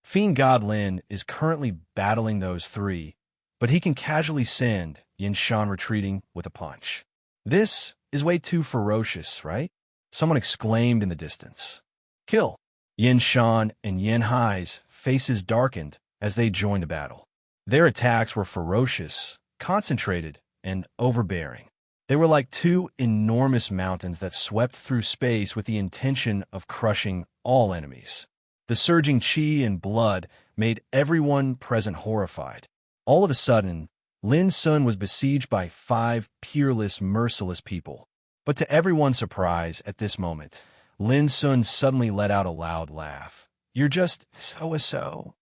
Fiend God Lin is currently battling those three, but he can casually send Yin Shan retreating with a punch. This is way too ferocious, right? Someone exclaimed in the distance. Kill! Yin Shan and Yin Hai's faces darkened as they joined the battle. Their attacks were ferocious, concentrated, and overbearing. They were like two enormous mountains that swept through space with the intention of crushing all enemies. The surging qi and blood made everyone present horrified. All of a sudden, Lin Sun was besieged by 5 peerless, merciless people. But to everyone's surprise at this moment, Lin Sun suddenly let out a loud laugh. You're just so-so.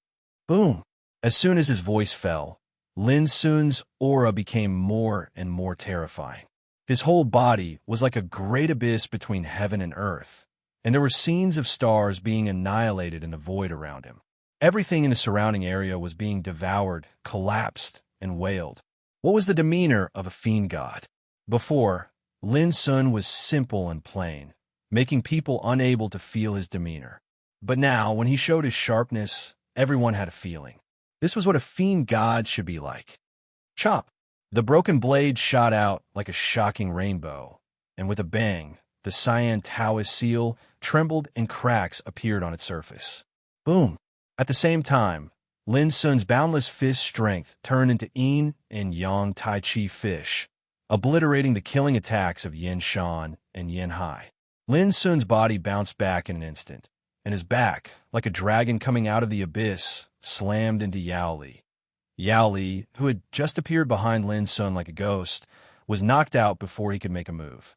Boom! As soon as his voice fell, Lin Sun's aura became more and more terrifying. His whole body was like a great abyss between heaven and earth, and there were scenes of stars being annihilated in the void around him. Everything in the surrounding area was being devoured, collapsed, and wailed. What was the demeanor of a fiend god? Before, Lin Sun was simple and plain, making people unable to feel his demeanor. But now, when he showed his sharpness, everyone had a feeling. This was what a fiend god should be like. Chop! The broken blade shot out like a shocking rainbow, and with a bang, the cyan Taoist seal trembled and cracks appeared on its surface. Boom! At the same time, Lin Sun's boundless fist strength turned into yin and yang tai chi fish, obliterating the killing attacks of Yin Shan and Yin Hai. Lin Sun's body bounced back in an instant, and his back, like a dragon coming out of the abyss, slammed into Yao Li. Yao Li, who had just appeared behind Lin Sun like a ghost, was knocked out before he could make a move.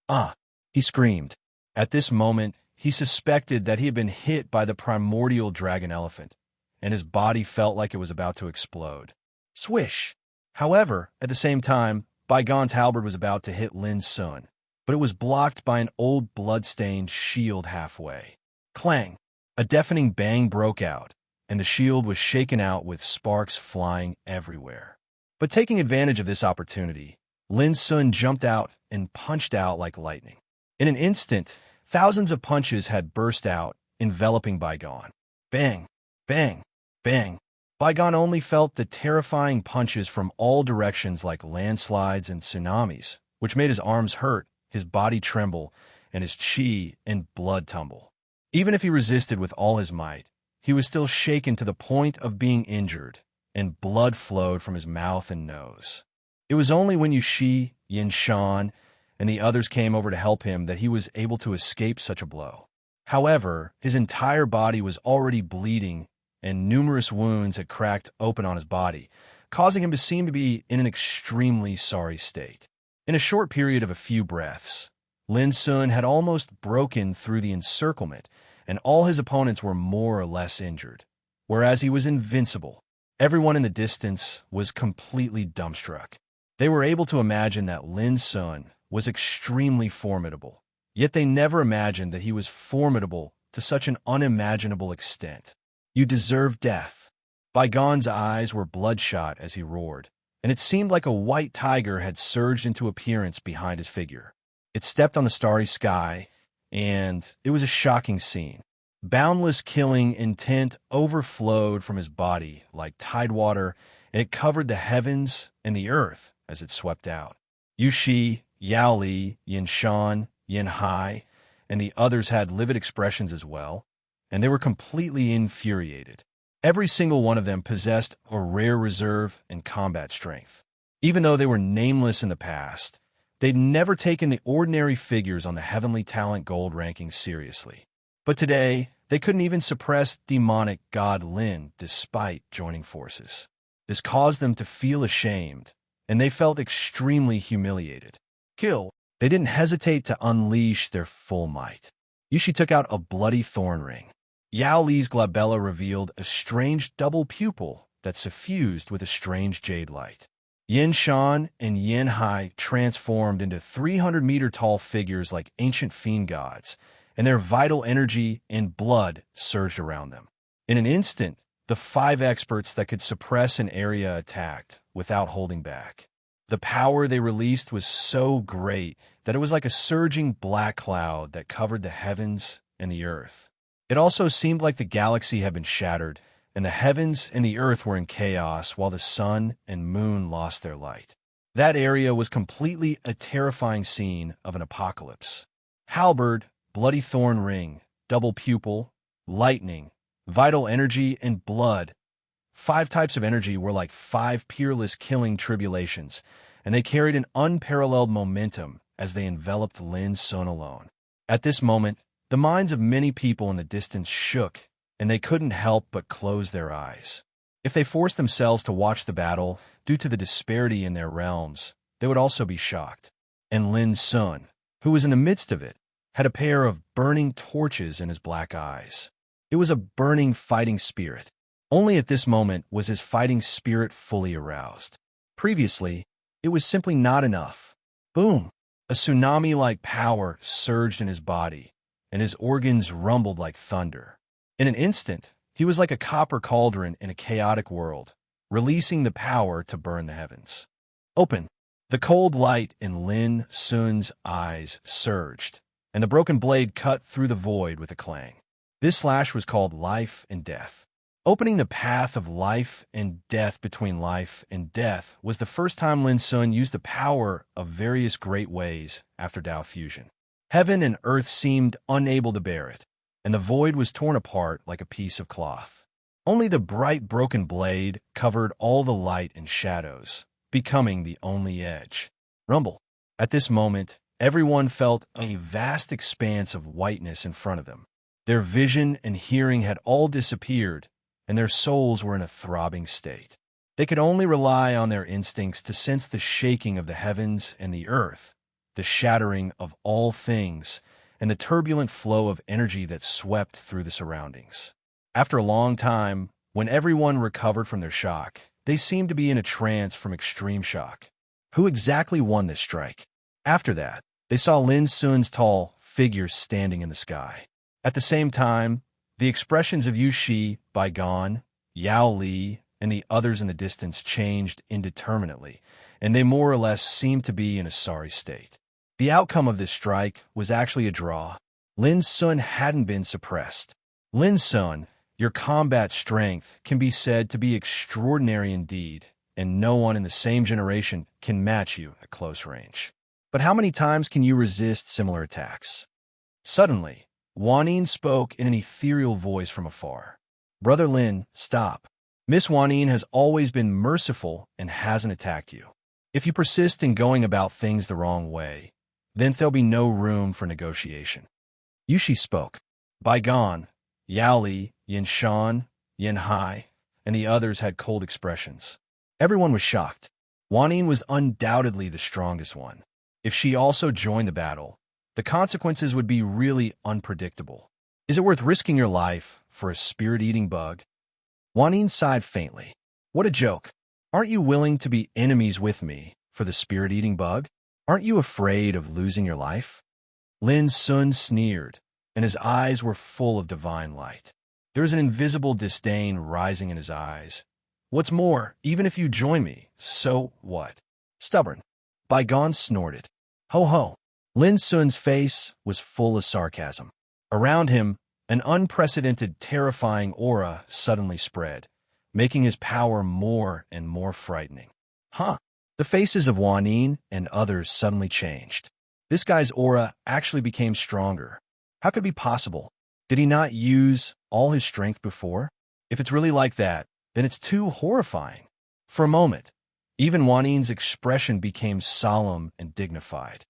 Ah! He screamed. At this moment, he suspected that he had been hit by the primordial dragon elephant, and his body felt like it was about to explode. Swish! However, at the same time, Baigon's halberd was about to hit Lin Sun, but it was blocked by an old blood-stained shield halfway. Clang! A deafening bang broke out, and the shield was shaken out with sparks flying everywhere. But taking advantage of this opportunity, Lin Sun jumped out and punched out like lightning. In an instant, thousands of punches had burst out, enveloping Baigon. Bang! Bang! Bang! Baigon only felt the terrifying punches from all directions like landslides and tsunamis, which made his arms hurt, his body tremble, and his qi and blood tumble. Even if he resisted with all his might, he was still shaken to the point of being injured, and blood flowed from his mouth and nose. It was only when Yushi, Yin Shan, and the others came over to help him that he was able to escape such a blow. However, his entire body was already bleeding, and numerous wounds had cracked open on his body, causing him to seem to be in an extremely sorry state. In a short period of a few breaths, Lin Sun had almost broken through the encirclement, and all his opponents were more or less injured, whereas he was invincible. Everyone in the distance was completely dumbstruck. They were able to imagine that Lin Sun was extremely formidable, yet they never imagined that he was formidable to such an unimaginable extent. You deserve death. Baigon's eyes were bloodshot as he roared, and it seemed like a white tiger had surged into appearance behind his figure. It stepped on the starry sky, and it was a shocking scene. Boundless killing intent overflowed from his body like tidewater, and it covered the heavens and the earth as it swept out. Yushi, Yao Li, Yin Shan, Yin Hai, and the others had livid expressions as well, and they were completely infuriated. Every single one of them possessed a rare reserve and combat strength. Even though they were nameless in the past, they'd never taken the ordinary figures on the Heavenly Talent Gold rankings seriously. But today, they couldn't even suppress demonic God Lin despite joining forces. This caused them to feel ashamed, and they felt extremely humiliated. Kill! They didn't hesitate to unleash their full might. Yushi took out a bloody thorn ring. Yao Li's glabella revealed a strange double pupil that suffused with a strange jade light. Yin Shan and Yin Hai transformed into 300-meter-tall figures like ancient fiend gods, and their vital energy and blood surged around them. In an instant, the 5 experts that could suppress an area attacked without holding back. The power they released was so great that it was like a surging black cloud that covered the heavens and the earth. It also seemed like the galaxy had been shattered, and the heavens and the earth were in chaos while the sun and moon lost their light. That area was completely a terrifying scene of an apocalypse. Halberd, bloody thorn ring, double pupil, lightning, vital energy, and blood. 5 types of energy were like 5 peerless killing tribulations, and they carried an unparalleled momentum as they enveloped Lin Sun alone. At this moment, the minds of many people in the distance shook, and they couldn't help but close their eyes. If they forced themselves to watch the battle, due to the disparity in their realms, they would also be shocked. And Lin Sun, who was in the midst of it, had a pair of burning torches in his black eyes. It was a burning fighting spirit. Only at this moment was his fighting spirit fully aroused. Previously, it was simply not enough. Boom! A tsunami-like power surged in his body, and his organs rumbled like thunder. In an instant, he was like a copper cauldron in a chaotic world, releasing the power to burn the heavens. Open! The cold light in Lin Sun's eyes surged, and the broken blade cut through the void with a clang. This slash was called life and death. Opening the path of life and death between life and death was the first time Lin Sun used the power of various great ways after Tao fusion. Heaven and earth seemed unable to bear it, and the void was torn apart like a piece of cloth. Only the bright broken blade covered all the light and shadows, becoming the only edge. Rumble. At this moment, everyone felt a vast expanse of whiteness in front of them. Their vision and hearing had all disappeared, and their souls were in a throbbing state. They could only rely on their instincts to sense the shaking of the heavens and the earth, the shattering of all things, and the turbulent flow of energy that swept through the surroundings. After a long time, when everyone recovered from their shock, they seemed to be in a trance from extreme shock. Who exactly won this strike? After that, they saw Lin Sun's tall figure standing in the sky. At the same time, the expressions of Yu Shi, Baigon, Yao Li, and the others in the distance changed indeterminately, and they more or less seemed to be in a sorry state. The outcome of this strike was actually a draw. Lin Sun hadn't been suppressed. Lin Sun, your combat strength can be said to be extraordinary indeed, and no one in the same generation can match you at close range. But how many times can you resist similar attacks? Suddenly, Wanyin spoke in an ethereal voice from afar. Brother Lin, stop. Miss Wanyin has always been merciful and hasn't attacked you. If you persist in going about things the wrong way, then there'll be no room for negotiation. Yushi spoke. Baigon, Yao Li, Yin Shan, Yin Hai, and the others had cold expressions. Everyone was shocked. Wanyin was undoubtedly the strongest one. If she also joined the battle, the consequences would be really unpredictable. Is it worth risking your life for a spirit-eating bug? Wanyin sighed faintly. What a joke. Aren't you willing to be enemies with me for the spirit-eating bug? Aren't you afraid of losing your life? Lin Sun sneered, and his eyes were full of divine light. There was an invisible disdain rising in his eyes. What's more, even if you join me, so what? Stubborn. Baigon snorted. Ho ho. Lin Sun's face was full of sarcasm. Around him, an unprecedented, terrifying aura suddenly spread, making his power more and more frightening. Huh. The faces of Wanyin and others suddenly changed. This guy's aura actually became stronger. How could it be possible? Did he not use all his strength before? If it's really like that, then it's too horrifying. For a moment, even Wanyin's expression became solemn and dignified.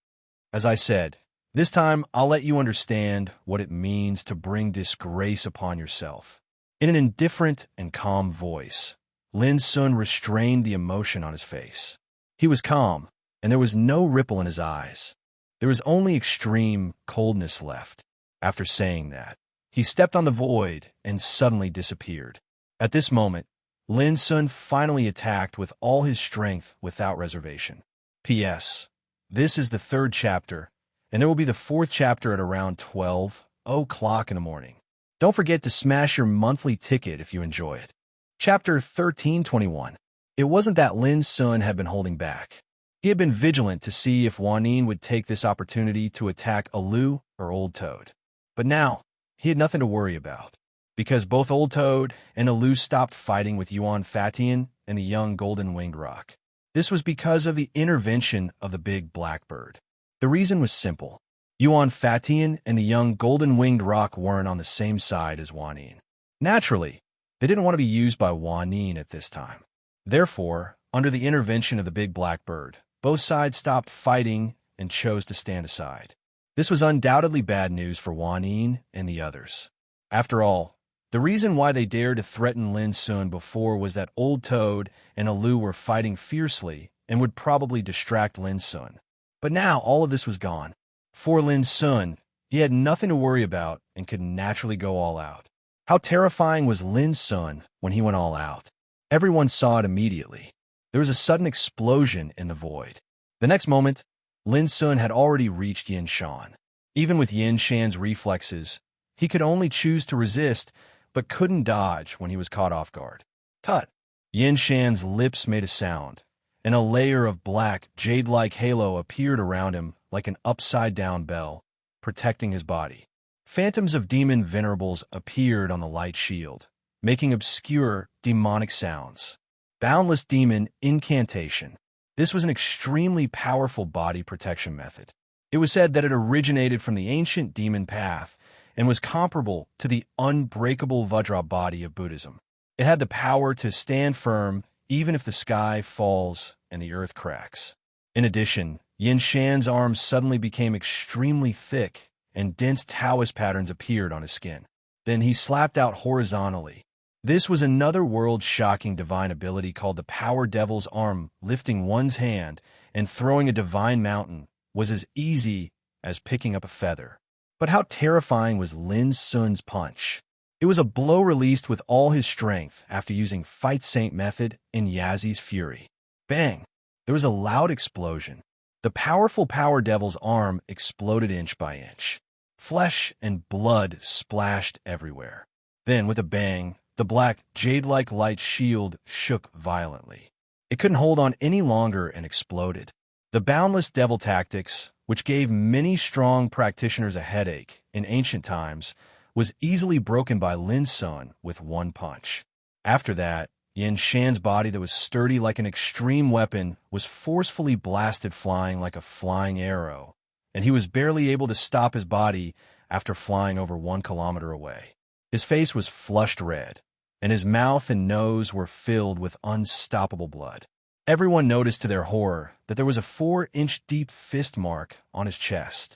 As I said, this time I'll let you understand what it means to bring disgrace upon yourself. In an indifferent and calm voice, Lin Sun restrained the emotion on his face. He was calm, and there was no ripple in his eyes. There was only extreme coldness left. After saying that, he stepped on the void and suddenly disappeared. At this moment, Lin Sun finally attacked with all his strength without reservation. P.S. This is the 3rd chapter, and there will be the 4th chapter at around 12 o'clock in the morning. Don't forget to smash your monthly ticket if you enjoy it. Chapter 1321. It wasn't that Lin Sun had been holding back. He had been vigilant to see if Wanyin would take this opportunity to attack Alu or Old Toad. But now, he had nothing to worry about, because both Old Toad and Alu stopped fighting with Yuan Fatian and the young golden-winged roc. This was because of the intervention of the big blackbird. The reason was simple. Yuan Fatian and the young golden-winged roc weren't on the same side as Wan Yin. Naturally, they didn't want to be used by Wan Yin at this time. Therefore, under the intervention of the big blackbird, both sides stopped fighting and chose to stand aside. This was undoubtedly bad news for Wan Yin and the others. After all, the reason why they dared to threaten Lin Sun before was that Old Toad and Alu were fighting fiercely and would probably distract Lin Sun. But now all of this was gone. For Lin Sun, he had nothing to worry about and could naturally go all out. How terrifying was Lin Sun when he went all out? Everyone saw it immediately. There was a sudden explosion in the void. The next moment, Lin Sun had already reached Yin Shan. Even with Yin Shan's reflexes, he could only choose to resist, but couldn't dodge when he was caught off guard. Tut! Yin Shan's lips made a sound, and a layer of black, jade-like halo appeared around him like an upside-down bell, protecting his body. Phantoms of demon venerables appeared on the light shield, making obscure, demonic sounds. Boundless demon incantation. This was an extremely powerful body protection method. It was said that it originated from the ancient demon path and was comparable to the unbreakable Vajra body of Buddhism. It had the power to stand firm even if the sky falls and the earth cracks. In addition, Yin Shan's arms suddenly became extremely thick, and dense Taoist patterns appeared on his skin. Then he slapped out horizontally. This was another world-shocking divine ability called the Power Devil's Arm. Lifting one's hand and throwing a divine mountain was as easy as picking up a feather. But how terrifying was Lin Sun's punch? It was a blow released with all his strength after using Fight Saint method in Yazi's fury. Bang! There was a loud explosion. The powerful Power Devil's arm exploded inch by inch. Flesh and blood splashed everywhere. Then, with a bang, the black, jade-like light shield shook violently. It couldn't hold on any longer and exploded. The boundless devil tactics, which gave many strong practitioners a headache in ancient times, was easily broken by Lin Sun with one punch. After that, Yin Shan's body that was sturdy like an extreme weapon was forcefully blasted flying like a flying arrow, and he was barely able to stop his body after flying over 1 kilometer away. His face was flushed red, and his mouth and nose were filled with unstoppable blood. Everyone noticed to their horror that there was a 4-inch deep fist mark on his chest.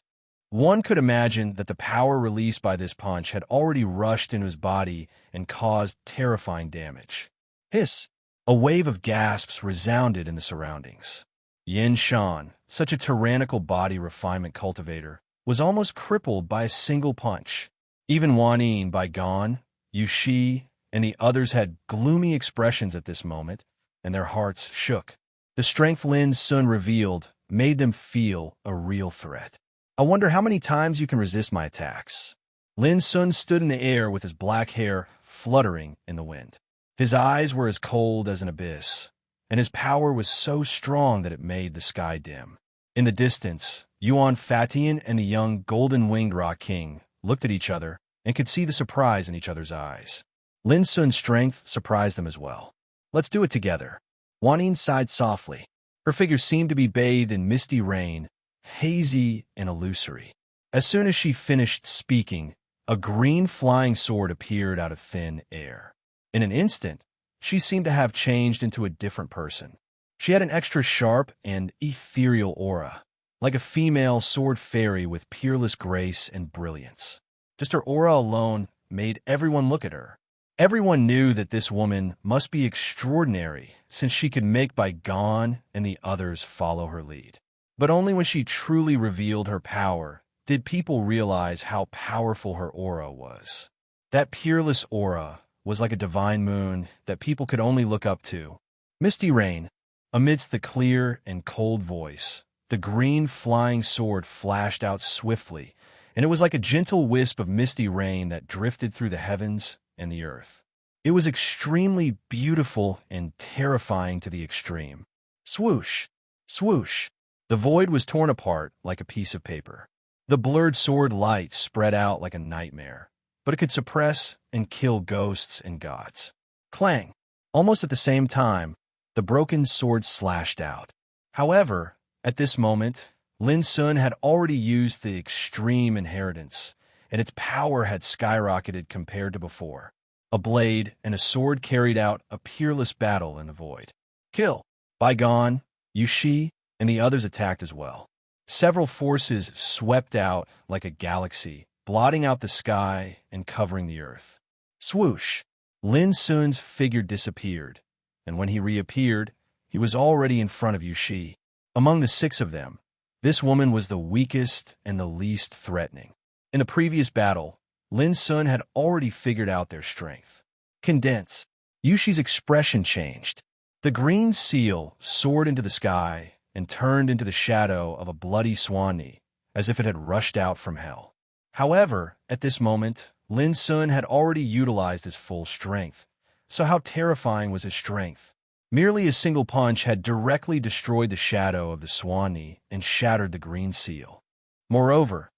One could imagine that the power released by this punch had already rushed into his body and caused terrifying damage. Hiss! A wave of gasps resounded in the surroundings. Yin Shan, such a tyrannical body refinement cultivator, was almost crippled by a single punch. Even Wan Yin, Bai Gan, Yu Shi, and the others had gloomy expressions at this moment, and their hearts shook. The strength Lin Sun revealed made them feel a real threat. I wonder how many times you can resist my attacks. Lin Sun stood in the air with his black hair fluttering in the wind. His eyes were as cold as an abyss, and his power was so strong that it made the sky dim. In the distance, Yuan Fatian and the young golden-winged rock king looked at each other and could see the surprise in each other's eyes. Lin Sun's strength surprised them as well. Let's do it together. Wan Yin sighed softly. Her figure seemed to be bathed in misty rain, hazy and illusory. As soon as she finished speaking, a green flying sword appeared out of thin air. In an instant, she seemed to have changed into a different person. She had an extra sharp and ethereal aura, like a female sword fairy with peerless grace and brilliance. Just her aura alone made everyone look at her. Everyone knew that this woman must be extraordinary, since she could make Bai Gan and the others follow her lead. But only when she truly revealed her power did people realize how powerful her aura was. That peerless aura was like a divine moon that people could only look up to. Misty rain. Amidst the clear and cold voice, the green flying sword flashed out swiftly, and it was like a gentle wisp of misty rain that drifted through the heavens and the earth. It was extremely beautiful and terrifying to the extreme. Swoosh! Swoosh! The void was torn apart like a piece of paper. The blurred sword light spread out like a nightmare, but it could suppress and kill ghosts and gods. Clang! Almost at the same time, the broken sword slashed out. However, at this moment, Lin Sun had already used the extreme inheritance, and its power had skyrocketed compared to before. A blade and a sword carried out a peerless battle in the void. Kill! Bygone, Yushi, and the others attacked as well. Several forces swept out like a galaxy, blotting out the sky and covering the earth. Swoosh! Lin Sun's figure disappeared, and when he reappeared, he was already in front of Yushi. Among the 6 of them, this woman was the weakest and the least threatening. In the previous battle, Lin Sun had already figured out their strength. Condense. Yushi's expression changed. The green seal soared into the sky and turned into the shadow of a bloody swanee, as if it had rushed out from hell. However, at this moment, Lin Sun had already utilized his full strength. So how terrifying was his strength? Merely a single punch had directly destroyed the shadow of the swanee and shattered the green seal. Moreover,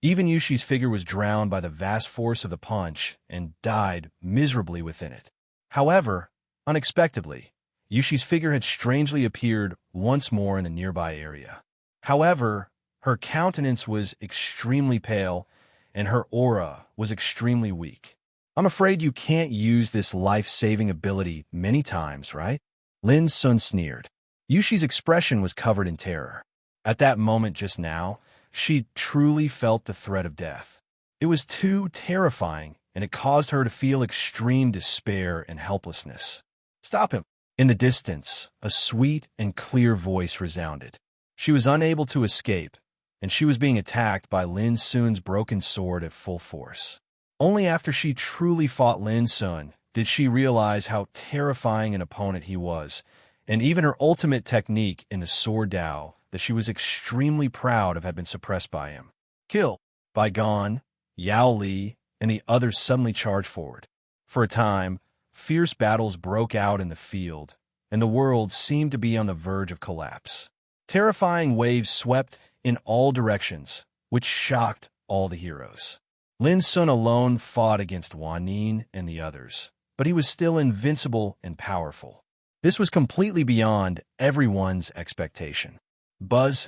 even Yushi's figure was drowned by the vast force of the punch and died miserably within it. However, unexpectedly, Yushi's figure had strangely appeared once more in the nearby area. However, her countenance was extremely pale, and her aura was extremely weak. I'm afraid you can't use this life-saving ability many times, right? Lin Sun sneered. Yushi's expression was covered in terror. At that moment just now, she truly felt the threat of death. It was too terrifying, and it caused her to feel extreme despair and helplessness. Stop him! In the distance, a sweet and clear voice resounded. She was unable to escape, and she was being attacked by Lin Sun's broken sword at full force. Only after she truly fought Lin Sun did she realize how terrifying an opponent he was, and even her ultimate technique in the sword Dao that she was extremely proud of had been suppressed by him. Kill! Bygone, Yao Li, and the others suddenly charged forward. For a time, fierce battles broke out in the field, and the world seemed to be on the verge of collapse. Terrifying waves swept in all directions, which shocked all the heroes. Lin Sun alone fought against Wan and the others, but he was still invincible and powerful. This was completely beyond everyone's expectation.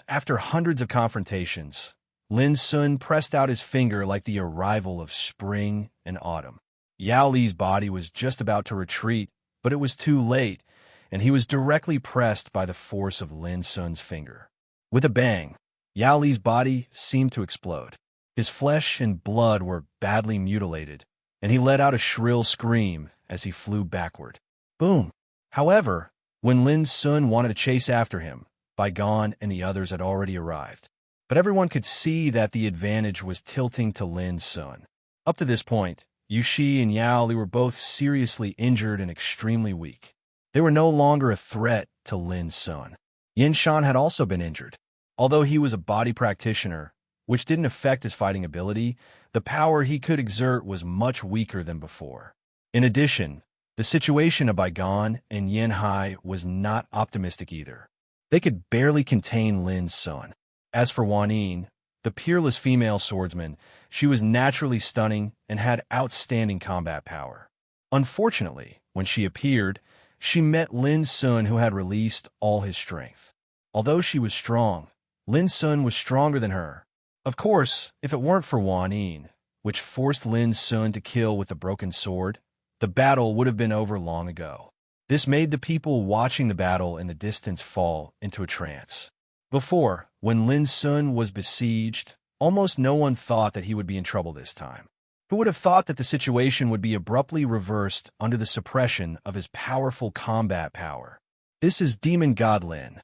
After hundreds of confrontations, Lin Sun pressed out his finger like the arrival of spring and autumn. Yao Li's body was just about to retreat, but it was too late, and he was directly pressed by the force of Lin Sun's finger. With a bang, Yao Li's body seemed to explode. His flesh and blood were badly mutilated, and he let out a shrill scream as he flew backward. Boom! However, when Lin Sun wanted to chase after him, Bygone and the others had already arrived. But everyone could see that the advantage was tilting to Lin Sun. Up to this point, Yushi and Yao Li were both seriously injured and extremely weak. They were no longer a threat to Lin Sun. Yin Shan had also been injured. Although he was a body practitioner, which didn't affect his fighting ability, the power he could exert was much weaker than before. In addition, the situation of Bygone and Yin Hai was not optimistic either. They could barely contain Lin Sun. As for Wan Yin, the peerless female swordsman, she was naturally stunning and had outstanding combat power. Unfortunately, when she appeared, she met Lin Sun, who had released all his strength. Although she was strong, Lin Sun was stronger than her. Of course, if it weren't for Wan Yin, which forced Lin Sun to kill with a broken sword, the battle would have been over long ago. This made the people watching the battle in the distance fall into a trance. Before, when Lin Sun was besieged, almost no one thought that he would be in trouble this time. Who would have thought that the situation would be abruptly reversed under the suppression of his powerful combat power? This is Demon God Lin.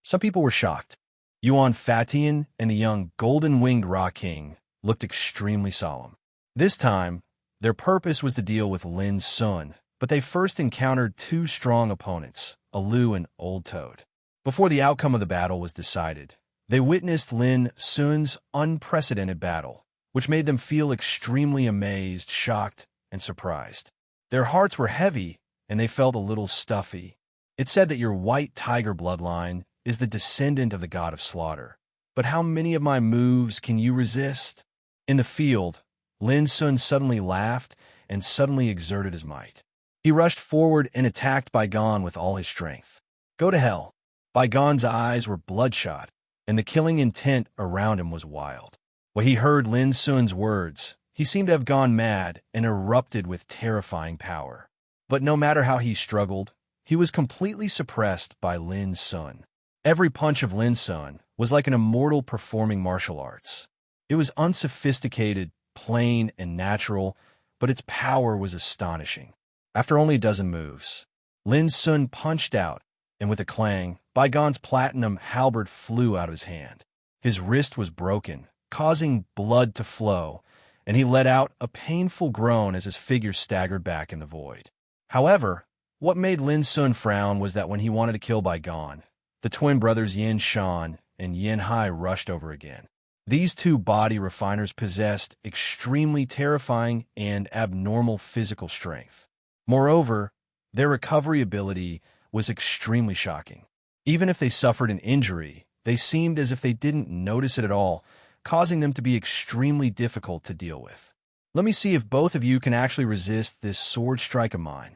Some people were shocked. Yuan Fatian and the young golden-winged Ra King looked extremely solemn. This time, their purpose was to deal with Lin Sun, but they first encountered 2 strong opponents, Alu and Old Toad. Before the outcome of the battle was decided, they witnessed Lin Sun's unprecedented battle, which made them feel extremely amazed, shocked, and surprised. Their hearts were heavy, and they felt a little stuffy. It's said that your white tiger bloodline is the descendant of the god of slaughter. But how many of my moves can you resist? In the field, Lin Sun suddenly laughed and suddenly exerted his might. He rushed forward and attacked Baigon with all his strength. Go to hell. Baigon's eyes were bloodshot, and the killing intent around him was wild. When he heard Lin Sun's words, he seemed to have gone mad and erupted with terrifying power. But no matter how he struggled, he was completely suppressed by Lin Sun. Every punch of Lin Sun was like an immortal performing martial arts. It was unsophisticated, plain, and natural, but its power was astonishing. After only a dozen moves, Lin Sun punched out, and with a clang, Baigon's platinum halberd flew out of his hand. His wrist was broken, causing blood to flow, and he let out a painful groan as his figure staggered back in the void. However, what made Lin Sun frown was that when he wanted to kill Baigon, the twin brothers Yin Shan and Yin Hai rushed over again. These two body refiners possessed extremely terrifying and abnormal physical strength. Moreover, their recovery ability was extremely shocking. Even if they suffered an injury, they seemed as if they didn't notice it at all, causing them to be extremely difficult to deal with. Let me see if both of you can actually resist this sword strike of mine.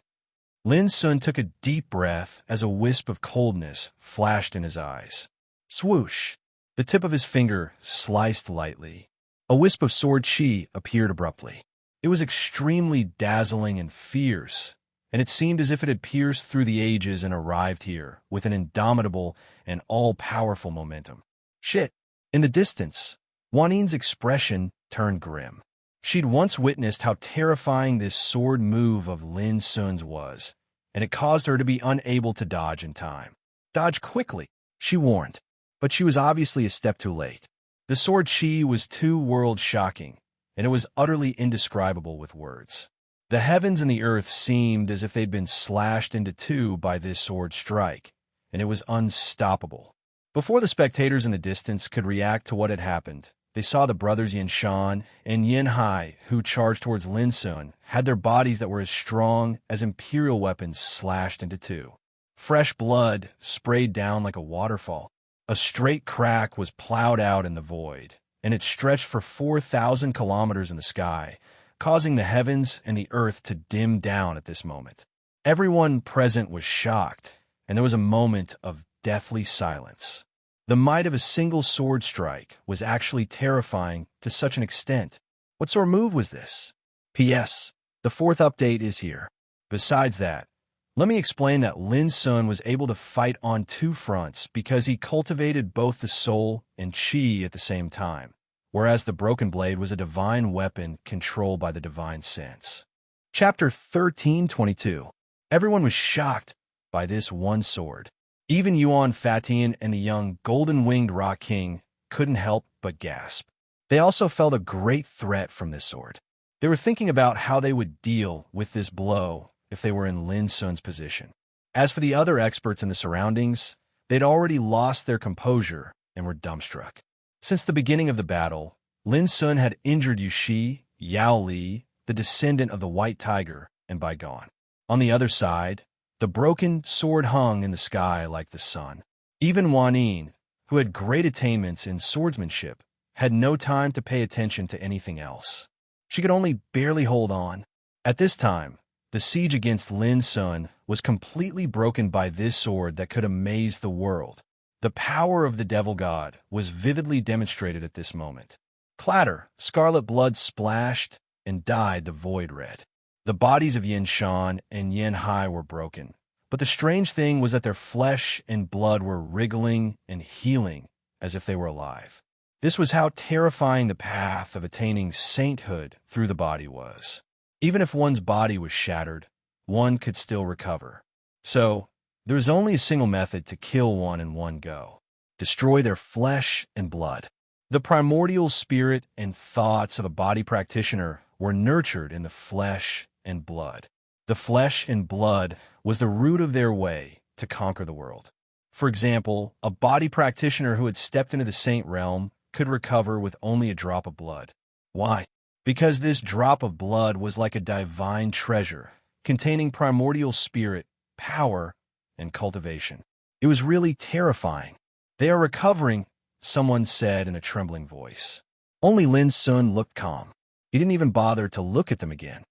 Lin Sun took a deep breath as a wisp of coldness flashed in his eyes. Swoosh! The tip of his finger sliced lightly. A wisp of sword chi appeared abruptly. It was extremely dazzling and fierce, and it seemed as if it had pierced through the ages and arrived here with an indomitable and all-powerful momentum. Shit! In the distance, Juanin's expression turned grim. She'd once witnessed how terrifying this sword move of Lin Sun's was, and it caused her to be unable to dodge in time. Dodge quickly, she warned, but she was obviously a step too late. The sword chi was too world-shocking, and it was utterly indescribable with words. The heavens and the earth seemed as if they'd been slashed into two by this sword strike, and it was unstoppable. Before the spectators in the distance could react to what had happened, they saw the brothers Yin Shan and Yin Hai, who charged towards Lin Sun, had their bodies that were as strong as imperial weapons slashed into two. Fresh blood sprayed down like a waterfall. A straight crack was plowed out in the void, and it stretched for 4,000 kilometers in the sky, causing the heavens and the earth to dim down at this moment. Everyone present was shocked, and there was a moment of deathly silence. The might of a single sword strike was actually terrifying to such an extent. What sort of move was this? P.S. The fourth update is here. Besides that, let me explain that Lin Sun was able to fight on two fronts because he cultivated both the soul and chi at the same time, whereas the broken blade was a divine weapon controlled by the divine sense. Chapter 1322. Everyone was shocked by this one sword. Even Yuan Fatian and the young golden-winged Rock King couldn't help but gasp. They also felt a great threat from this sword. They were thinking about how they would deal with this blow if they were in Lin Sun's position. As for the other experts in the surroundings, they'd already lost their composure and were dumbstruck. Since the beginning of the battle, Lin Sun had injured Yushi, Yao Li, the descendant of the White Tiger, and Baigon. On the other side, the broken sword hung in the sky like the sun. Even Juanin, who had great attainments in swordsmanship, had no time to pay attention to anything else. She could only barely hold on. At this time, the siege against Lin Sun was completely broken by this sword that could amaze the world. The power of the devil god was vividly demonstrated at this moment. Clatter, scarlet blood splashed and dyed the void red. The bodies of Yin Shan and Yin Hai were broken, but the strange thing was that their flesh and blood were wriggling and healing as if they were alive. This was how terrifying the path of attaining sainthood through the body was. Even if one's body was shattered, one could still recover. So, there was only a single method to kill one in one go: destroy their flesh and blood. The primordial spirit and thoughts of a body practitioner were nurtured in the flesh and blood. The flesh and blood was the root of their way to conquer the world. For example, a body practitioner who had stepped into the saint realm could recover with only a drop of blood. Why? Because this drop of blood was like a divine treasure, containing primordial spirit, power, and cultivation. It was really terrifying. They are recovering, someone said in a trembling voice. Only Lin Sun looked calm. He didn't even bother to look at them again.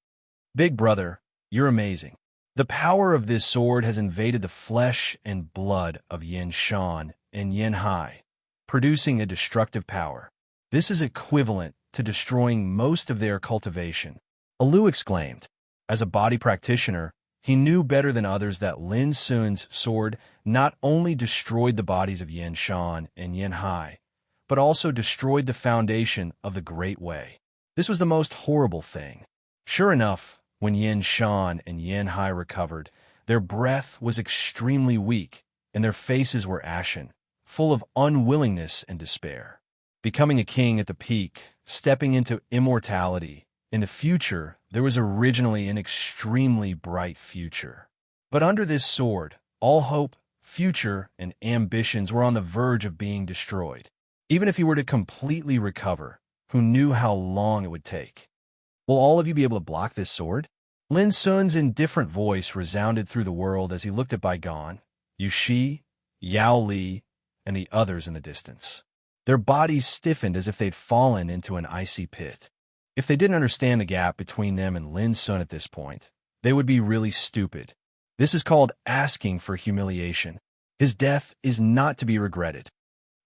Big brother, you're amazing. The power of this sword has invaded the flesh and blood of Yin Shan and Yin Hai, producing a destructive power. This is equivalent to destroying most of their cultivation. Alu exclaimed. As a body practitioner, he knew better than others that Lin Sun's sword not only destroyed the bodies of Yin Shan and Yin Hai, but also destroyed the foundation of the Great Way. This was the most horrible thing. Sure enough, when Yin Shan and Yin Hai recovered, their breath was extremely weak, and their faces were ashen, full of unwillingness and despair. Becoming a king at the peak, stepping into immortality, in the future, there was originally an extremely bright future. But under this sword, all hope, future, and ambitions were on the verge of being destroyed. Even if he were to completely recover, who knew how long it would take? Will all of you be able to block this sword? Lin Sun's indifferent voice resounded through the world as he looked at Baigan, Yushi, Yao Li, and the others in the distance. Their bodies stiffened as if they'd fallen into an icy pit. If they didn't understand the gap between them and Lin Sun at this point, they would be really stupid. This is called asking for humiliation. His death is not to be regretted.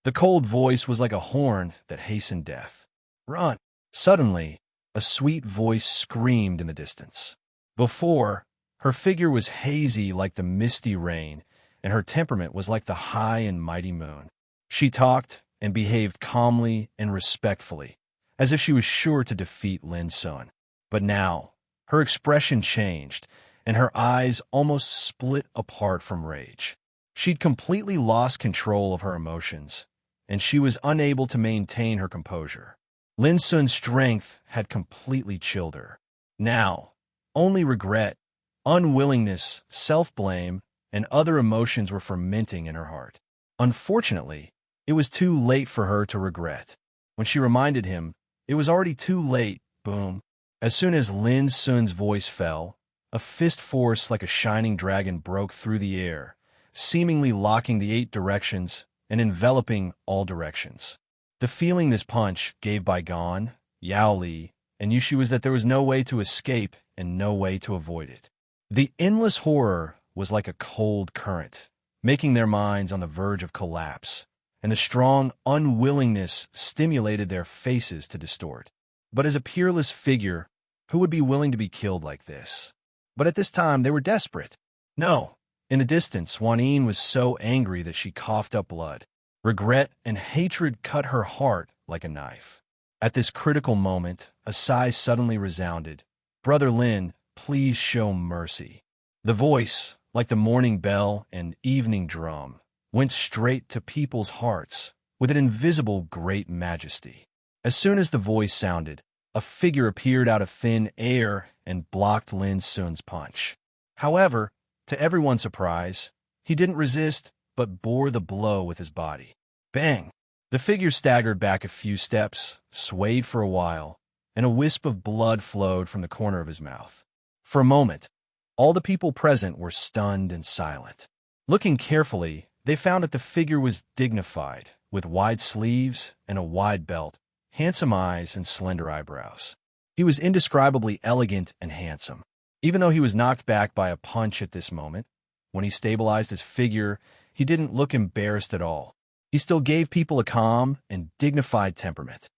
The cold voice was like a horn that hastened death. Run! Suddenly, a sweet voice screamed in the distance. Before, her figure was hazy like the misty rain, and her temperament was like the high and mighty moon. She talked and behaved calmly and respectfully, as if she was sure to defeat Lin Sun. But now, her expression changed, and her eyes almost split apart from rage. She'd completely lost control of her emotions, and she was unable to maintain her composure. Lin Sun's strength had completely chilled her. Now, only regret, unwillingness, self-blame, and other emotions were fermenting in her heart. Unfortunately, it was too late for her to regret. When she reminded him, it was already too late. Boom. As soon as Lin Sun's voice fell, a fist force like a shining dragon broke through the air, seemingly locking the 8 directions and enveloping all directions. The feeling this punch gave Baigan, Yao Li, and Yushi was that there was no way to escape and no way to avoid it. The endless horror was like a cold current, making their minds on the verge of collapse, and the strong unwillingness stimulated their faces to distort. But as a peerless figure, who would be willing to be killed like this? But at this time, they were desperate. No. In the distance, Wanyin was so angry that she coughed up blood. Regret and hatred cut her heart like a knife. At this critical moment, a sigh suddenly resounded. Brother Lin, please show mercy. The voice, like the morning bell and evening drum, went straight to people's hearts with an invisible great majesty. As soon as the voice sounded, a figure appeared out of thin air and blocked Lin Sun's punch. However, to everyone's surprise, he didn't resist, but bore the blow with his body. Bang! The figure staggered back a few steps, swayed for a while, and a wisp of blood flowed from the corner of his mouth. For a moment, all the people present were stunned and silent. Looking carefully, they found that the figure was dignified, with wide sleeves and a wide belt, handsome eyes and slender eyebrows. He was indescribably elegant and handsome. Even though he was knocked back by a punch at this moment, when he stabilized his figure, he didn't look embarrassed at all. He still gave people a calm and dignified temperament.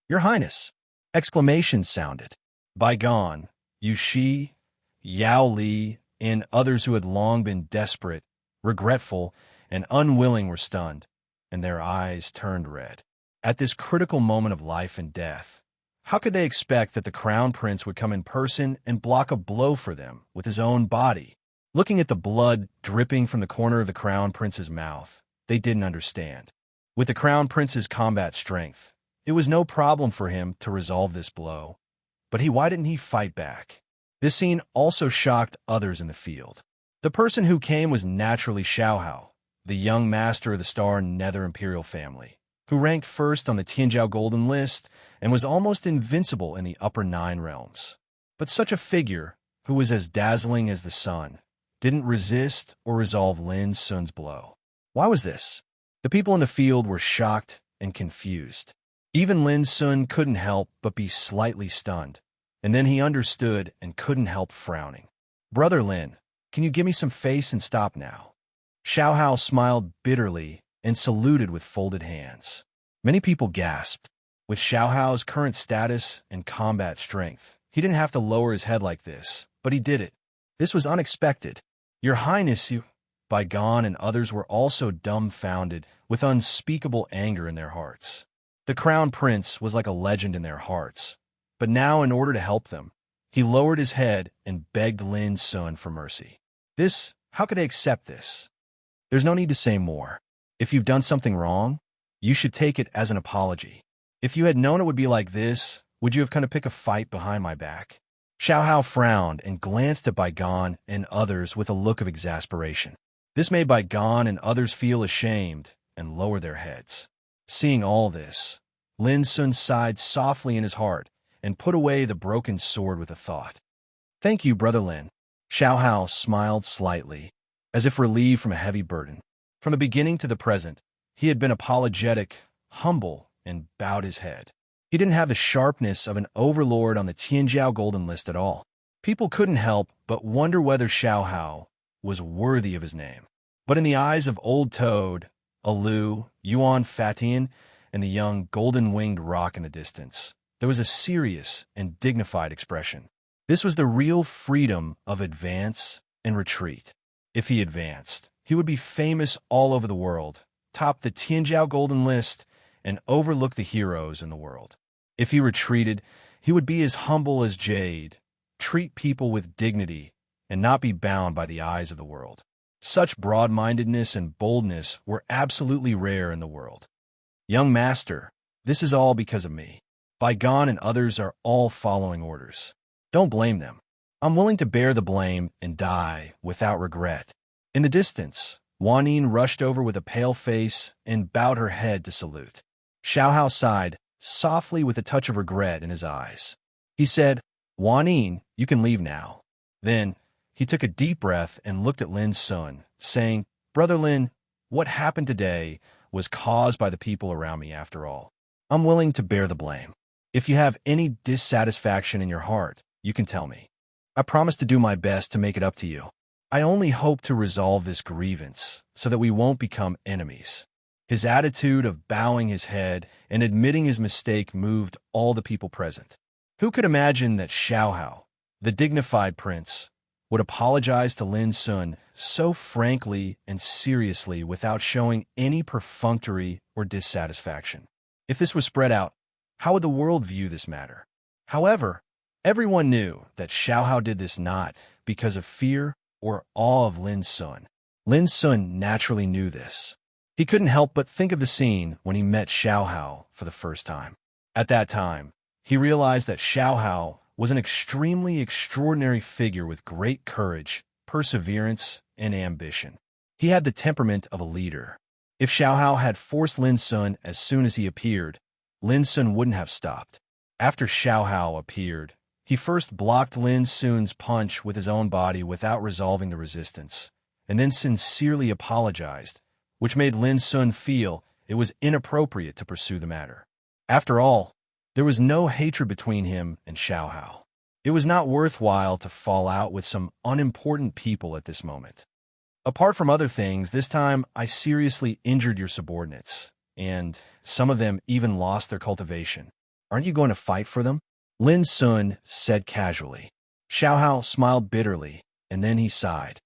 Your Highness! Exclamations sounded. Baigan, Yushi, Yao Li, and others who had long been desperate, regretful, and unwilling were stunned, and their eyes turned red. At this critical moment of life and death, how could they expect that the Crown Prince would come in person and block a blow for them with his own body? Looking at the blood dripping from the corner of the Crown Prince's mouth, they didn't understand. With the Crown Prince's combat strength, it was no problem for him to resolve this blow. But why didn't he fight back? This scene also shocked others in the field. The person who came was naturally Xiaohao, the young master of the Star Nether Imperial family, who ranked first on the Tianjiao Golden List and was almost invincible in the upper 9 realms. But such a figure, who was as dazzling as the sun, didn't resist or resolve Lin Sun's blow. Why was this? The people in the field were shocked and confused. Even Lin Sun couldn't help but be slightly stunned, and then he understood and couldn't help frowning. "Brother Lin, can you give me some face and stop now?" Xiao Hao smiled bitterly and saluted with folded hands. Many people gasped. With Xiao Hao's current status and combat strength, he didn't have to lower his head like this, but he did it. This was unexpected. "Your Highness, you—" Baigan and others were also dumbfounded with unspeakable anger in their hearts. The Crown Prince was like a legend in their hearts, but now in order to help them, he lowered his head and begged Lin Sun for mercy. How could they accept this? There's no need to say more. If you've done something wrong, you should take it as an apology. If you had known it would be like this, would you have come to pick a fight behind my back? Xiao Hao frowned and glanced at Baigan and others with a look of exasperation. This made Baigan and others feel ashamed and lower their heads. Seeing all this, Lin Sun sighed softly in his heart and put away the broken sword with a thought. "Thank you, Brother Lin." Xiao Hao smiled slightly, as if relieved from a heavy burden. From the beginning to the present, he had been apologetic, humble, and bowed his head. He didn't have the sharpness of an overlord on the Tianjiao Golden List at all. People couldn't help but wonder whether Xiao Hao was worthy of his name. But in the eyes of Old Toad, Alu, Yuan Fatian, and the young golden-winged rock in the distance, there was a serious and dignified expression. This was the real freedom of advance and retreat. If he advanced, he would be famous all over the world, top the Tianjiao Golden List, and overlook the heroes in the world. If he retreated, he would be as humble as jade, treat people with dignity, and not be bound by the eyes of the world. Such broad-mindedness and boldness were absolutely rare in the world. "Young master, this is all because of me. Baigan and others are all following orders. Don't blame them. I'm willing to bear the blame and die without regret." In the distance, Wanyin rushed over with a pale face and bowed her head to salute. Xiao Hao sighed, softly with a touch of regret in his eyes. He said, "Wanyin, you can leave now." Then, he took a deep breath and looked at Lin Sun, saying, "Brother Lin, what happened today was caused by the people around me after all. I'm willing to bear the blame. If you have any dissatisfaction in your heart, you can tell me. I promise to do my best to make it up to you. I only hope to resolve this grievance so that we won't become enemies." His attitude of bowing his head and admitting his mistake moved all the people present. Who could imagine that Xiao Hao, the dignified prince, would apologize to Lin Sun so frankly and seriously without showing any perfunctory or dissatisfaction? If this was spread out, how would the world view this matter? However, everyone knew that Xiao Hao did this not because of fear or awe of Lin Sun. Lin Sun naturally knew this. He couldn't help but think of the scene when he met Xiao Hao for the first time. At that time, he realized that Xiao Hao was an extremely extraordinary figure with great courage, perseverance, and ambition. He had the temperament of a leader. If Xiao Hao had forced Lin Sun as soon as he appeared, Lin Sun wouldn't have stopped. After Xiao Hao appeared, he first blocked Lin Sun's punch with his own body without resolving the resistance, and then sincerely apologized, which made Lin Sun feel it was inappropriate to pursue the matter. After all, there was no hatred between him and Xiao Hao. It was not worthwhile to fall out with some unimportant people at this moment. Apart from other things, this time I seriously injured your subordinates, and some of them even lost their cultivation. Aren't you going to fight for them? Lin Sun said casually. Xiao Hao smiled bitterly, and then he sighed.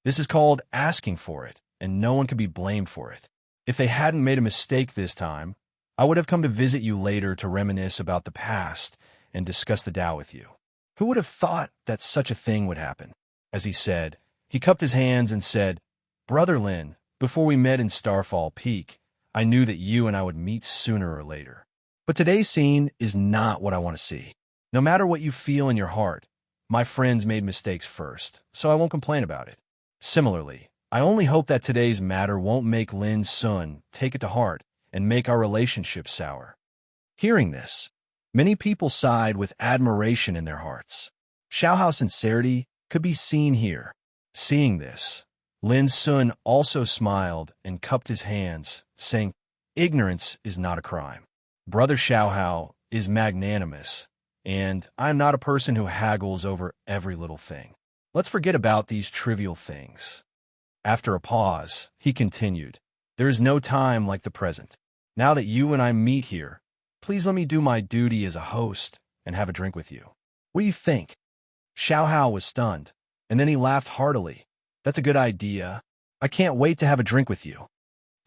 This is called asking for it, and no one can be blamed for it. If they hadn't made a mistake this time, I would have come to visit you later to reminisce about the past and discuss the Tao with you. Who would have thought that such a thing would happen? As he said, he cupped his hands and said, "Brother Lin, before we met in Starfall Peak, I knew that you and I would meet sooner or later. But today's scene is not what I want to see. No matter what you feel in your heart, my friends made mistakes first, so I won't complain about it. Similarly, I only hope that today's matter won't make Lin Sun take it to heart and make our relationship sour." Hearing this, many people sighed with admiration in their hearts. Xiao Hao's sincerity could be seen here. Seeing this, Lin Sun also smiled and cupped his hands, saying, "Ignorance is not a crime. Brother Xiaohao is magnanimous, and I'm not a person who haggles over every little thing. Let's forget about these trivial things. After a pause, he continued, there is no time like the present. Now that you and I meet here, please let me do my duty as a host and have a drink with you. What do you think? Xiaohao was stunned, and then he laughed heartily. That's a good idea. I can't wait to have a drink with you.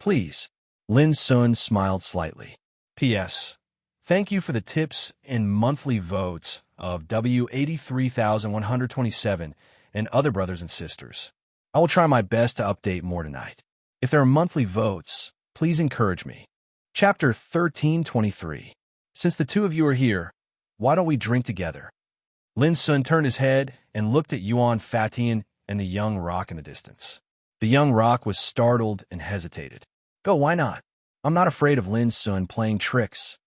Please. Lin Sun smiled slightly. P.S. Thank you for the tips and monthly votes of W83,127 and other brothers and sisters. I will try my best to update more tonight. If there are monthly votes, please encourage me. Chapter 1323. Since the two of you are here, why don't we drink together? Lin Sun turned his head and looked at Yuan Fatian and the young rock in the distance. The young rock was startled and hesitated. Go, why not? I'm not afraid of Lin Sun playing tricks.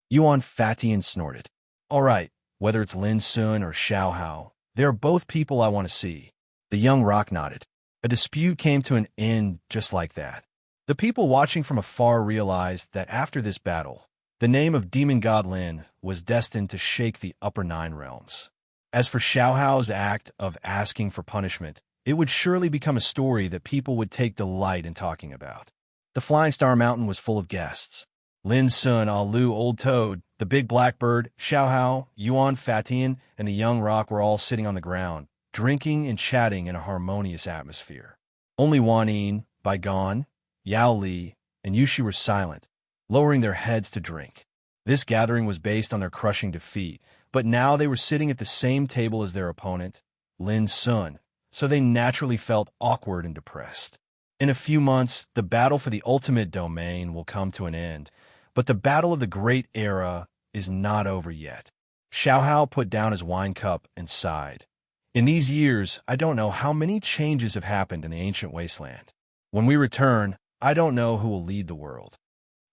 Yuan Fatian snorted. All right, whether it's Lin Sun or Xiaohao, they are both people I want to see. The young rock nodded. A dispute came to an end just like that. The people watching from afar realized that after this battle, the name of demon god Lin was destined to shake the upper 9 realms. As for Xiaohao's act of asking for punishment, it would surely become a story that people would take delight in talking about. The Flying Star Mountain was full of guests. Lin Sun, Alu, Old Toad, the Big Blackbird, Xiaohao, Yuan Fatian, and the young rock were all sitting on the ground, drinking and chatting in a harmonious atmosphere. Only Wan Yin, Baigon, Yao Li, and Yushi were silent, lowering their heads to drink. This gathering was based on their crushing defeat, but now they were sitting at the same table as their opponent, Lin Sun, so they naturally felt awkward and depressed. In a few months, the battle for the ultimate domain will come to an end, but the battle of the Great Era is not over yet. Xiaohao put down his wine cup and sighed. In these years, I don't know how many changes have happened in the ancient wasteland. When we return, I don't know who will lead the world.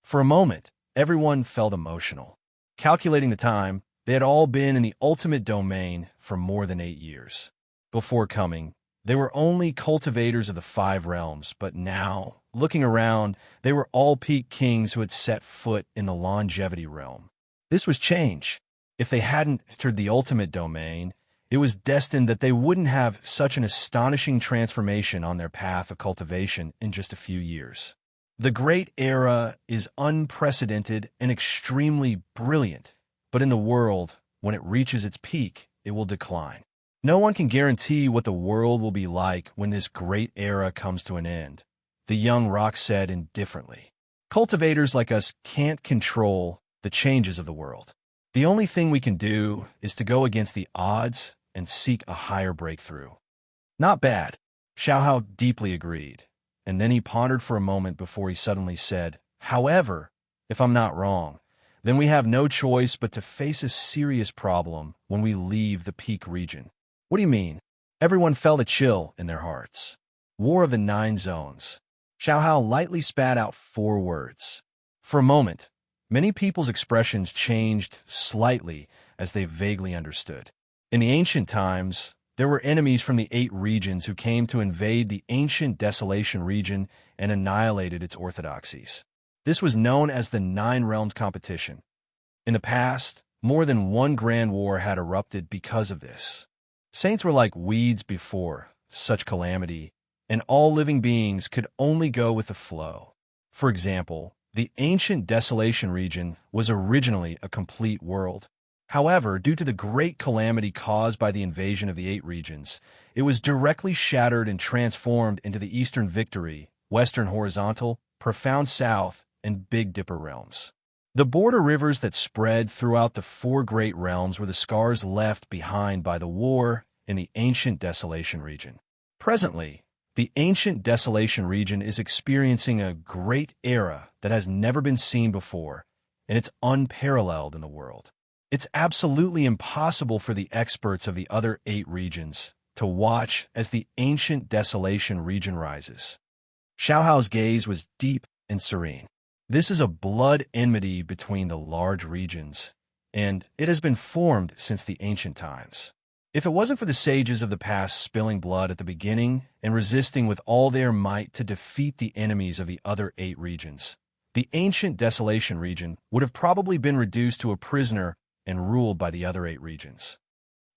For a moment, everyone felt emotional. Calculating the time, they had all been in the ultimate domain for more than 8 years. Before coming, they were only cultivators of the 5 realms, but now, looking around, they were all peak kings who had set foot in the longevity realm. This was change. If they hadn't entered the ultimate domain, it was destined that they wouldn't have such an astonishing transformation on their path of cultivation in just a few years. The Great Era is unprecedented and extremely brilliant, but in the world, when it reaches its peak, it will decline. No one can guarantee what the world will be like when this Great Era comes to an end, the young rock said indifferently. Cultivators like us can't control the changes of the world. The only thing we can do is to go against the odds and seek a higher breakthrough. Not bad. Xiaohao deeply agreed, and then he pondered for a moment before he suddenly said, however, if I'm not wrong, then we have no choice but to face a serious problem when we leave the peak region. What do you mean? Everyone felt a chill in their hearts. War of the 9 zones. Xiaohao lightly spat out 4 words. For a moment, many people's expressions changed slightly as they vaguely understood. In the ancient times, there were enemies from the 8 regions who came to invade the ancient Desolation region and annihilated its orthodoxies. This was known as the 9 Realms competition. In the past, more than one grand war had erupted because of this. Saints were like weeds before such calamity, and all living beings could only go with the flow. For example, the ancient Desolation region was originally a complete world. However, due to the great calamity caused by the invasion of the 8 regions, it was directly shattered and transformed into the Eastern Victory, Western Horizontal, Profound South, and Big Dipper realms. The border rivers that spread throughout the 4 great realms were the scars left behind by the war in the ancient Desolation region. Presently, the ancient Desolation region is experiencing a great era that has never been seen before, and it's unparalleled in the world. It's absolutely impossible for the experts of the other 8 regions to watch as the ancient Desolation region rises. Xiaohao's gaze was deep and serene. This is a blood enmity between the large regions, and it has been formed since the ancient times. If it wasn't for the sages of the past spilling blood at the beginning and resisting with all their might to defeat the enemies of the other 8 regions, the ancient desolation region would have probably been reduced to a prisoner and ruled by the other 8 regions.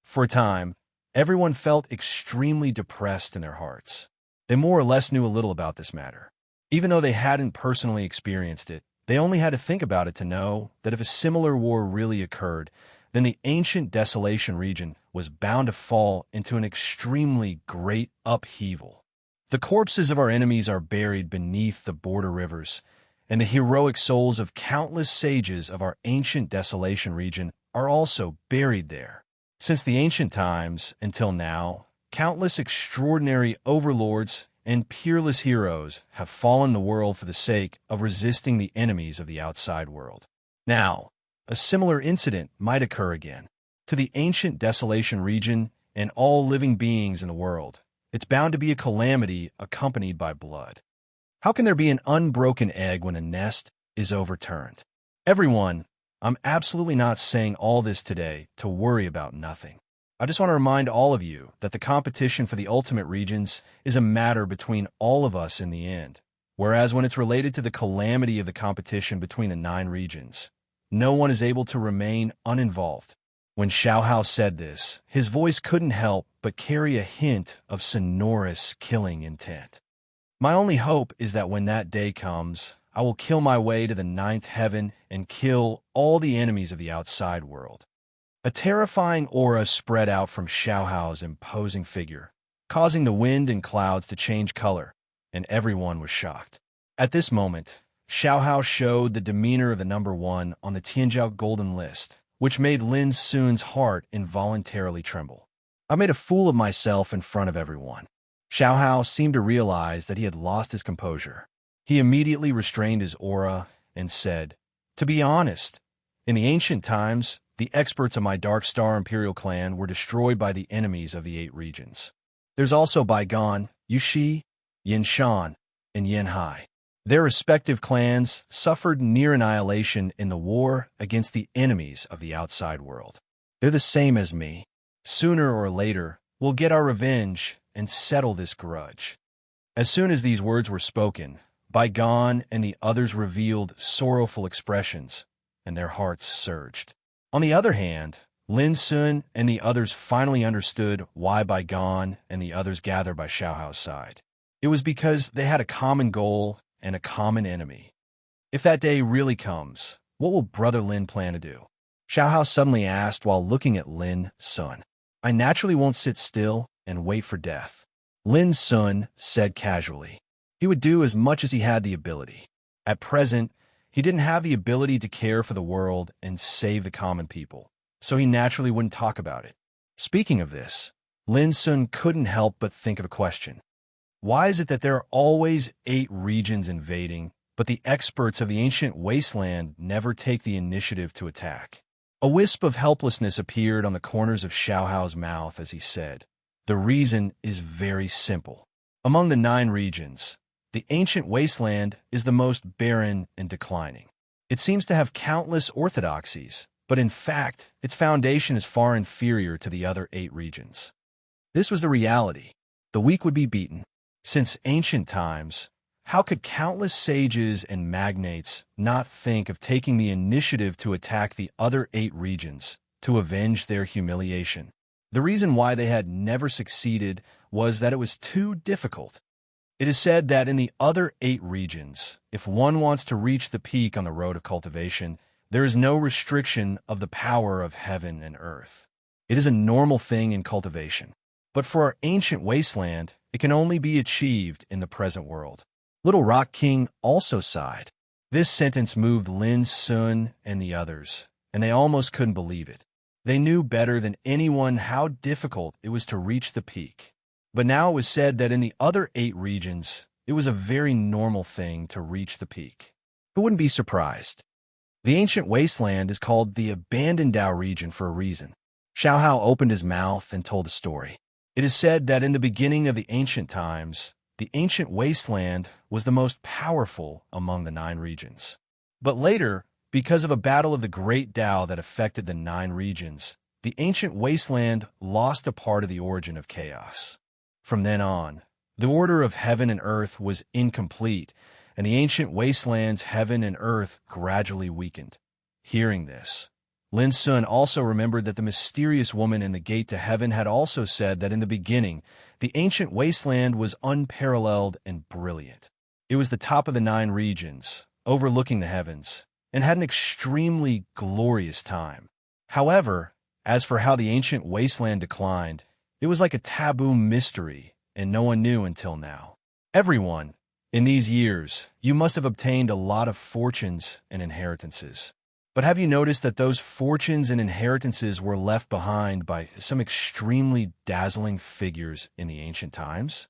For a time, everyone felt extremely depressed in their hearts. They more or less knew a little about this matter. Even though they hadn't personally experienced it, they only had to think about it to know that if a similar war really occurred, then the ancient desolation region was bound to fall into an extremely great upheaval. The corpses of our enemies are buried beneath the border rivers, and the heroic souls of countless sages of our ancient desolation region are also buried there. Since the ancient times until now, countless extraordinary overlords and peerless heroes have fallen the world for the sake of resisting the enemies of the outside world. Now, a similar incident might occur again. To the ancient desolation region and all living beings in the world, it's bound to be a calamity accompanied by blood. How can there be an unbroken egg when a nest is overturned? Everyone, I'm absolutely not saying all this today to worry about nothing. I just want to remind all of you that the competition for the ultimate regions is a matter between all of us in the end, whereas when it's related to the calamity of the competition between the 9 regions, no one is able to remain uninvolved. When Xiao said this, his voice couldn't help but carry a hint of sonorous killing intent. My only hope is that when that day comes, I will kill my way to the 9th heaven and kill all the enemies of the outside world. A terrifying aura spread out from Xiaohao's imposing figure, causing the wind and clouds to change color, and everyone was shocked. At this moment, Xiaohao showed the demeanor of the number 1 on the Tianjiao Golden List, which made Lin Sun's heart involuntarily tremble. I made a fool of myself in front of everyone. Xiaohao seemed to realize that he had lost his composure. He immediately restrained his aura and said, "To be honest, in the ancient times, the experts of my Dark Star Imperial clan were destroyed by the enemies of the 8 regions. There's also Baigan, Yuxi, Yinshan, and Yanhai. Their respective clans suffered near annihilation in the war against the enemies of the outside world. They're the same as me. Sooner or later, we'll get our revenge and settle this grudge." As soon as these words were spoken, Baigan and the others revealed sorrowful expressions, and their hearts surged. On the other hand, Lin Sun and the others finally understood why Baigan and the others gathered by Xiaohao's side. It was because they had a common goal and a common enemy. If that day really comes, what will Brother Lin plan to do? Xiaohao suddenly asked while looking at Lin Sun. "I naturally won't sit still and wait for death," Lin Sun said casually. He would do as much as he had the ability. At present, he didn't have the ability to care for the world and save the common people, so he naturally wouldn't talk about it. Speaking of this, Lin Sun couldn't help but think of a question. Why is it that there are always 8 regions invading, but the experts of the ancient wasteland never take the initiative to attack? A wisp of helplessness appeared on the corners of Xiaohao's mouth as he said, "The reason is very simple. Among the 9 regions, the ancient wasteland is the most barren and declining. It seems to have countless orthodoxies, but in fact, its foundation is far inferior to the other 8 regions." This was the reality. The weak would be beaten. Since ancient times, how could countless sages and magnates not think of taking the initiative to attack the other 8 regions to avenge their humiliation? The reason why they had never succeeded was that it was too difficult. It is said that in the other 8 regions, if one wants to reach the peak on the road of cultivation, there is no restriction of the power of heaven and earth. It is a normal thing in cultivation. But for our ancient wasteland, it can only be achieved in the present world. Little Rock King also sighed. This sentence moved Lin Sun and the others, and they almost couldn't believe it. They knew better than anyone how difficult it was to reach the peak. But now it was said that in the other 8 regions, it was a very normal thing to reach the peak. Who wouldn't be surprised? The ancient wasteland is called the Abandoned Dao region for a reason. Xiaohao opened his mouth and told a story. It is said that in the beginning of the ancient times, the ancient wasteland was the most powerful among the 9 regions. But later, because of a battle of the great Dao that affected the 9 regions, the ancient wasteland lost a part of the origin of chaos. From then on, the order of heaven and earth was incomplete, and the ancient wastelands, heaven and earth, gradually weakened. Hearing this, Lin Sun also remembered that the mysterious woman in the gate to heaven had also said that in the beginning, the ancient wasteland was unparalleled and brilliant. It was the top of the 9 regions, overlooking the heavens, and had an extremely glorious time. However, as for how the ancient wasteland declined, it was like a taboo mystery, and no one knew until now. Everyone, in these years, you must have obtained a lot of fortunes and inheritances. But have you noticed that those fortunes and inheritances were left behind by some extremely dazzling figures in the ancient times?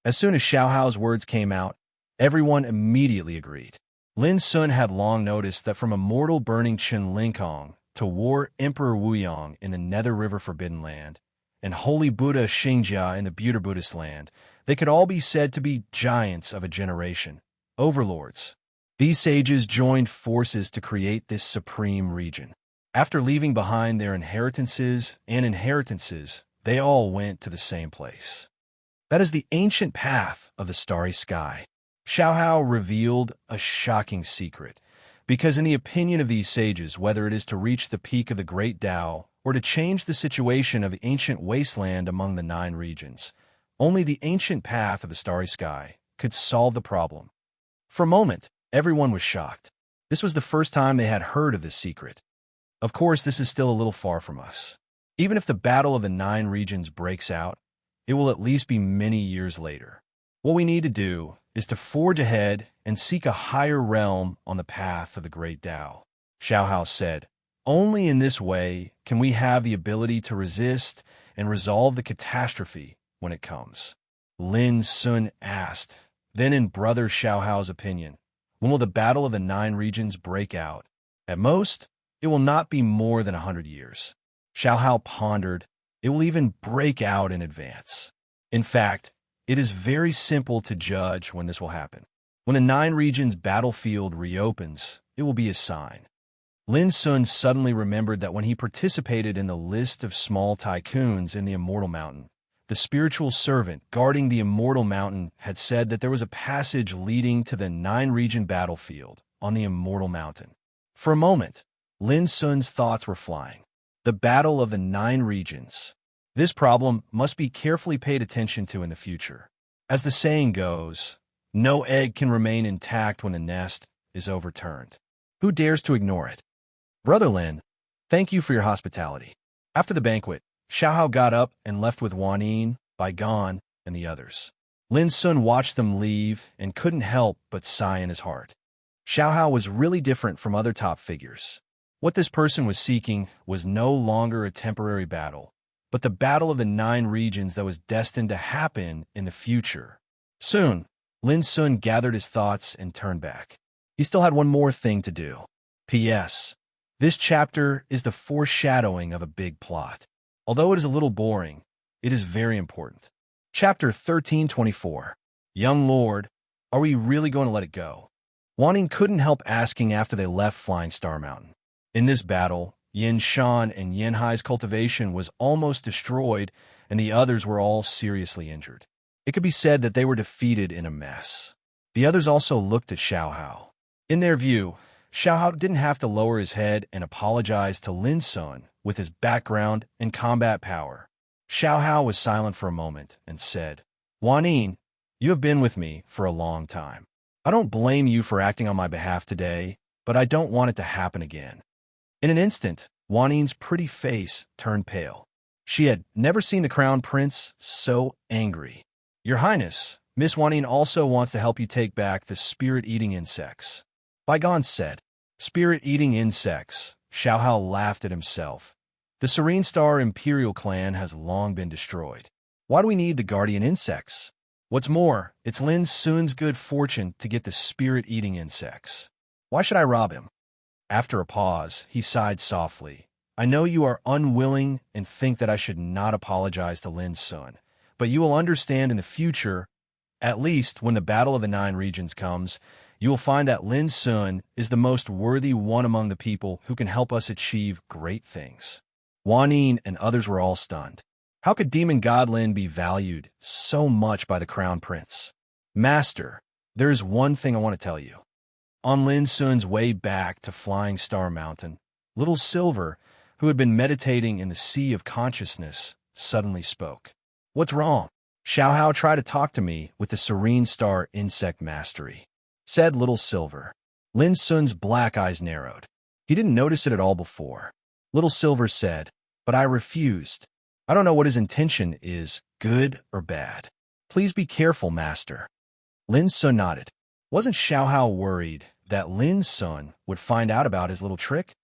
As soon as Xiaohao's words came out, everyone immediately agreed. Lin Sun had long noticed that from immortal burning Chen Linkong to war Emperor Wuyong in the Nether River Forbidden Land, and Holy Buddha Xingjia in the Buddha Buddhist land, they could all be said to be giants of a generation, overlords. These sages joined forces to create this supreme region. After leaving behind their inheritances, they all went to the same place. That is the ancient path of the starry sky. Xiaohao revealed a shocking secret, because in the opinion of these sages, whether it is to reach the peak of the great Tao or to change the situation of the ancient wasteland among the 9 regions, only the ancient path of the starry sky could solve the problem. For a moment, everyone was shocked. This was the first time they had heard of this secret. Of course, this is still a little far from us. Even if the battle of the 9 regions breaks out, it will at least be many years later. What we need to do is to forge ahead and seek a higher realm on the path of the great Tao. Xiaohao said, only in this way can we have the ability to resist and resolve the catastrophe when it comes. Lin Sun asked, then in brother Xiaohao's opinion, when will the battle of the 9 regions break out? At most, it will not be more than 100 years. Xiaohao pondered, it will even break out in advance. In fact, it is very simple to judge when this will happen. When the 9 regions battlefield reopens, it will be a sign. Lin Sun suddenly remembered that when he participated in the list of small tycoons in the Immortal Mountain, the spiritual servant guarding the Immortal Mountain had said that there was a passage leading to the 9-region battlefield on the Immortal Mountain. For a moment, Lin Sun's thoughts were flying. The battle of the 9 regions. This problem must be carefully paid attention to in the future. As the saying goes, no egg can remain intact when the nest is overturned. Who dares to ignore it? Brother Lin, thank you for your hospitality. After the banquet, Xiaohao got up and left with Wanyin, Baigan, and the others. Lin Sun watched them leave and couldn't help but sigh in his heart. Xiaohao was really different from other top figures. What this person was seeking was no longer a temporary battle, but the battle of the 9 regions that was destined to happen in the future. Soon, Lin Sun gathered his thoughts and turned back. He still had one more thing to do. P.S. This chapter is the foreshadowing of a big plot. Although it is a little boring, it is very important. Chapter 1324. Young Lord, are we really going to let it go? Wanning couldn't help asking after they left Flying Star Mountain. In this battle, Yin Shan and Yin Hai's cultivation was almost destroyed, and the others were all seriously injured. It could be said that they were defeated in a mess. The others also looked at Xiaohao. In their view, Xiaohao didn't have to lower his head and apologize to Lin Sun with his background and combat power. Xiaohao was silent for a moment and said, Wanyin, you have been with me for a long time. I don't blame you for acting on my behalf today, but I don't want it to happen again. In an instant, Wanyin's pretty face turned pale. She had never seen the Crown Prince so angry. Your Highness, Miss Wanyin also wants to help you take back the spirit-eating insects. Baigan said, Spirit-eating insects. Xiaohao laughed at himself. The Serene Star Imperial clan has long been destroyed. Why do we need the guardian insects? What's more, it's Lin Sun's good fortune to get the spirit-eating insects. Why should I rob him? After a pause, he sighed softly. I know you are unwilling and think that I should not apologize to Lin Sun, but you will understand in the future, at least when the Battle of the 9 Regions comes, you will find that Lin Sun is the most worthy one among the people who can help us achieve great things. Wanyin and others were all stunned. How could Demon God Lin be valued so much by the Crown Prince? Master, There's one thing I want to tell you. On Lin Sun's way back to Flying Star Mountain, Little Silver, who had been meditating in the sea of consciousness, suddenly spoke. What's wrong? Xiao Hao tried to talk to me with the Serene Star insect mastery, said Little Silver. Lin Sun's black eyes narrowed. He didn't notice it at all before. Little Silver said, but I refused. I don't know what his intention is, good or bad. Please be careful, Master. Lin Sun nodded. Wasn't Xiao Hao worried that Lin Sun would find out about his little trick?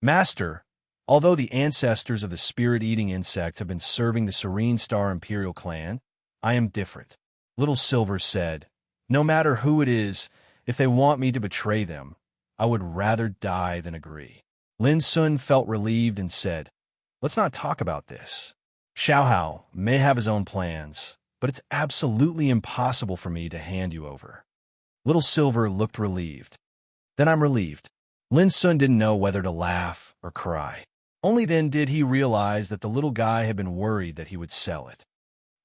Master, although the ancestors of the spirit-eating insect have been serving the Serene Star Imperial clan, I am different. Little Silver said, no matter who it is, if they want me to betray them, I would rather die than agree. Lin Sun felt relieved and said, let's not talk about this. Xiao Hao may have his own plans, but it's absolutely impossible for me to hand you over. Little Silver looked relieved. Then I'm relieved. Lin Sun didn't know whether to laugh or cry. Only then did he realize that the little guy had been worried that he would sell it.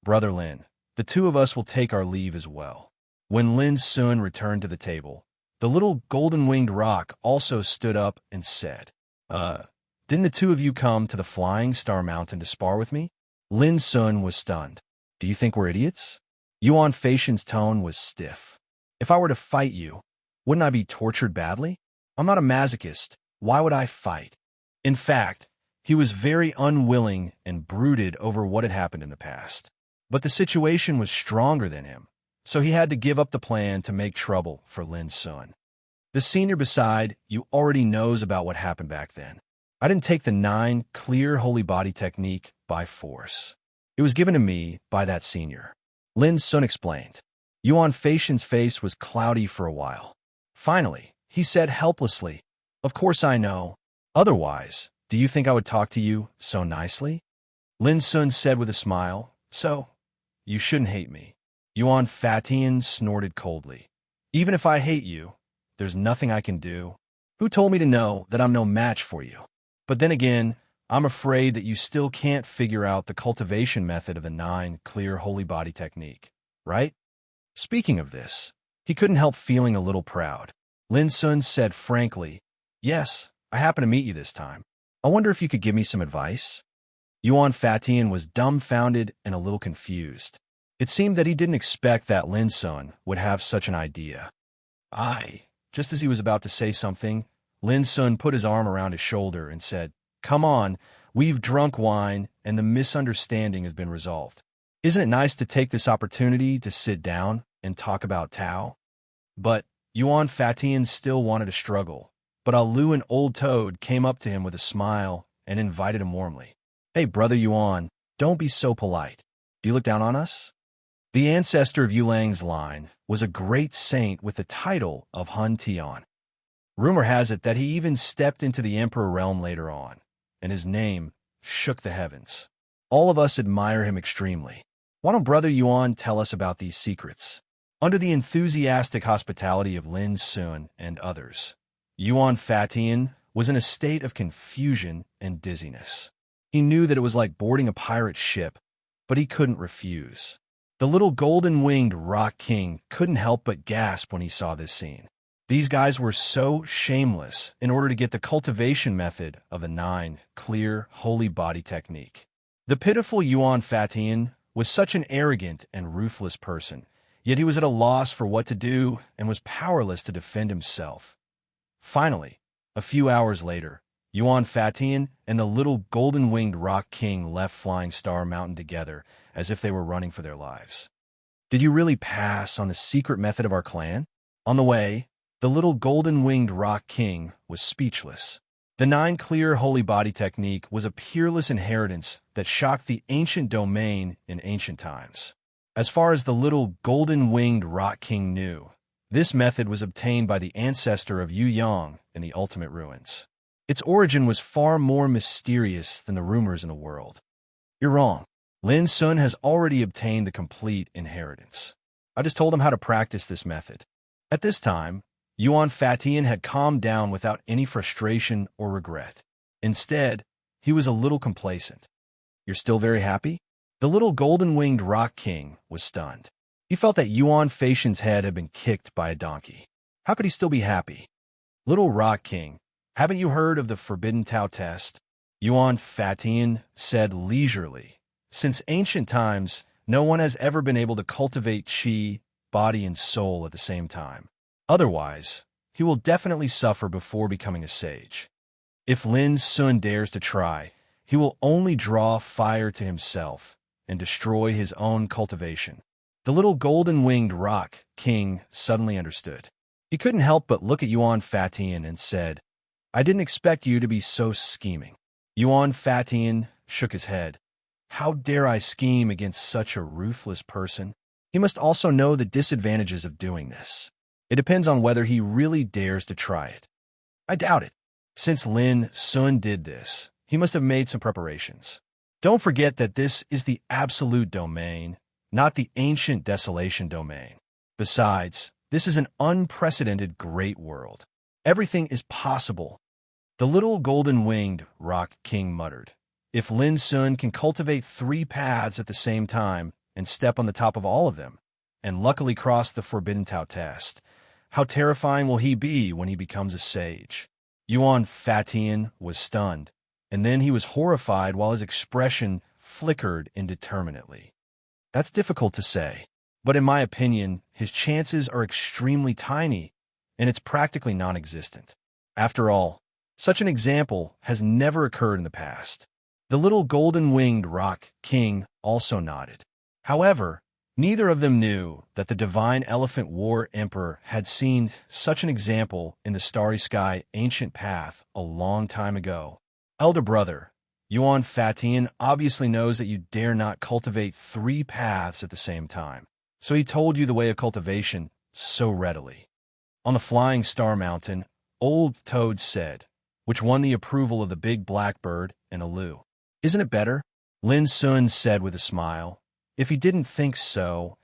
Brother Lin, the two of us will take our leave as well. When Lin Sun returned to the table, the little golden-winged rock also stood up and said, didn't the two of you come to the Flying Star Mountain to spar with me? Lin Sun was stunned. Do you think we're idiots? Yuan Faishan's tone was stiff. If I were to fight you, wouldn't I be tortured badly? I'm not a masochist. Why would I fight? In fact, he was very unwilling and brooded over what had happened in the past. But the situation was stronger than him, so he had to give up the plan to make trouble for Lin Sun. The senior beside you already knows about what happened back then. I didn't take the 9 clear holy body technique by force. It was given to me by that senior. Lin Sun explained. Yuan Faishan's face was cloudy for a while. Finally, he said helplessly, of course I know. Otherwise, do you think I would talk to you so nicely? Lin Sun said with a smile, so, you shouldn't hate me. Yuan Fatian snorted coldly. Even if I hate you, there's nothing I can do. Who told me to know that I'm no match for you? But then again, I'm afraid that you still can't figure out the cultivation method of the 9 clear holy body technique, right? Speaking of this, he couldn't help feeling a little proud. Lin Sun said frankly, yes, I happen to meet you this time. I wonder if you could give me some advice? Yuan Fatian was dumbfounded and a little confused. It seemed that he didn't expect that Lin Sun would have such an idea. Just as he was about to say something, Lin Sun put his arm around his shoulder and said, come on, we've drunk wine and the misunderstanding has been resolved. Isn't it nice to take this opportunity to sit down and talk about Tao? But Yuan Fatian still wanted to struggle, but Alu, an old toad, came up to him with a smile and invited him warmly. Hey, Brother Yuan, don't be so polite. Do you look down on us? The ancestor of Yulang's line was a great saint with the title of Hun Tian. Rumor has it that he even stepped into the emperor realm later on, and his name shook the heavens. All of us admire him extremely. Why don't Brother Yuan tell us about these secrets? Under the enthusiastic hospitality of Lin Sun and others, Yuan Fatian was in a state of confusion and dizziness. He knew that it was like boarding a pirate ship, but he couldn't refuse. The little golden-winged rock king couldn't help but gasp when he saw this scene. These guys were so shameless in order to get the cultivation method of the 9 clear holy body technique. The pitiful Yuan Fatian was such an arrogant and ruthless person, yet he was at a loss for what to do and was powerless to defend himself. Finally, a few hours later, Yuan Fatian and the little golden-winged rock king left Flying Star Mountain together as if they were running for their lives. Did you really pass on the secret method of our clan? On the way, the little golden-winged rock king was speechless. The 9 clear holy body technique was a peerless inheritance that shocked the ancient domain in ancient times. As far as the little golden-winged rock king knew, this method was obtained by the ancestor of Yu Yang in the ultimate ruins. Its origin was far more mysterious than the rumors in the world. You're wrong. Lin Sun has already obtained the complete inheritance. I just told him how to practice this method. At this time, Yuan Fatian had calmed down without any frustration or regret. Instead, he was a little complacent. You're still very happy? The little golden-winged rock king was stunned. He felt that Yuan Fation's head had been kicked by a donkey. How could he still be happy? Little Rock King, haven't you heard of the Forbidden Tao test? Yuan Fatian said leisurely. Since ancient times, no one has ever been able to cultivate qi, body, and soul at the same time. Otherwise, he will definitely suffer before becoming a sage. If Lin Sun dares to try, he will only draw fire to himself and destroy his own cultivation. The little golden-winged rock king suddenly understood. He couldn't help but look at Yuan Fatian and said, I didn't expect you to be so scheming. Yuan Fatian shook his head. How dare I scheme against such a ruthless person? He must also know the disadvantages of doing this. It depends on whether he really dares to try it. I doubt it. Since Lin Sun did this, he must have made some preparations. Don't forget that this is the absolute domain, not the ancient desolation domain. Besides, this is an unprecedented great world. Everything is possible. The little golden-winged rock king muttered. If Lin Sun can cultivate 3 paths at the same time and step on the top of all of them, and luckily cross the Forbidden Tao test, how terrifying will he be when he becomes a sage? Yuan Fatian was stunned, and then he was horrified while his expression flickered indeterminately. That's difficult to say, but in my opinion, his chances are extremely tiny, and it's practically non-existent. After all, such an example has never occurred in the past. The little golden-winged rock king also nodded. However, neither of them knew that the divine elephant war emperor had seen such an example in the starry sky ancient path a long time ago. Elder brother, Yuan Fatian obviously knows that you dare not cultivate 3 paths at the same time, so he told you the way of cultivation so readily. On the Flying Star Mountain, Old Toad said, which won the approval of the big blackbird and Alu. Isn't it better? Lin Sun said with a smile. If he didn't think so,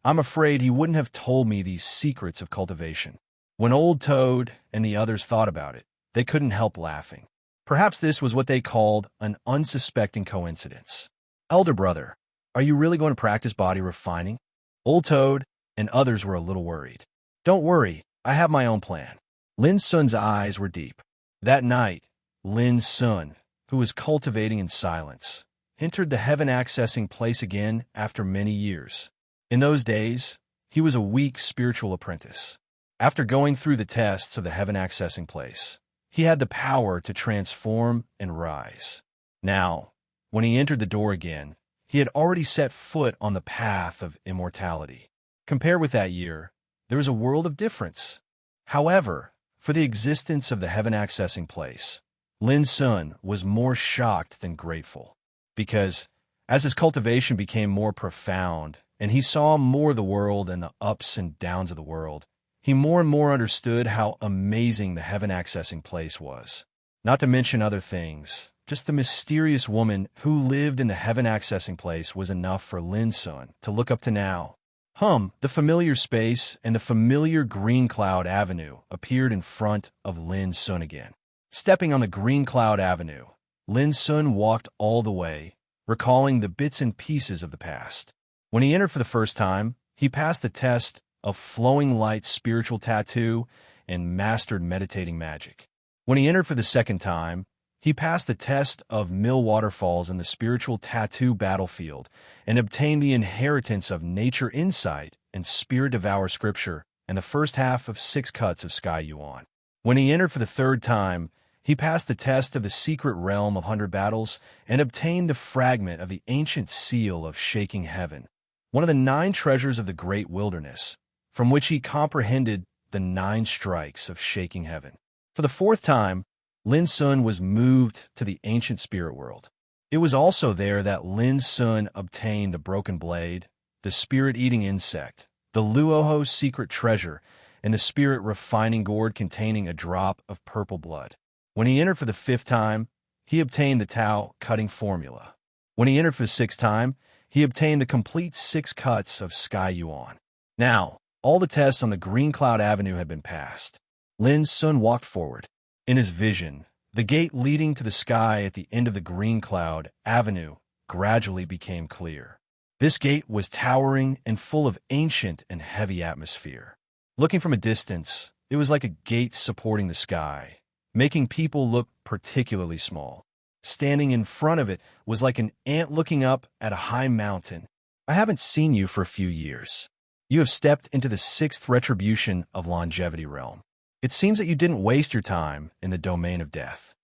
I'm afraid he wouldn't have told me these secrets of cultivation. When Old Toad and the others thought about it, they couldn't help laughing. Perhaps this was what they called an unsuspecting coincidence. Elder brother, are you really going to practice body refining? Old Toad and others were a little worried. Don't worry, I have my own plan. Lin Sun's eyes were deep. That night, Lin Sun, who was cultivating in silence, entered the heaven-accessing place again after many years. In those days, he was a weak spiritual apprentice. After going through the tests of the heaven-accessing place, he had the power to transform and rise. Now, when he entered the door again, he had already set foot on the path of immortality. Compared with that year, there was a world of difference. However, for the existence of the heaven-accessing place, Lin Sun was more shocked than grateful. Because, as his cultivation became more profound, and he saw more of the world and the ups and downs of the world, he more and more understood how amazing the heaven-accessing place was. Not to mention other things, just the mysterious woman who lived in the heaven-accessing place was enough for Lin Sun to look up to now. The familiar space and the familiar Green Cloud Avenue appeared in front of Lin Sun again. Stepping on the Green Cloud Avenue, Lin Sun walked all the way, recalling the bits and pieces of the past. When he entered for the first time, he passed the test of flowing light spiritual tattoo and mastered meditating magic. When he entered for the second time, he passed the test of mill waterfalls in the spiritual tattoo battlefield and obtained the inheritance of nature insight and spirit devour scripture and the first half of 6 cuts of Sky Yuan. When he entered for the third time, he passed the test of the secret realm of 100 battles and obtained the fragment of the ancient seal of shaking heaven, one of the 9 treasures of the great wilderness, from which he comprehended the 9 strikes of shaking heaven. For the 4th time, Lin Sun was moved to the ancient spirit world. It was also there that Lin Sun obtained the broken blade, the spirit-eating insect, the Luoho secret treasure, and the spirit refining gourd containing a drop of purple blood. When he entered for the 5th time, he obtained the Tao cutting formula. When he entered for the 6th time, he obtained the complete 6 cuts of Sky Yuan. Now, all the tests on the Green Cloud Avenue had been passed. Lin Sun walked forward. In his vision, the gate leading to the sky at the end of the Green Cloud Avenue gradually became clear. This gate was towering and full of ancient and heavy atmosphere. Looking from a distance, it was like a gate supporting the sky, making people look particularly small. Standing in front of it was like an ant looking up at a high mountain. I haven't seen you for a few years. You have stepped into the sixth retribution of longevity realm. It seems that you didn't waste your time in the domain of death.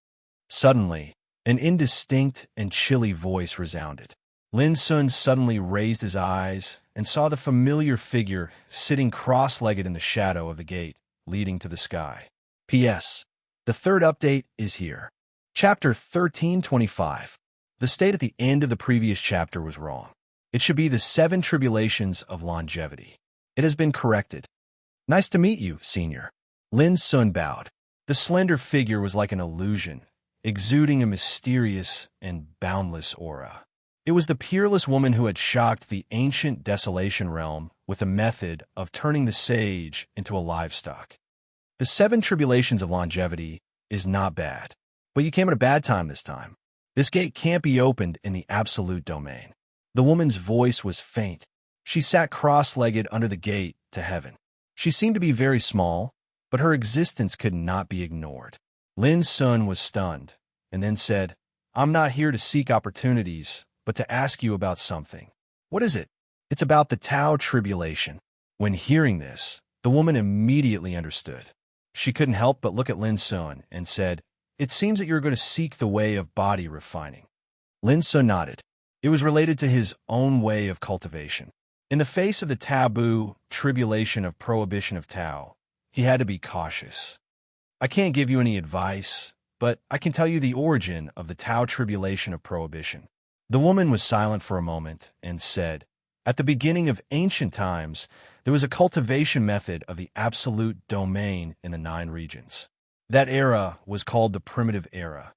Suddenly, an indistinct and chilly voice resounded. Lin Sun suddenly raised his eyes and saw the familiar figure sitting cross-legged in the shadow of the gate leading to the sky. P.S. The third update is here. Chapter 1325. The state at the end of the previous chapter was wrong. It should be the 7 tribulations of longevity. It has been corrected. Nice to meet you, Senior. Lin Sun bowed. The slender figure was like an illusion, exuding a mysterious and boundless aura. It was the peerless woman who had shocked the ancient desolation realm with a method of turning the sage into a livestock. The 7 tribulations of longevity is not bad, but you came at a bad time this time. This gate can't be opened in the absolute domain. The woman's voice was faint. She sat cross-legged under the gate to heaven. She seemed to be very small, but her existence could not be ignored. Lin Sun was stunned, and then said, "I'm not here to seek opportunities, but to ask you about something." "What is it?" "It's about the Tao tribulation." When hearing this, the woman immediately understood. She couldn't help but look at Lin Sun and said, "It seems that you're going to seek the way of body refining." Lin Sun nodded. It was related to his own way of cultivation. In the face of the taboo tribulation of prohibition of Tao, he had to be cautious. "I can't give you any advice, but I can tell you the origin of the Tao tribulation of prohibition." The woman was silent for a moment and said, "At the beginning of ancient times, there was a cultivation method of the absolute domain in the 9 regions. That era was called the primitive era.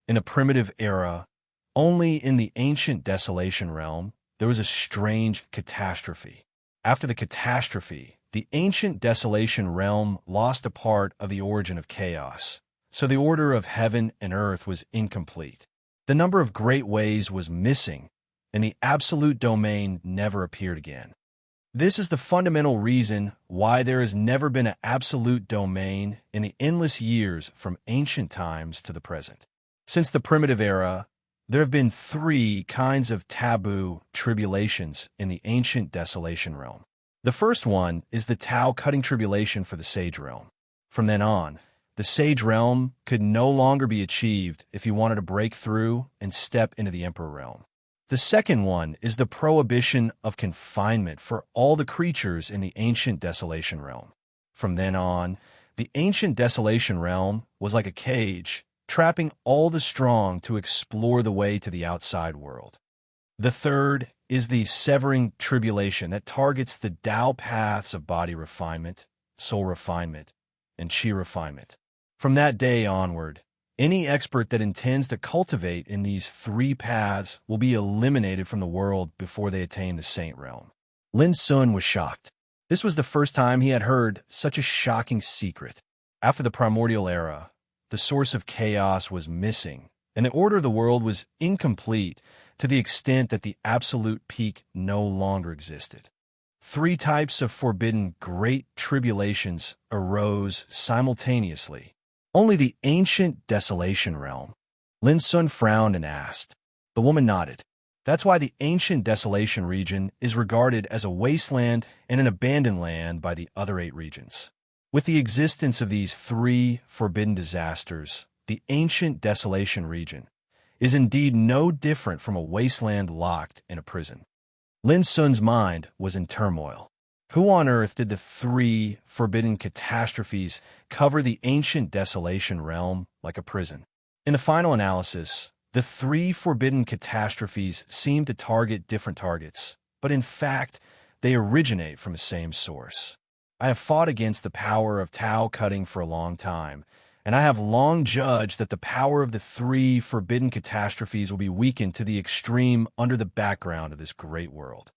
In a primitive era, only in the ancient desolation realm, there was a strange catastrophe. After the catastrophe, the ancient desolation realm lost a part of the origin of chaos, so the order of heaven and earth was incomplete. The number of great ways was missing, and the absolute domain never appeared again. This is the fundamental reason why there has never been an absolute domain in the endless years from ancient times to the present. Since the primitive era, there have been 3 kinds of taboo tribulations in the ancient desolation realm. The first one is the Tao cutting tribulation for the sage realm. From then on, the sage realm could no longer be achieved if you wanted to break through and step into the emperor realm. The second one is the prohibition of confinement for all the creatures in the ancient desolation realm. From then on, the ancient desolation realm was like a cage, trapping all the strong to explore the way to the outside world. The third is the severing tribulation that targets the Tao paths of body refinement, soul refinement, and chi refinement. From that day onward, any expert that intends to cultivate in these 3 paths will be eliminated from the world before they attain the saint realm. Lin Sun was shocked. This was the first time he had heard such a shocking secret. After the primordial era, the source of chaos was missing, and the order of the world was incomplete to the extent that the absolute peak no longer existed. 3 types of forbidden great tribulations arose simultaneously. Only the ancient desolation realm. Lin Sun frowned and asked. The woman nodded. That's why the ancient desolation region is regarded as a wasteland and an abandoned land by the other 8 regions. With the existence of these 3 forbidden disasters, the ancient desolation region is indeed no different from a wasteland locked in a prison. Lin Sun's mind was in turmoil. Who on earth did the 3 forbidden catastrophes cover the ancient desolation realm like a prison? In the final analysis, the 3 forbidden catastrophes seem to target different targets, but in fact, they originate from the same source. I have fought against the power of Tao cutting for a long time, and I have long judged that the power of the 3 forbidden catastrophes will be weakened to the extreme under the background of this great world.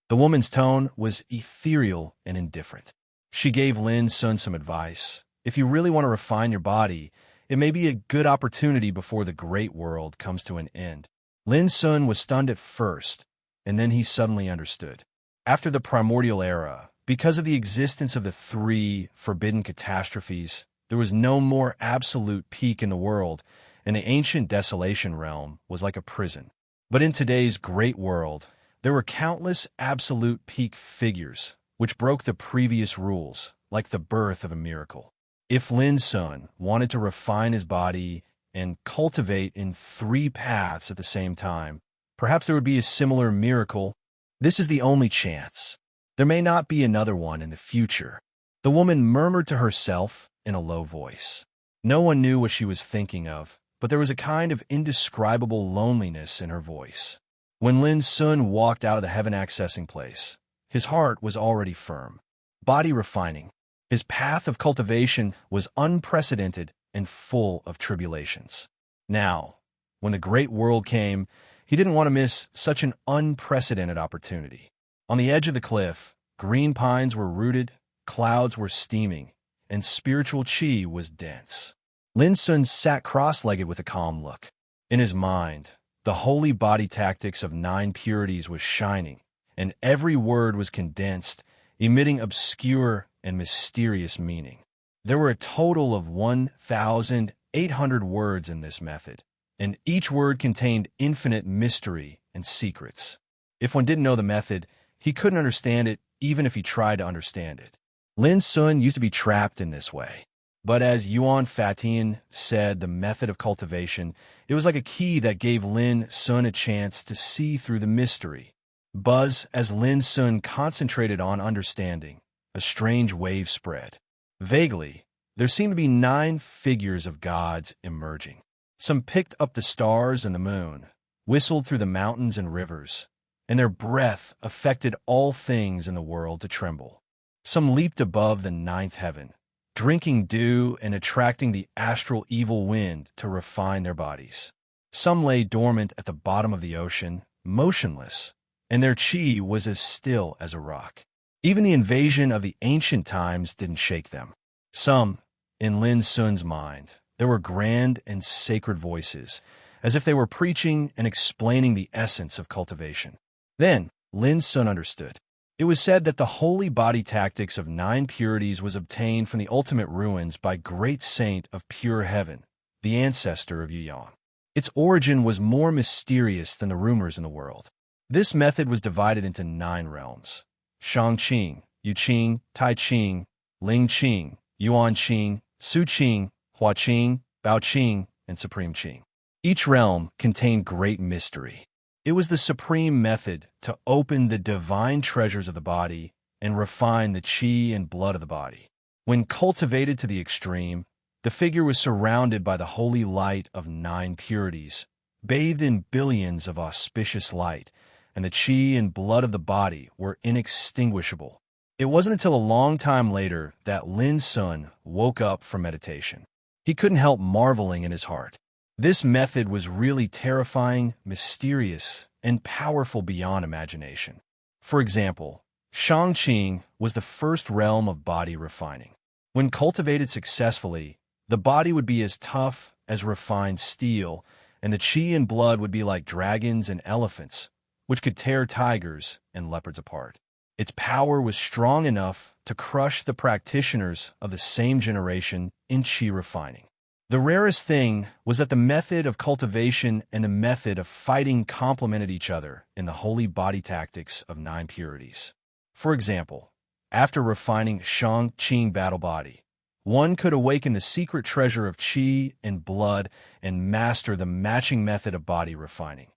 The woman's tone was ethereal and indifferent. She gave Lin Sun some advice. If you really want to refine your body, it may be a good opportunity before the great world comes to an end. Lin Sun was stunned at first, and then he suddenly understood. After the primordial era, because of the existence of the three forbidden catastrophes, there was no more absolute peak in the world, and the ancient desolation realm was like a prison. But in today's great world, there were countless absolute peak figures, which broke the previous rules, like the birth of a miracle. If Lin Sun wanted to refine his body and cultivate in three paths at the same time, perhaps there would be a similar miracle. This is the only chance. There may not be another one in the future. The woman murmured to herself in a low voice. No one knew what she was thinking of, but there was a kind of indescribable loneliness in her voice. When Lin Sun walked out of the heaven-accessing place, his heart was already firm. Body refining. His path of cultivation was unprecedented and full of tribulations. Now, when the great world came, he didn't want to miss such an unprecedented opportunity. On the edge of the cliff, green pines were rooted, clouds were steaming, and spiritual chi was dense. Lin Sun sat cross-legged with a calm look. In his mind, the holy body tactics of 9 purities was shining, and every word was condensed, emitting obscure and mysterious meaning. There were a total of 1,800 words in this method, and each word contained infinite mystery and secrets. If one didn't know the method, he couldn't understand it even if he tried to understand it. Lin Sun used to be trapped in this way. But as Yuan Fatian said, the method of cultivation, it was like a key that gave Lin Sun a chance to see through the mystery. Buzz, as Lin Sun concentrated on understanding, a strange wave spread. Vaguely, there seemed to be 9 figures of gods emerging. Some picked up the stars and the moon, whistled through the mountains and rivers, and their breath affected all things in the world to tremble. Some leaped above the 9th heaven, drinking dew and attracting the astral evil wind to refine their bodies. Some lay dormant at the bottom of the ocean, motionless, and their chi was as still as a rock. Even the invasion of the ancient times didn't shake them. Some, in Lin Sun's mind, there were grand and sacred voices, as if they were preaching and explaining the essence of cultivation. Then, Lin Sun understood. It was said that the holy body tactics of 9 purities was obtained from the ultimate ruins by great saint of pure heaven, the ancestor of Yuan. Its origin was more mysterious than the rumors in the world. This method was divided into 9 realms: Shangqing, Yuqing, Taiqing, Lingqing, Yuanqing, Suqing, Huaqing, Baoqing, and Supreme Qing. Each realm contained great mystery. It was the supreme method to open the divine treasures of the body and refine the chi and blood of the body. When cultivated to the extreme, the figure was surrounded by the holy light of 9 purities, bathed in billions of auspicious light, and the chi and blood of the body were inextinguishable. It wasn't until a long time later that Lin Sun woke up from meditation. He couldn't help marveling in his heart. This method was really terrifying, mysterious, and powerful beyond imagination. For example, Shangqing was the first realm of body refining. When cultivated successfully, the body would be as tough as refined steel, and the chi and blood would be like dragons and elephants, which could tear tigers and leopards apart. Its power was strong enough to crush the practitioners of the same generation in chi refining. The rarest thing was that the method of cultivation and the method of fighting complemented each other in the holy body tactics of 9 purities. For example, after refining Shang-Qing battle body, one could awaken the secret treasure of chi and blood and master the matching method of body refining.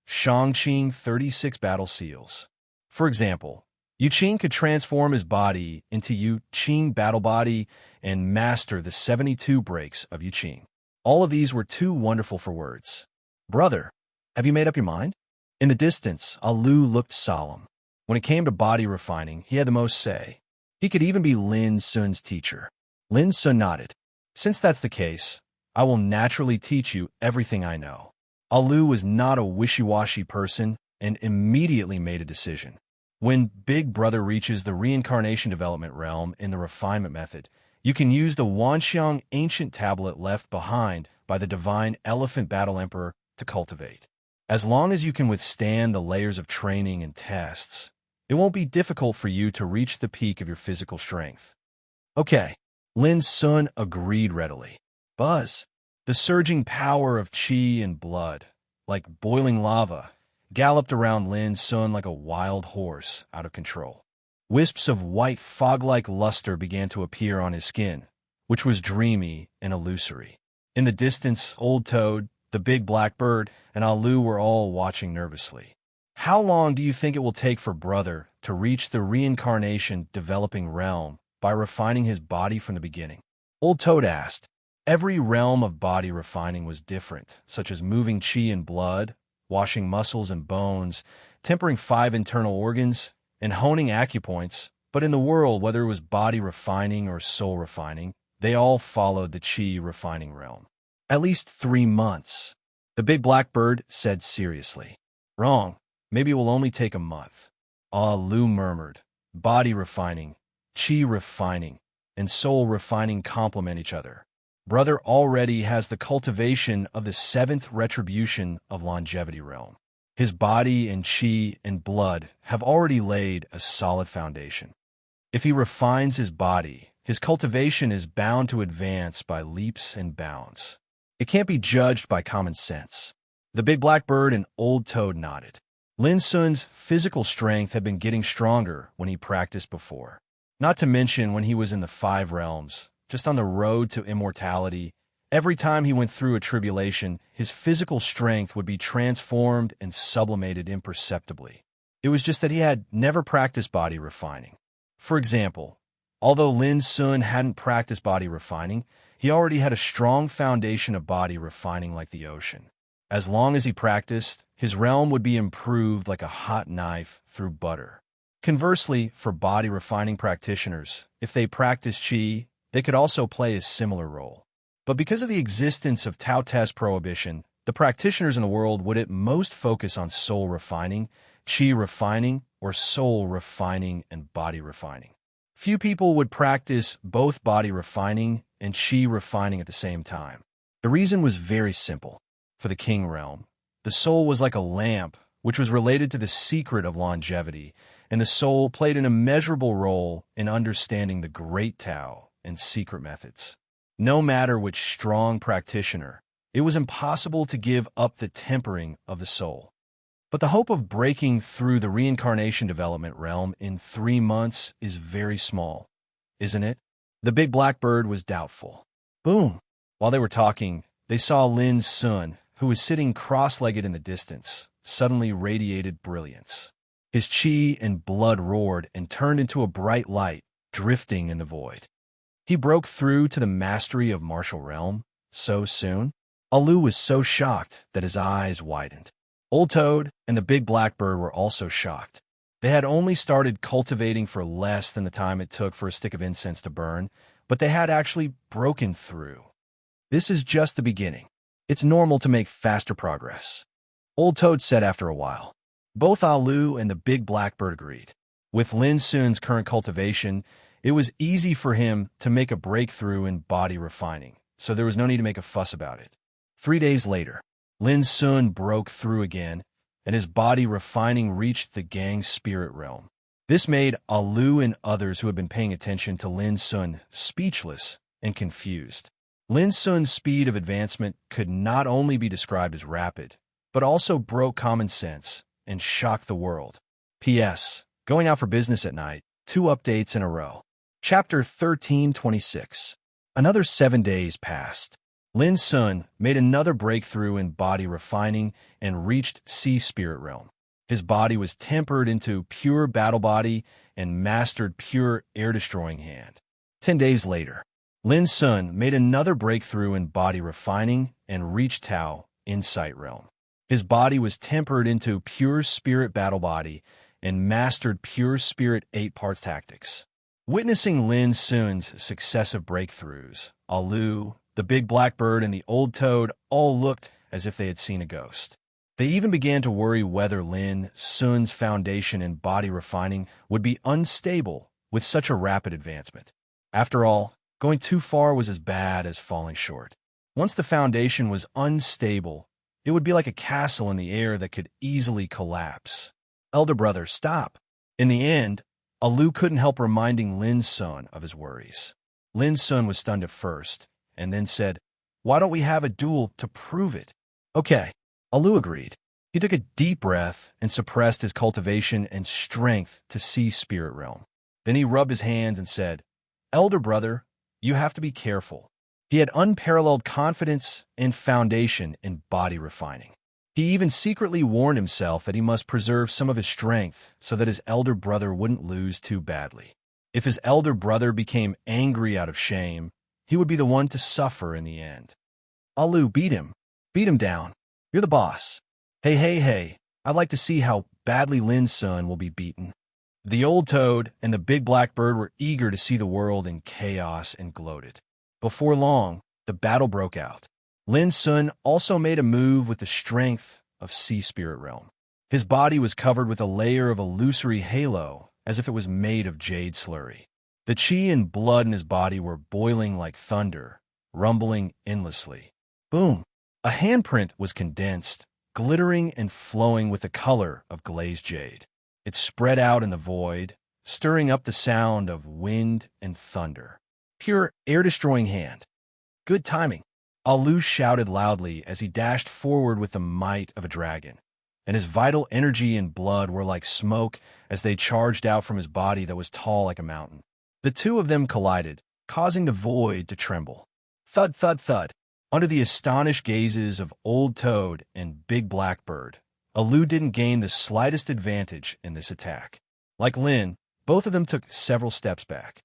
Shang-Qing 36 battle seals. For example, Yu-Qing could transform his body into Yu-Qing battle body and master the 72 breaks of Yu-Qing. All of these were too wonderful for words. Brother, have you made up your mind? In the distance, Alu looked solemn. When it came to body refining, he had the most say. He could even be Lin Sun's teacher. Lin Sun nodded. Since that's the case, I will naturally teach you everything I know. Alu was not a wishy-washy person and immediately made a decision. When Big Brother reaches the reincarnation development realm in the refinement method, you can use the Wanxiang ancient tablet left behind by the divine elephant battle emperor to cultivate. As long as you can withstand the layers of training and tests, it won't be difficult for you to reach the peak of your physical strength. Okay, Lin Sun agreed readily. Buzz, the surging power of qi and blood, like boiling lava, galloped around Lin Sun like a wild horse out of control. Wisps of white fog-like luster began to appear on his skin, which was dreamy and illusory. In the distance, Old Toad, the big black bird, and Alu were all watching nervously. How long do you think it will take for Brother to reach the reincarnation developing realm by refining his body from the beginning? Old Toad asked. Every realm of body refining was different, such as moving qi and blood, washing muscles and bones, tempering 5 internal organs, and honing acupoints. But in the world, whether it was body refining or soul refining, they all followed the qi refining realm. At least 3 months. The big black bird said seriously. Wrong. Maybe it will only take a month. Ah, Lu murmured. Body refining, qi refining, and soul refining complement each other. Brother already has the cultivation of the 7th retribution of longevity realm. His body and qi and blood have already laid a solid foundation. If he refines his body, his cultivation is bound to advance by leaps and bounds. It can't be judged by common sense. The big black bird and Old Toad nodded. Lin Sun's physical strength had been getting stronger when he practiced before. Not to mention when he was in the 5 realms, just on the road to immortality. Every time he went through a tribulation, his physical strength would be transformed and sublimated imperceptibly. It was just that he had never practiced body refining. For example, although Lin Sun hadn't practiced body refining, he already had a strong foundation of body refining like the ocean. As long as he practiced, his realm would be improved like a hot knife through butter. Conversely, for body refining practitioners, if they practice qi, they could also play a similar role. But because of the existence of Tao Te's prohibition, the practitioners in the world would at most focus on soul refining, qi refining, or soul refining and body refining. Few people would practice both body refining and qi refining at the same time. The reason was very simple. For the king realm, the soul was like a lamp, which was related to the secret of longevity, and the soul played an immeasurable role in understanding the great Tao and secret methods. No matter which strong practitioner, it was impossible to give up the tempering of the soul. But the hope of breaking through the reincarnation development realm in 3 months is very small, isn't it? The big black bird was doubtful. Boom! While they were talking, they saw Lin Sun, who was sitting cross-legged in the distance, suddenly radiated brilliance. His qi and blood roared and turned into a bright light, drifting in the void. He broke through to the mastery of martial realm so soon. Alu was so shocked that his eyes widened. Old Toad and the big black bird were also shocked. They had only started cultivating for less than the time it took for a stick of incense to burn, but they had actually broken through. This is just the beginning. It's normal to make faster progress. Old Toad said after a while. Both Alu and the big blackbird agreed. With Lin Sun's current cultivation, it was easy for him to make a breakthrough in body refining, so there was no need to make a fuss about it. 3 days later, Lin Sun broke through again, and his body refining reached the gang's spirit realm. This made Alu and others who had been paying attention to Lin Sun speechless and confused. Lin Sun's speed of advancement could not only be described as rapid, but also broke common sense and shocked the world. P.S. Going out for business at night, 2 updates in a row. Chapter 1326. Another 7 days passed. Lin Sun made another breakthrough in body refining and reached Sea Spirit Realm. His body was tempered into pure battle body and mastered pure air-destroying hand. 10 days later, Lin Sun made another breakthrough in body refining and reached Tao Insight Realm. His body was tempered into pure spirit battle body and mastered pure spirit 8 parts tactics. Witnessing Lin Sun's successive breakthroughs, Alu, the big blackbird, and the old toad all looked as if they had seen a ghost. They even began to worry whether Lin Sun's foundation in body refining would be unstable with such a rapid advancement. After all, going too far was as bad as falling short. Once the foundation was unstable, It would be like a castle in the air that could easily collapse. Elder brother, stop. In the end, Alu couldn't help reminding Lin's son of his worries. Lin's son was stunned at first, and then said, "Why don't we have a duel to prove it?" Okay, Alu agreed. He took a deep breath and suppressed his cultivation and strength to see spirit realm. Then he rubbed his hands and said, "Elder brother, you have to be careful." He had unparalleled confidence and foundation in body refining. He even secretly warned himself that he must preserve some of his strength so that his elder brother wouldn't lose too badly. If his elder brother became angry out of shame, he would be the one to suffer in the end. Alu, beat him. Beat him down. You're the boss. Hey, I'd like to see how badly Lin's son will be beaten. The old toad and the big black bird were eager to see the world in chaos and gloated. Before long, the battle broke out. Lin's son also made a move with the strength of sea spirit realm. His body was covered with a layer of illusory halo, as if it was made of jade slurry. The chi and blood in his body were boiling like thunder, rumbling endlessly. Boom! A handprint was condensed, glittering and flowing with the color of glazed jade. It spread out in the void, stirring up the sound of wind and thunder. Pure air-destroying hand. Good timing. Alu shouted loudly as he dashed forward with the might of a dragon, and his vital energy and blood were like smoke as they charged out from his body that was tall like a mountain. The two of them collided, causing the void to tremble. Thud, thud, thud. Under the astonished gazes of Old Toad and Big Blackbird, Alu didn't gain the slightest advantage in this attack. Like Lin, both of them took several steps back.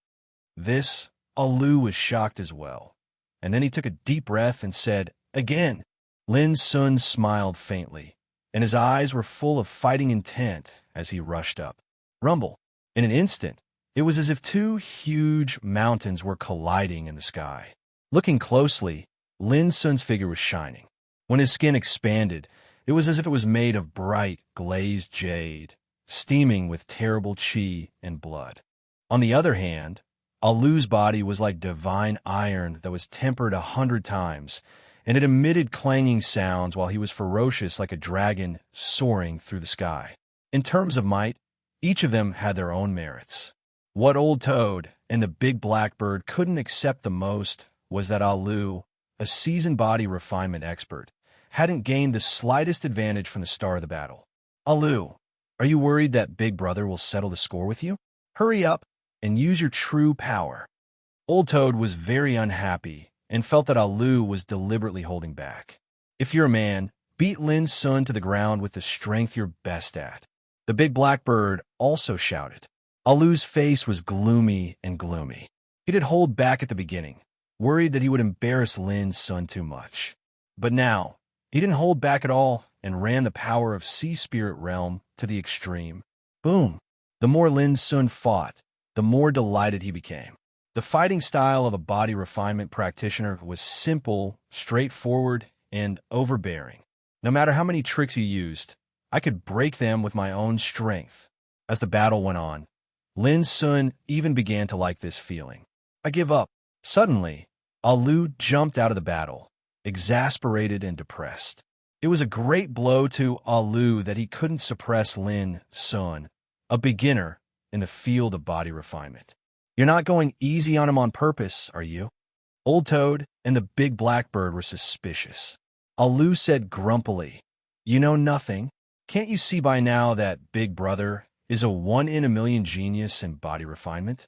This, Alu was shocked as well. And then he took a deep breath and said, "Again." Lin's son smiled faintly, and his eyes were full of fighting intent as he rushed up. Rumble. In an instant, it was as if two huge mountains were colliding in the sky. Looking closely, Lin's son's figure was shining. When his skin expanded, it was as if it was made of bright, glazed jade, steaming with terrible chi and blood. On the other hand, Alu's body was like divine iron that was tempered 100 times, and it emitted clanging sounds while he was ferocious like a dragon soaring through the sky. In terms of might, each of them had their own merits. What Old Toad and the Big Blackbird couldn't accept the most was that Alu, a seasoned body refinement expert, hadn't gained the slightest advantage from the start of the battle. "Alu, are you worried that Big Brother will settle the score with you? Hurry up and use your true power." Old Toad was very unhappy and felt that Alu was deliberately holding back. "If you're a man, beat Lin's son to the ground with the strength you're best at." The Big Blackbird also shouted. Alu's face was gloomy and gloomy. He did hold back at the beginning, worried that he would embarrass Lin's son too much. But now, he didn't hold back at all and ran the power of Sea Spirit Realm to the extreme. Boom! The more Lin's son fought, the more delighted he became. The fighting style of a body refinement practitioner was simple, straightforward, and overbearing. No matter how many tricks he used, I could break them with my own strength. As the battle went on, Lin's son even began to like this feeling. "I give up." Suddenly, Alu jumped out of the battle, exasperated and depressed. It was a great blow to Alu that he couldn't suppress Lin's son, a beginner in the field of body refinement. "You're not going easy on him on purpose, are you?" Old Toad and the Big Blackbird were suspicious. Alu said grumpily, "You know nothing. Can't you see by now that Big Brother is a 1-in-a-million genius in body refinement?"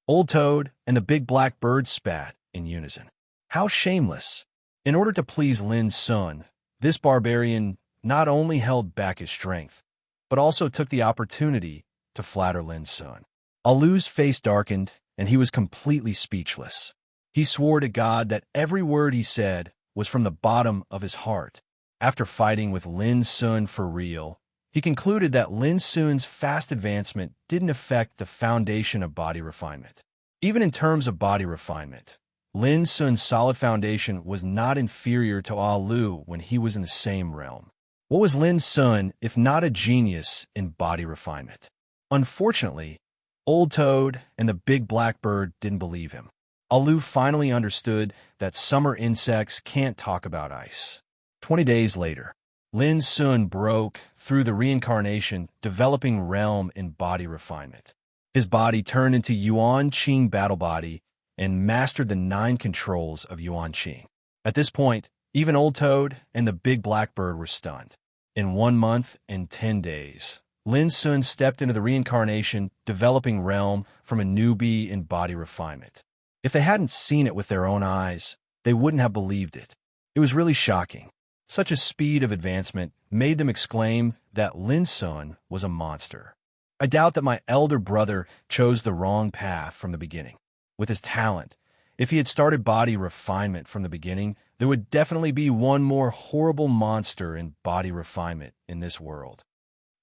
Old Toad and the Big Blackbird spat in unison. How shameless! In order to please Lin's son, this barbarian not only held back his strength, but also took the opportunity to flatter Lin's son. Alu's face darkened, and he was completely speechless. He swore to God that every word he said was from the bottom of his heart. After fighting with Lin's son for real, he concluded that Lin's son's fast advancement didn't affect the foundation of body refinement. Even in terms of body refinement, Lin's son's solid foundation was not inferior to Alu when he was in the same realm. What was Lin's son if not a genius in body refinement? Unfortunately, Old Toad and the Big Blackbird didn't believe him. Alu finally understood that summer insects can't talk about ice. 20 days later, Lin Sun broke through the reincarnation, developing realm in body refinement. His body turned into Yuan Qing battle body and mastered the 9 controls of Yuan Qing. At this point, even Old Toad and the Big Blackbird were stunned. In 1 month and 10 days, Lin Sun stepped into the reincarnation, developing realm from a newbie in body refinement. If they hadn't seen it with their own eyes, they wouldn't have believed it. It was really shocking. Such a speed of advancement made them exclaim that Lin Sun was a monster. I doubt that my elder brother chose the wrong path from the beginning. With his talent, if he had started body refinement from the beginning, there would definitely be one more horrible monster in body refinement in this world.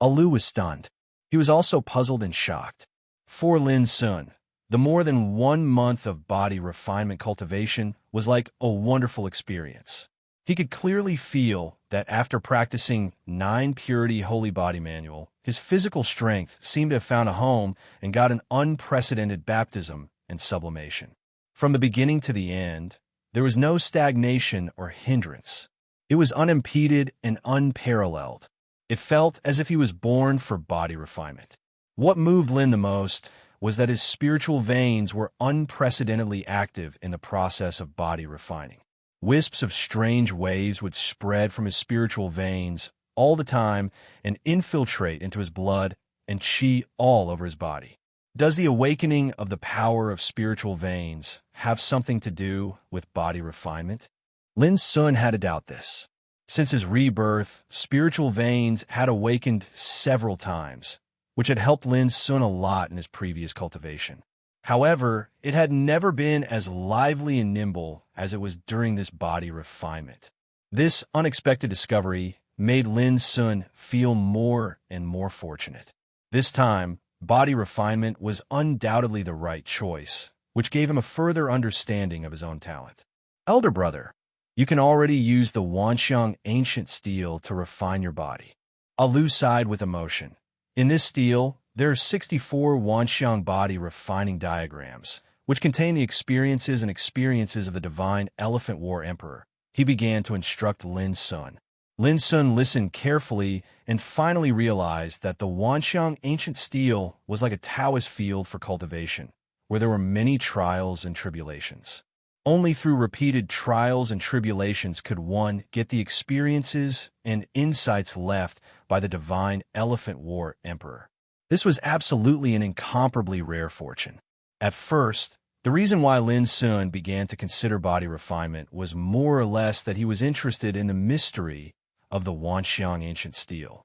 Alu was stunned. He was also puzzled and shocked. For Lin Sun, the more than 1 month of body refinement cultivation was like a wonderful experience. He could clearly feel that after practicing 9 Purity Holy Body Manual, his physical strength seemed to have found a home and got an unprecedented baptism and sublimation. From the beginning to the end, there was no stagnation or hindrance. It was unimpeded and unparalleled. It felt as if he was born for body refinement. What moved Lin the most was that his spiritual veins were unprecedentedly active in the process of body refining. Wisps of strange waves would spread from his spiritual veins all the time and infiltrate into his blood and chi all over his body. Does the awakening of the power of spiritual veins have something to do with body refinement? Lin Sun had to doubt this. Since his rebirth, spiritual veins had awakened several times, which had helped Lin Sun a lot in his previous cultivation. However, it had never been as lively and nimble as it was during this body refinement. This unexpected discovery made Lin Sun feel more and more fortunate. This time, body refinement was undoubtedly the right choice, which gave him a further understanding of his own talent. Elder brother, you can already use the Wanxiang ancient steel to refine your body. Alu sighed with emotion. In this steel, there are 64 Wanxiang body refining diagrams, which contain the experiences of the divine Elephant War Emperor. He began to instruct Lin Sun. Lin Sun listened carefully and finally realized that the Wanxiang ancient steel was like a Taoist field for cultivation, where there were many trials and tribulations. Only through repeated trials and tribulations could one get the experiences and insights left by the divine Elephant War Emperor. This was absolutely an incomparably rare fortune. At first, the reason why Lin Sun began to consider body refinement was more or less that he was interested in the mystery of the Wanxiang ancient steel.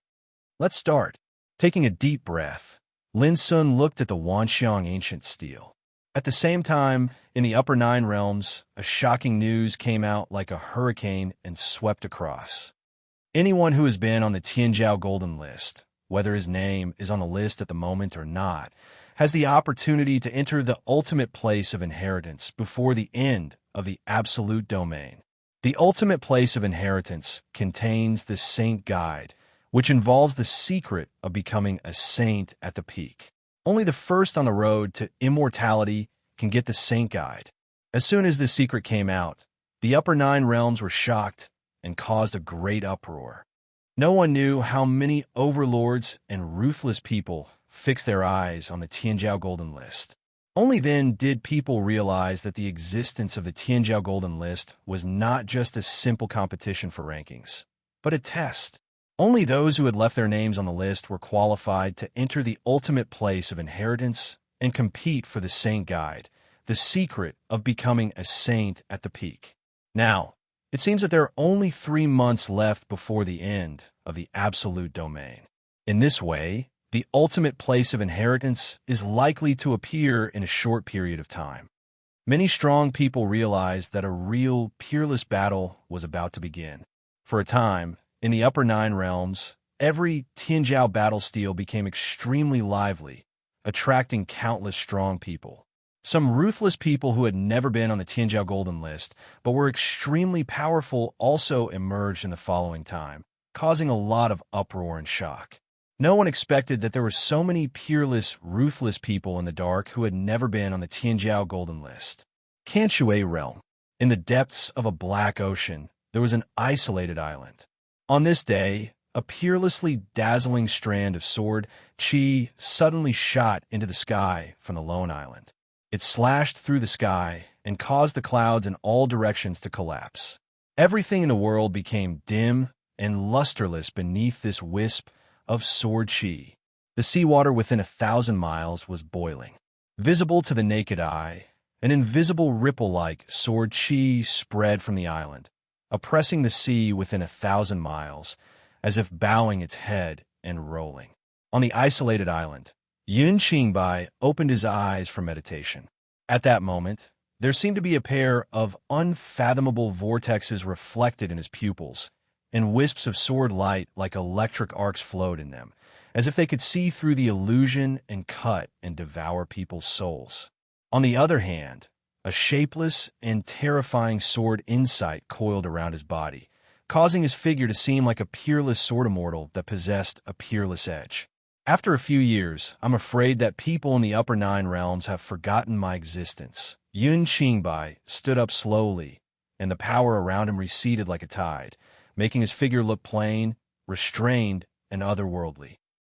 Let's start. Taking a deep breath, Lin Sun looked at the Wanxiang ancient steel. At the same time, in the upper 9 realms, a shocking news came out like a hurricane and swept across. Anyone who has been on the Tianjiao Golden List, whether his name is on the list at the moment or not, has the opportunity to enter the ultimate place of inheritance before the end of the absolute domain. The ultimate place of inheritance contains the Saint Guide, which involves the secret of becoming a saint at the peak. Only the first on the road to immortality can get the Saint Guide. As soon as this secret came out, the upper 9 realms were shocked and caused a great uproar. No one knew how many overlords and ruthless people fixed their eyes on the Tianjiao Golden List. Only then did people realize that the existence of the Tianjiao Golden List was not just a simple competition for rankings, but a test. Only those who had left their names on the list were qualified to enter the ultimate place of inheritance and compete for the Saint Guide, the secret of becoming a saint at the peak. Now, it seems that there are only 3 months left before the end of the absolute domain. In this way, the ultimate place of inheritance is likely to appear in a short period of time. Many strong people realized that a real, peerless battle was about to begin. For a time, in the upper 9 realms, every Tianjiao battle steel became extremely lively, attracting countless strong people. Some ruthless people who had never been on the Tianjiao Golden List, but were extremely powerful, also emerged in the following time, causing a lot of uproar and shock. No one expected that there were so many peerless, ruthless people in the dark who had never been on the Tianjiao Golden List. Kanshui realm. In the depths of a black ocean, there was an isolated island. On this day, a peerlessly dazzling strand of sword chi suddenly shot into the sky from the lone island. It slashed through the sky and caused the clouds in all directions to collapse. Everything in the world became dim and lusterless beneath this wisp of sword chi. The seawater within 1,000 miles was boiling. Visible to the naked eye, an invisible ripple-like sword chi spread from the island, oppressing the sea within 1,000 miles, as if bowing its head and rolling. On the isolated island, Yun Qingbai opened his eyes for meditation. At that moment, there seemed to be a pair of unfathomable vortexes reflected in his pupils, and wisps of sword light like electric arcs flowed in them, as if they could see through the illusion and cut and devour people's souls. On the other hand, a shapeless and terrifying sword insight coiled around his body, causing his figure to seem like a peerless sword immortal that possessed a peerless edge. After a few years, I'm afraid that people in the upper 9 realms have forgotten my existence. Yun Qingbai stood up slowly, and the power around him receded like a tide, making his figure look plain, restrained, and otherworldly.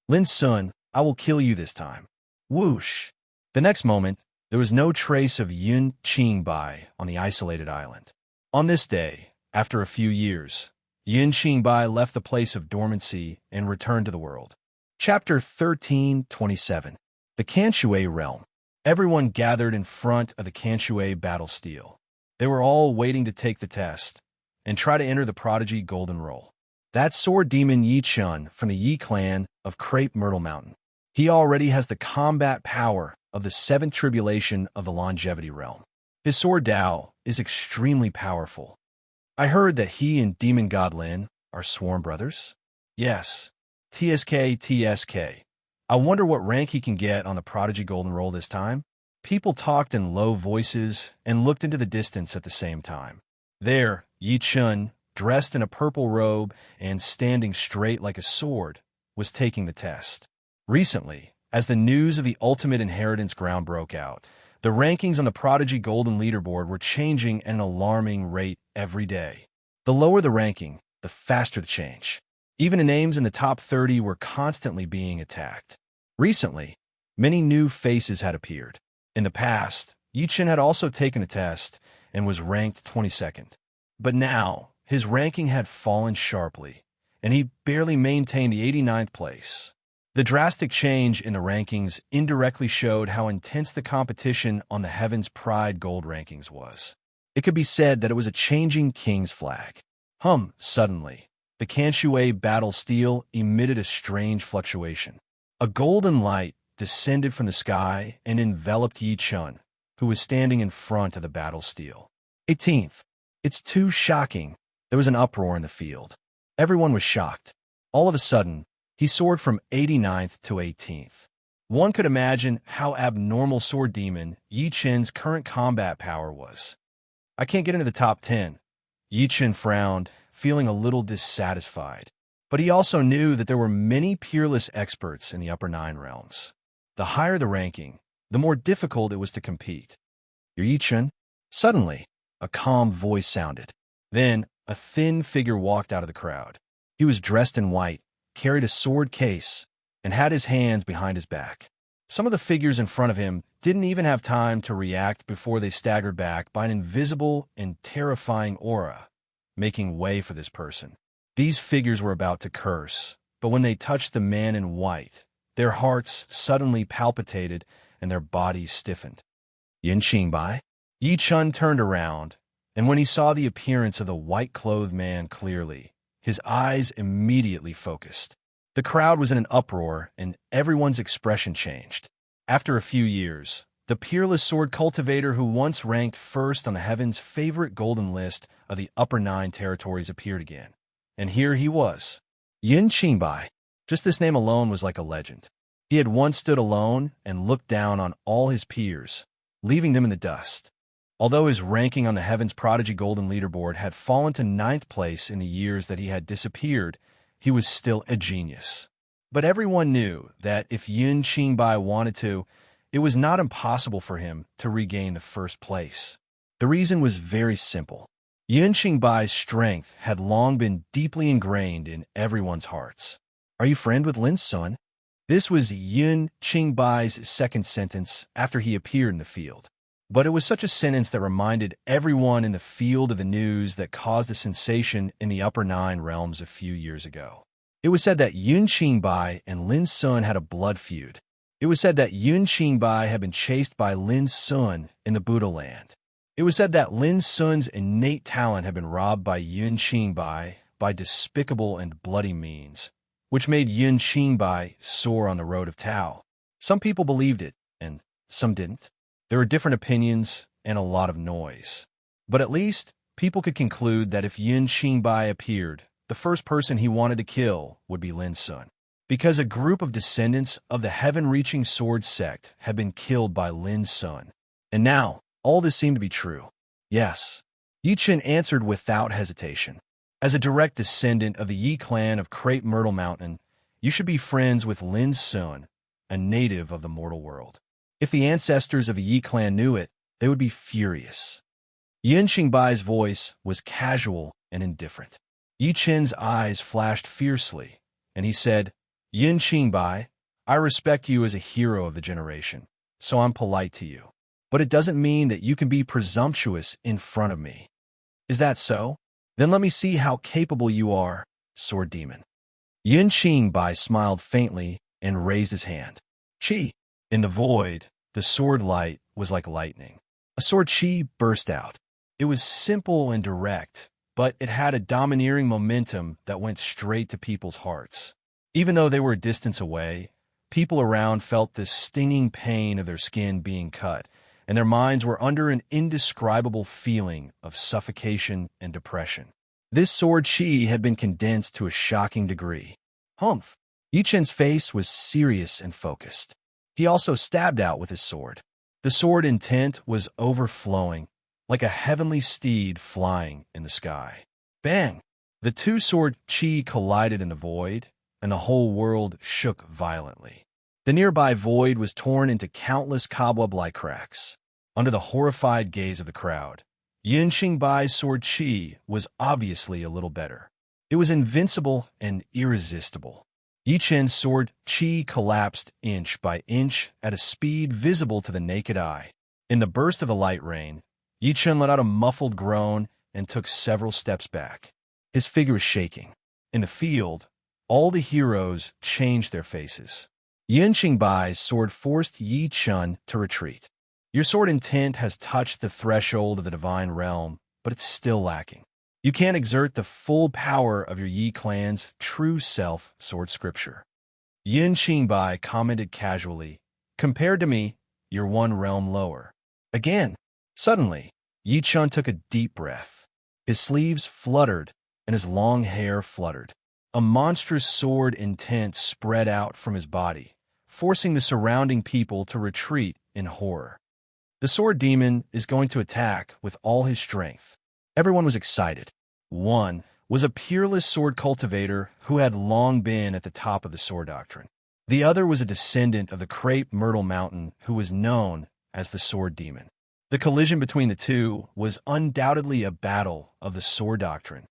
Lin Sun, I will kill you this time. Whoosh! The next moment, there was no trace of Yun Qingbai on the isolated island. On this day, after a few years, Yun Qingbai left the place of dormancy and returned to the world. Chapter 1327. The Kanshui Realm. Everyone gathered in front of the Kanshui battle steel. They were all waiting to take the test and try to enter the prodigy golden roll. That sword demon Yi Chun from the Yi clan of Crepe Myrtle Mountain. He already has the combat power of the 7th tribulation of the longevity realm. His sword Dao is extremely powerful. I heard that he and Demon God Lin are sworn brothers. Yes, TSK. I wonder what rank he can get on the prodigy golden roll this time. People talked in low voices and looked into the distance at the same time. There, Yi Chun, dressed in a purple robe and standing straight like a sword, was taking the test. Recently, as the news of the ultimate inheritance ground broke out, the rankings on the Prodigy Golden Leaderboard were changing at an alarming rate every day. The lower the ranking, the faster the change. Even the names in the top 30 were constantly being attacked. Recently, many new faces had appeared. In the past, Yi Chen had also taken the test and was ranked 22nd. But now, his ranking had fallen sharply, and he barely maintained the 89th place. The drastic change in the rankings indirectly showed how intense the competition on the Heaven's Pride Gold rankings was. It could be said that it was a changing king's flag. Suddenly, the Kanshui battle steel emitted a strange fluctuation. A golden light descended from the sky and enveloped Yi Chun, who was standing in front of the battle steel. 18th. It's too shocking. There was an uproar in the field. Everyone was shocked. All of a sudden, he soared from 89th to 18th. One could imagine how abnormal sword demon Yi Chen's current combat power was. I can't get into the top 10. Yi Chen frowned, feeling a little dissatisfied. But he also knew that there were many peerless experts in the upper 9 realms. The higher the ranking, the more difficult it was to compete. You're Yi Chen? Suddenly, a calm voice sounded. Then, a thin figure walked out of the crowd. He was dressed in white, carried a sword case, and had his hands behind his back. Some of the figures in front of him didn't even have time to react before they staggered back by an invisible and terrifying aura, making way for this person. These figures were about to curse, but when they touched the man in white, their hearts suddenly palpitated and their bodies stiffened. Yun Qingbai? Yi Chun turned around, and when he saw the appearance of the white-clothed man clearly, his eyes immediately focused. The crowd was in an uproar, and everyone's expression changed. After a few years, the peerless sword cultivator who once ranked first on the Heaven's favorite golden list of the upper 9 territories appeared again. And here he was. Yun Qingbai. Just this name alone was like a legend. He had once stood alone and looked down on all his peers, leaving them in the dust. Although his ranking on the Heaven's Prodigy Golden Leaderboard had fallen to 9th place in the years that he had disappeared, he was still a genius. But everyone knew that if Yun Qingbai wanted to, it was not impossible for him to regain the first place. The reason was very simple. Yun Qingbai's strength had long been deeply ingrained in everyone's hearts. "Are you friend with Lin Sun?" This was Yun Qingbai's second sentence after he appeared in the field. But it was such a sentence that reminded everyone in the field of the news that caused a sensation in the Upper Nine realms a few years ago. It was said that Yun Qingbai and Lin Sun had a blood feud. It was said that Yun Qingbai had been chased by Lin Sun in the Buddha land. It was said that Lin Sun's innate talent had been robbed by Yun Qingbai by despicable and bloody means, which made Yun Qingbai soar on the road of Tao. Some people believed it, and some didn't. There were different opinions and a lot of noise. But at least, people could conclude that if Yun Qingbai appeared, the first person he wanted to kill would be Lin Sun. Because a group of descendants of the heaven-reaching sword sect had been killed by Lin Sun. And now, all this seemed to be true. Yes. Yi Chen answered without hesitation. As a direct descendant of the Yi clan of Crepe Myrtle Mountain, you should be friends with Lin Sun, a native of the mortal world. If the ancestors of the Yi clan knew it, they would be furious. Yun Qingbai's voice was casual and indifferent. Yi Chen's eyes flashed fiercely, and he said, "Yun Qingbai, I respect you as a hero of the generation, so I'm polite to you. But it doesn't mean that you can be presumptuous in front of me. Is that so? Then let me see how capable you are, sword demon." Yun Qingbai smiled faintly and raised his hand. "Qi." In the void, the sword light was like lightning. A sword chi burst out. It was simple and direct, but it had a domineering momentum that went straight to people's hearts. Even though they were a distance away, people around felt the stinging pain of their skin being cut, and their minds were under an indescribable feeling of suffocation and depression. This sword chi had been condensed to a shocking degree. Humph! Yi Chen's face was serious and focused. He also stabbed out with his sword. The sword intent was overflowing, like a heavenly steed flying in the sky. Bang! The two-sword chi collided in the void, and the whole world shook violently. The nearby void was torn into countless cobweb-like cracks. Under the horrified gaze of the crowd, Yun Qingbai's sword chi was obviously a little better. It was invincible and irresistible. Yi Chen's sword chi collapsed inch by inch at a speed visible to the naked eye. In the burst of the light rain, Yi Chen let out a muffled groan and took several steps back. His figure was shaking. In the field, all the heroes changed their faces. Yun Qingbai's sword forced Yi Chen to retreat. Your sword intent has touched the threshold of the divine realm, but it's still lacking. You can't exert the full power of your Yi clan's true self, sword scripture. Yun Qingbai commented casually, "Compared to me, you're one realm lower." Again, suddenly, Yi Chen took a deep breath. His sleeves fluttered, and his long hair fluttered. A monstrous sword intent spread out from his body, forcing the surrounding people to retreat in horror. The sword demon is going to attack with all his strength. Everyone was excited. One was a peerless sword cultivator who had long been at the top of the sword doctrine. The other was a descendant of the Crepe Myrtle Mountain who was known as the sword demon. The collision between the two was undoubtedly a battle of the sword doctrine.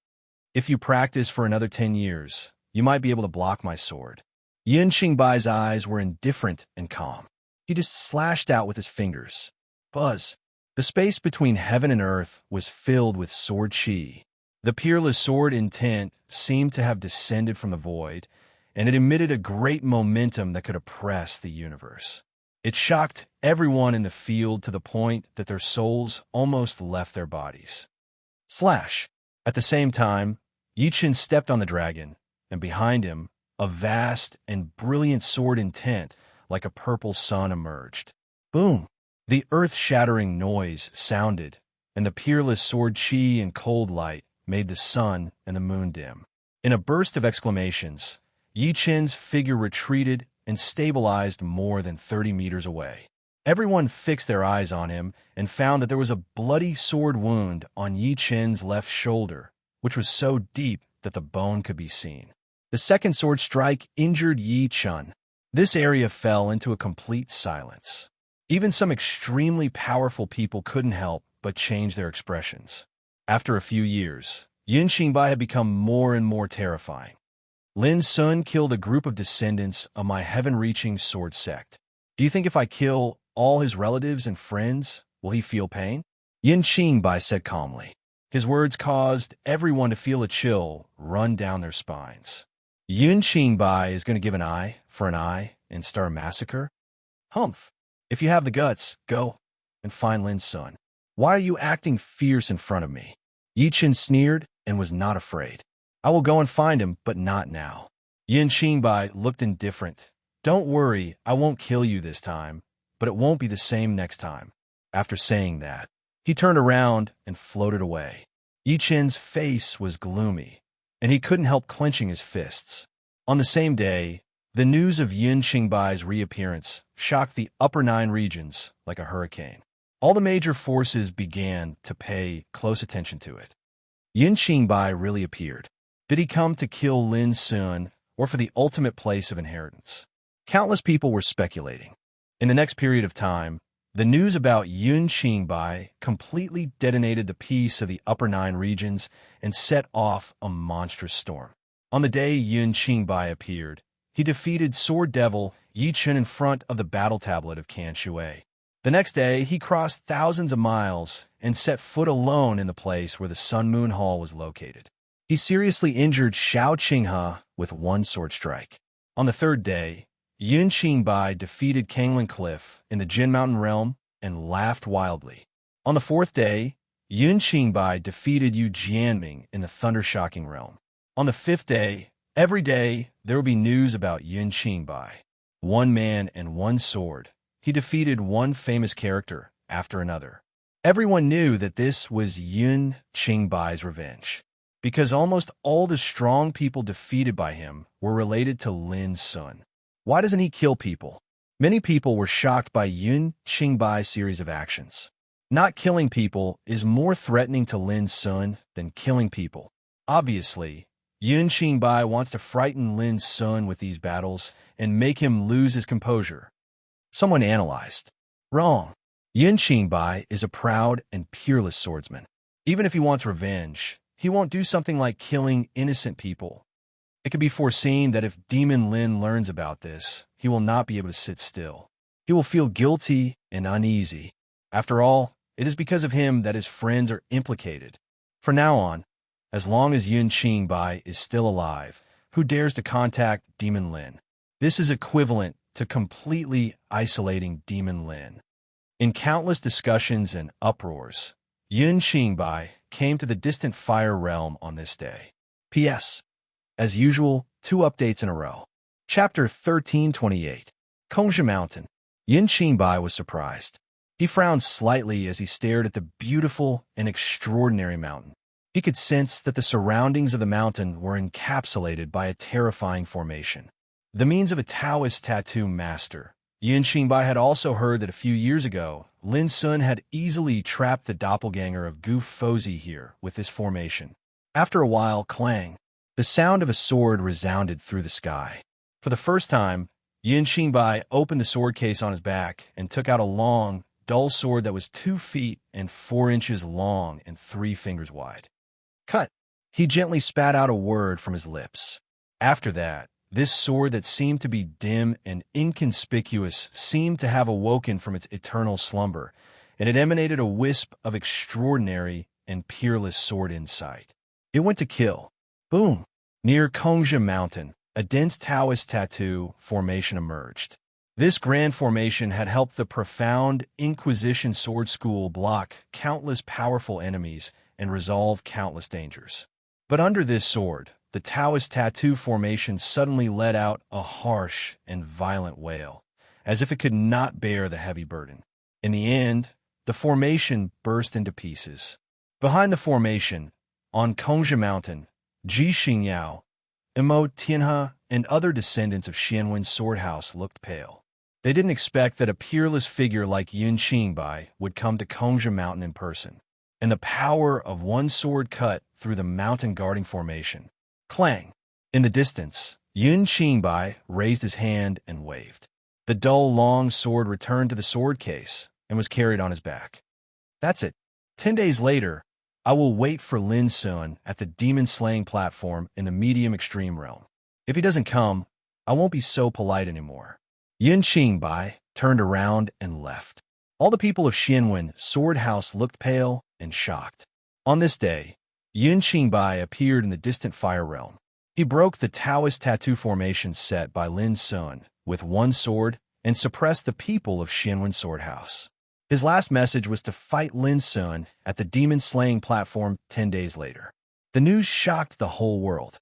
If you practice for another 10 years, you might be able to block my sword. Yun Qingbai's eyes were indifferent and calm. He just slashed out with his fingers. Buzz. The space between heaven and earth was filled with sword chi. The peerless sword intent seemed to have descended from the void, and it emitted a great momentum that could oppress the universe. It shocked everyone in the field to the point that their souls almost left their bodies. Slash! At the same time, Yi Chen stepped on the dragon, and behind him, a vast and brilliant sword intent like a purple sun emerged. Boom! The earth-shattering noise sounded, and the peerless sword chi and cold light made the sun and the moon dim. In a burst of exclamations, Yi Chen's figure retreated and stabilized more than 30 meters away. Everyone fixed their eyes on him and found that there was a bloody sword wound on Yi Chen's left shoulder, which was so deep that the bone could be seen. The second sword strike injured Yi Chen. This area fell into a complete silence. Even some extremely powerful people couldn't help but change their expressions. After a few years, Yun Qingbai had become more and more terrifying. Lin Sun killed a group of descendants of my heaven-reaching sword sect. Do you think if I kill all his relatives and friends, will he feel pain? Yun Qingbai said calmly. His words caused everyone to feel a chill run down their spines. Yun Qingbai is going to give an eye for an eye and start a massacre? Humph. If you have the guts, go and find Lin Sun. Why are you acting fierce in front of me? Yi Chen sneered and was not afraid. I will go and find him, but not now. Yun Qingbai looked indifferent. Don't worry, I won't kill you this time, but it won't be the same next time. After saying that, he turned around and floated away. Yi Chen's face was gloomy, and he couldn't help clenching his fists. On the same day, the news of Yun Qingbai's reappearance shocked the upper 9 regions like a hurricane. All the major forces began to pay close attention to it. Yun Qingbai really appeared. Did he come to kill Lin Sun or for the ultimate place of inheritance? Countless people were speculating. In the next period of time, the news about Yun Qingbai completely detonated the peace of the upper 9 regions and set off a monstrous storm. On the day Yun Qingbai appeared, he defeated Sword Devil Yi Chen in front of the battle tablet of Kan Shui. The next day, he crossed thousands of miles and set foot alone in the place where the Sun Moon Hall was located. He seriously injured Xiao Qinghe with one sword strike. On the third day, Yun Qingbai defeated Kanglin Cliff in the Jin Mountain realm and laughed wildly. On the fourth day, Yun Qingbai defeated Yu Jianming in the Thunder-Shocking realm. On the fifth day, every day, there would be news about Yun Qingbai. One man and one sword. He defeated one famous character after another. Everyone knew that this was Yun Qingbai's revenge, because almost all the strong people defeated by him were related to Lin Sun. Why doesn't he kill people? Many people were shocked by Yun Qingbai's series of actions. Not killing people is more threatening to Lin Sun than killing people. Obviously, Yun Qingbai wants to frighten Lin Sun with these battles and make him lose his composure. Someone analyzed. Wrong. Yun Qingbai is a proud and peerless swordsman. Even if he wants revenge, he won't do something like killing innocent people. It can be foreseen that if Demon Lin learns about this, he will not be able to sit still. He will feel guilty and uneasy. After all, it is because of him that his friends are implicated. From now on, as long as Yun Qingbai is still alive, who dares to contact Demon Lin? This is equivalent to completely isolating Demon Lin. In countless discussions and uproars, Yun Qingbai came to the distant fire realm on this day. P.S. As usual, 2 updates in a row. Chapter 1328. Kongsha Mountain. Yun Qingbai was surprised. He frowned slightly as he stared at the beautiful and extraordinary mountain. He could sense that the surroundings of the mountain were encapsulated by a terrifying formation. The means of a Taoist tattoo master. Yun Qingbai had also heard that a few years ago, Lin Sun had easily trapped the doppelganger of Gu Fozi here with this formation. After a while, clang. The sound of a sword resounded through the sky. For the first time, Yun Qingbai opened the sword case on his back and took out a long, dull sword that was 2 feet and 4 inches long and 3 fingers wide. Cut. He gently spat out a word from his lips. After that, this sword that seemed to be dim and inconspicuous seemed to have awoken from its eternal slumber, and it emanated a wisp of extraordinary and peerless sword insight. It went to kill. Boom! Near Kongsha Mountain, a dense Taoist tattoo formation emerged. This grand formation had helped the profound Inquisition sword school block countless powerful enemies and resolve countless dangers. But under this sword, the Taoist tattoo formation suddenly let out a harsh and violent wail, as if it could not bear the heavy burden. In the end, the formation burst into pieces. Behind the formation, on Kongsha Mountain, Ji Xingyao, Imo Tianhe, and other descendants of Xianwen's sword house looked pale. They didn't expect that a peerless figure like Yun Qingbai would come to Kongsha Mountain in person, and the power of one sword cut through the mountain guarding formation. Clang! In the distance, Yun Qingbai raised his hand and waved. The dull, long sword returned to the sword case and was carried on his back. That's it. 10 days later, I will wait for Lin Sun at the demon-slaying platform in the medium extreme realm. If he doesn't come, I won't be so polite anymore. Yun Qingbai turned around and left. All the people of Xianwen Sword House looked pale and shocked. On this day, Yun Qingbai appeared in the distant fire realm. He broke the Taoist tattoo formation set by Lin Sun with one sword and suppressed the people of Xianwen Sword House. His last message was to fight Lin Sun at the demon-slaying platform 10 days later. The news shocked the whole world.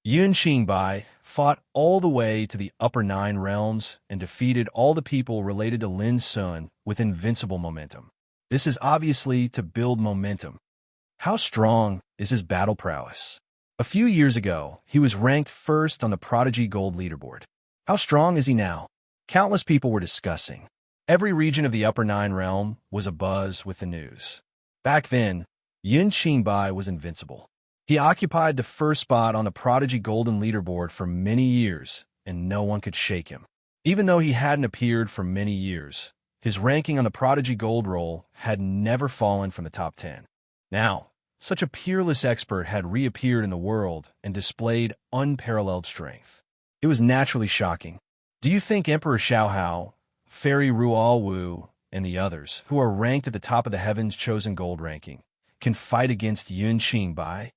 Yun Qingbai fought all the way to the upper 9 realms and defeated all the people related to Lin Sun with invincible momentum. This is obviously to build momentum. How strong is his battle prowess? A few years ago, he was ranked first on the Prodigy Gold leaderboard. How strong is he now? Countless people were discussing. Every region of the upper 9 realm was abuzz with the news. Back then, Yun Qingbai was invincible. He occupied the first spot on the Prodigy Golden leaderboard for many years, and no one could shake him. Even though he hadn't appeared for many years, his ranking on the Prodigy Gold roll had never fallen from the top 10. Now, such a peerless expert had reappeared in the world and displayed unparalleled strength. It was naturally shocking. Do you think Emperor Xiaohao, Fairy Rual Wu, and the others, who are ranked at the top of the Heaven's Chosen Gold ranking, can fight against Yun Qingbai?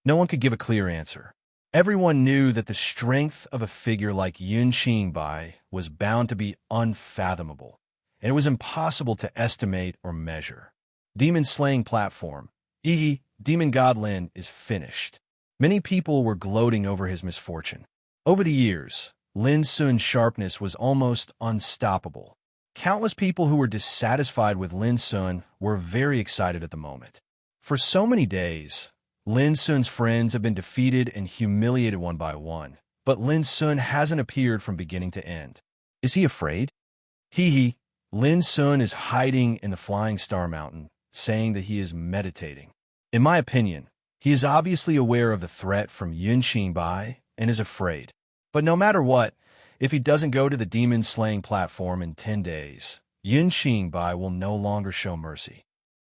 No one could give a clear answer. Everyone knew that the strength of a figure like Yun Qingbai was bound to be unfathomable, and it was impossible to estimate or measure. Demon-slaying platform. Demon God Lin is finished. Many people were gloating over his misfortune. Over the years, Lin Sun's sharpness was almost unstoppable. Countless people who were dissatisfied with Lin Sun were very excited at the moment. For so many days, Lin Sun's friends have been defeated and humiliated one by one, but Lin Sun hasn't appeared from beginning to end. Is he afraid? Lin Sun is hiding in the Flying Star Mountain, saying that he is meditating. In my opinion, he is obviously aware of the threat from Yun Qingbai and is afraid. But no matter what, if he doesn't go to the demon-slaying platform in 10 days, Yun Qingbai will no longer show mercy.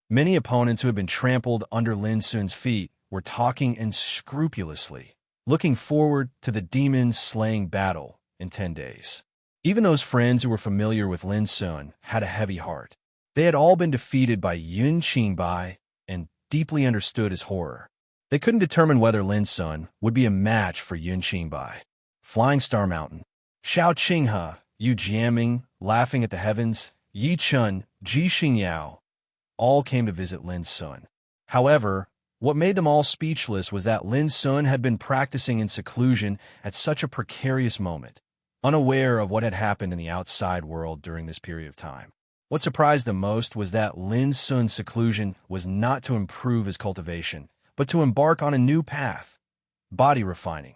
Many opponents who had been trampled under Lin Sun's feet were talking unscrupulously, looking forward to the demon-slaying battle in 10 days. Even those friends who were familiar with Lin Sun had a heavy heart. They had all been defeated by Yun Qingbai and deeply understood his horror. They couldn't determine whether Lin Sun would be a match for Yun Qingbai. Flying Star Mountain. Xiao Qinghe, Yu Jiaming, laughing at the heavens, Yi Chun, Ji Xingyao, all came to visit Lin Sun. However, what made them all speechless was that Lin Sun had been practicing in seclusion at such a precarious moment, unaware of what had happened in the outside world during this period of time. What surprised them most was that Lin Sun's seclusion was not to improve his cultivation, but to embark on a new path, body refining.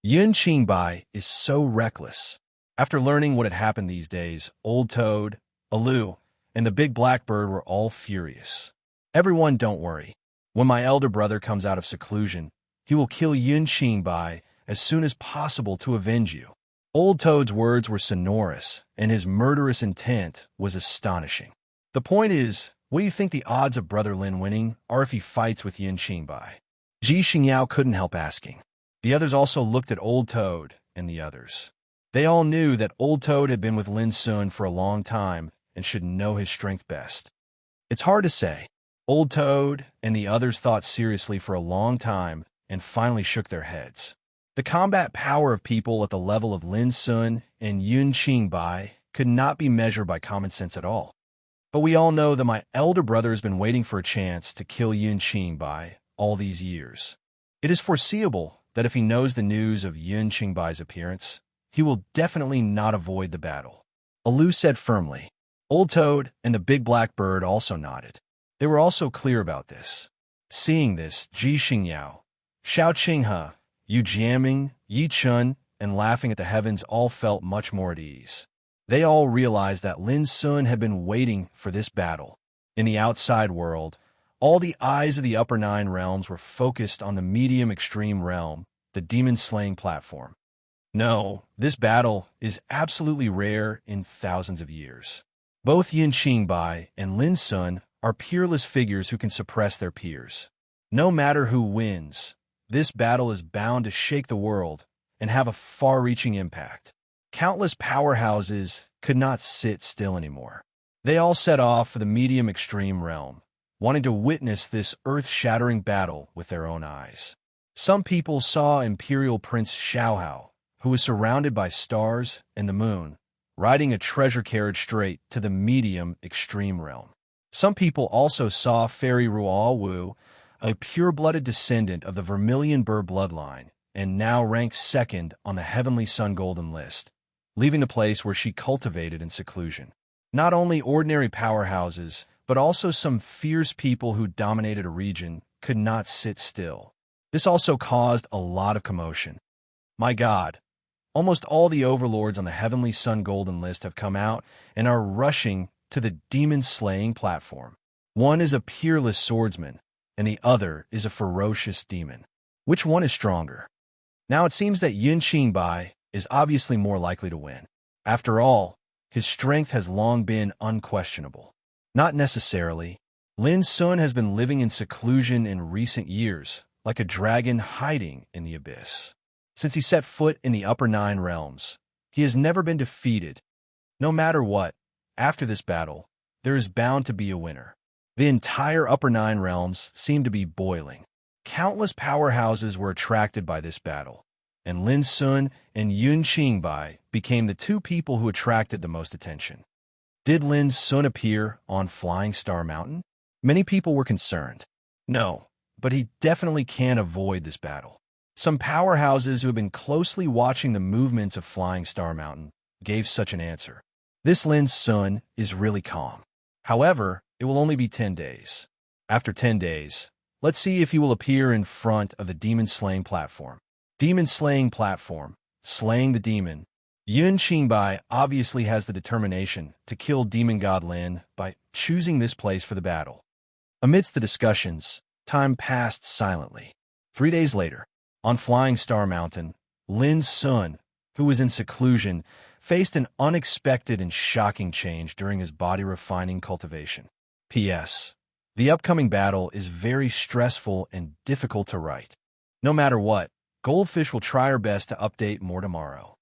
Yun Qingbai is so reckless. After learning what had happened these days, Old Toad, Alu, and the Big Blackbird were all furious. Everyone, don't worry. When my elder brother comes out of seclusion, he will kill Yun Qingbai as soon as possible to avenge you. Old Toad's words were sonorous, and his murderous intent was astonishing. The point is, what do you think the odds of Brother Lin winning are if he fights with Yun Qingbai? Ji Xingyao couldn't help asking. The others also looked at Old Toad and the others. They all knew that Old Toad had been with Lin Sun for a long time and should know his strength best. It's hard to say. Old Toad and the others thought seriously for a long time and finally shook their heads. The combat power of people at the level of Lin Sun and Yun Qingbai could not be measured by common sense at all. But we all know that my elder brother has been waiting for a chance to kill Yun Qingbai all these years. It is foreseeable that if he knows the news of Yun Qingbai's appearance, he will definitely not avoid the battle. Alu said firmly. Old Toad and the Big Blackbird also nodded. They were also clear about this. Seeing this, Ji Xingyao, Xiao Qinghe, Yu Jiaming, Yi Chun, and laughing at the heavens all felt much more at ease. They all realized that Lin Sun had been waiting for this battle. In the outside world, all the eyes of the upper 9 realms were focused on the medium extreme realm, the demon-slaying platform. No, this battle is absolutely rare in thousands of years. Both Yun Qingbai and Lin Sun are peerless figures who can suppress their peers. No matter who wins, this battle is bound to shake the world and have a far-reaching impact. Countless powerhouses could not sit still anymore. They all set off for the medium extreme realm, wanting to witness this earth-shattering battle with their own eyes. Some people saw Imperial Prince Xiaohao, who was surrounded by stars and the moon, riding a treasure carriage straight to the medium extreme realm. Some people also saw Fairy Ruo Wu, a pure-blooded descendant of the Vermilion Burr bloodline, and now ranked second on the Heavenly Sun Golden list, leaving the place where she cultivated in seclusion. Not only ordinary powerhouses, but also some fierce people who dominated a region could not sit still. This also caused a lot of commotion. My God, almost all the overlords on the Heavenly Sun Golden list have come out and are rushing to the demon-slaying platform. One is a peerless swordsman, and the other is a ferocious demon. Which one is stronger? Now it seems that Yun Qingbai is obviously more likely to win. After all, his strength has long been unquestionable. Not necessarily. Lin Sun has been living in seclusion in recent years, like a dragon hiding in the abyss. Since he set foot in the upper 9 realms, he has never been defeated. No matter what, after this battle, there is bound to be a winner. The entire upper 9 realms seem to be boiling. Countless powerhouses were attracted by this battle, and Lin Sun and Yun Qingbai became the two people who attracted the most attention. Did Lin Sun appear on Flying Star Mountain? Many people were concerned. No, but he definitely can't avoid this battle. Some powerhouses who have been closely watching the movements of Flying Star Mountain gave such an answer. This Lin Sun is really calm. However, it will only be 10 days. After 10 days, let's see if he will appear in front of the demon-slaying platform. Demon-slaying platform, slaying the demon. Yun Qingbai obviously has the determination to kill Demon God Lin by choosing this place for the battle. Amidst the discussions, time passed silently. 3 days later, on Flying Star Mountain, Lin Sun, who was in seclusion, faced an unexpected and shocking change during his body-refining cultivation. P.S. The upcoming battle is very stressful and difficult to write. No matter what, Goldfish will try her best to update more tomorrow.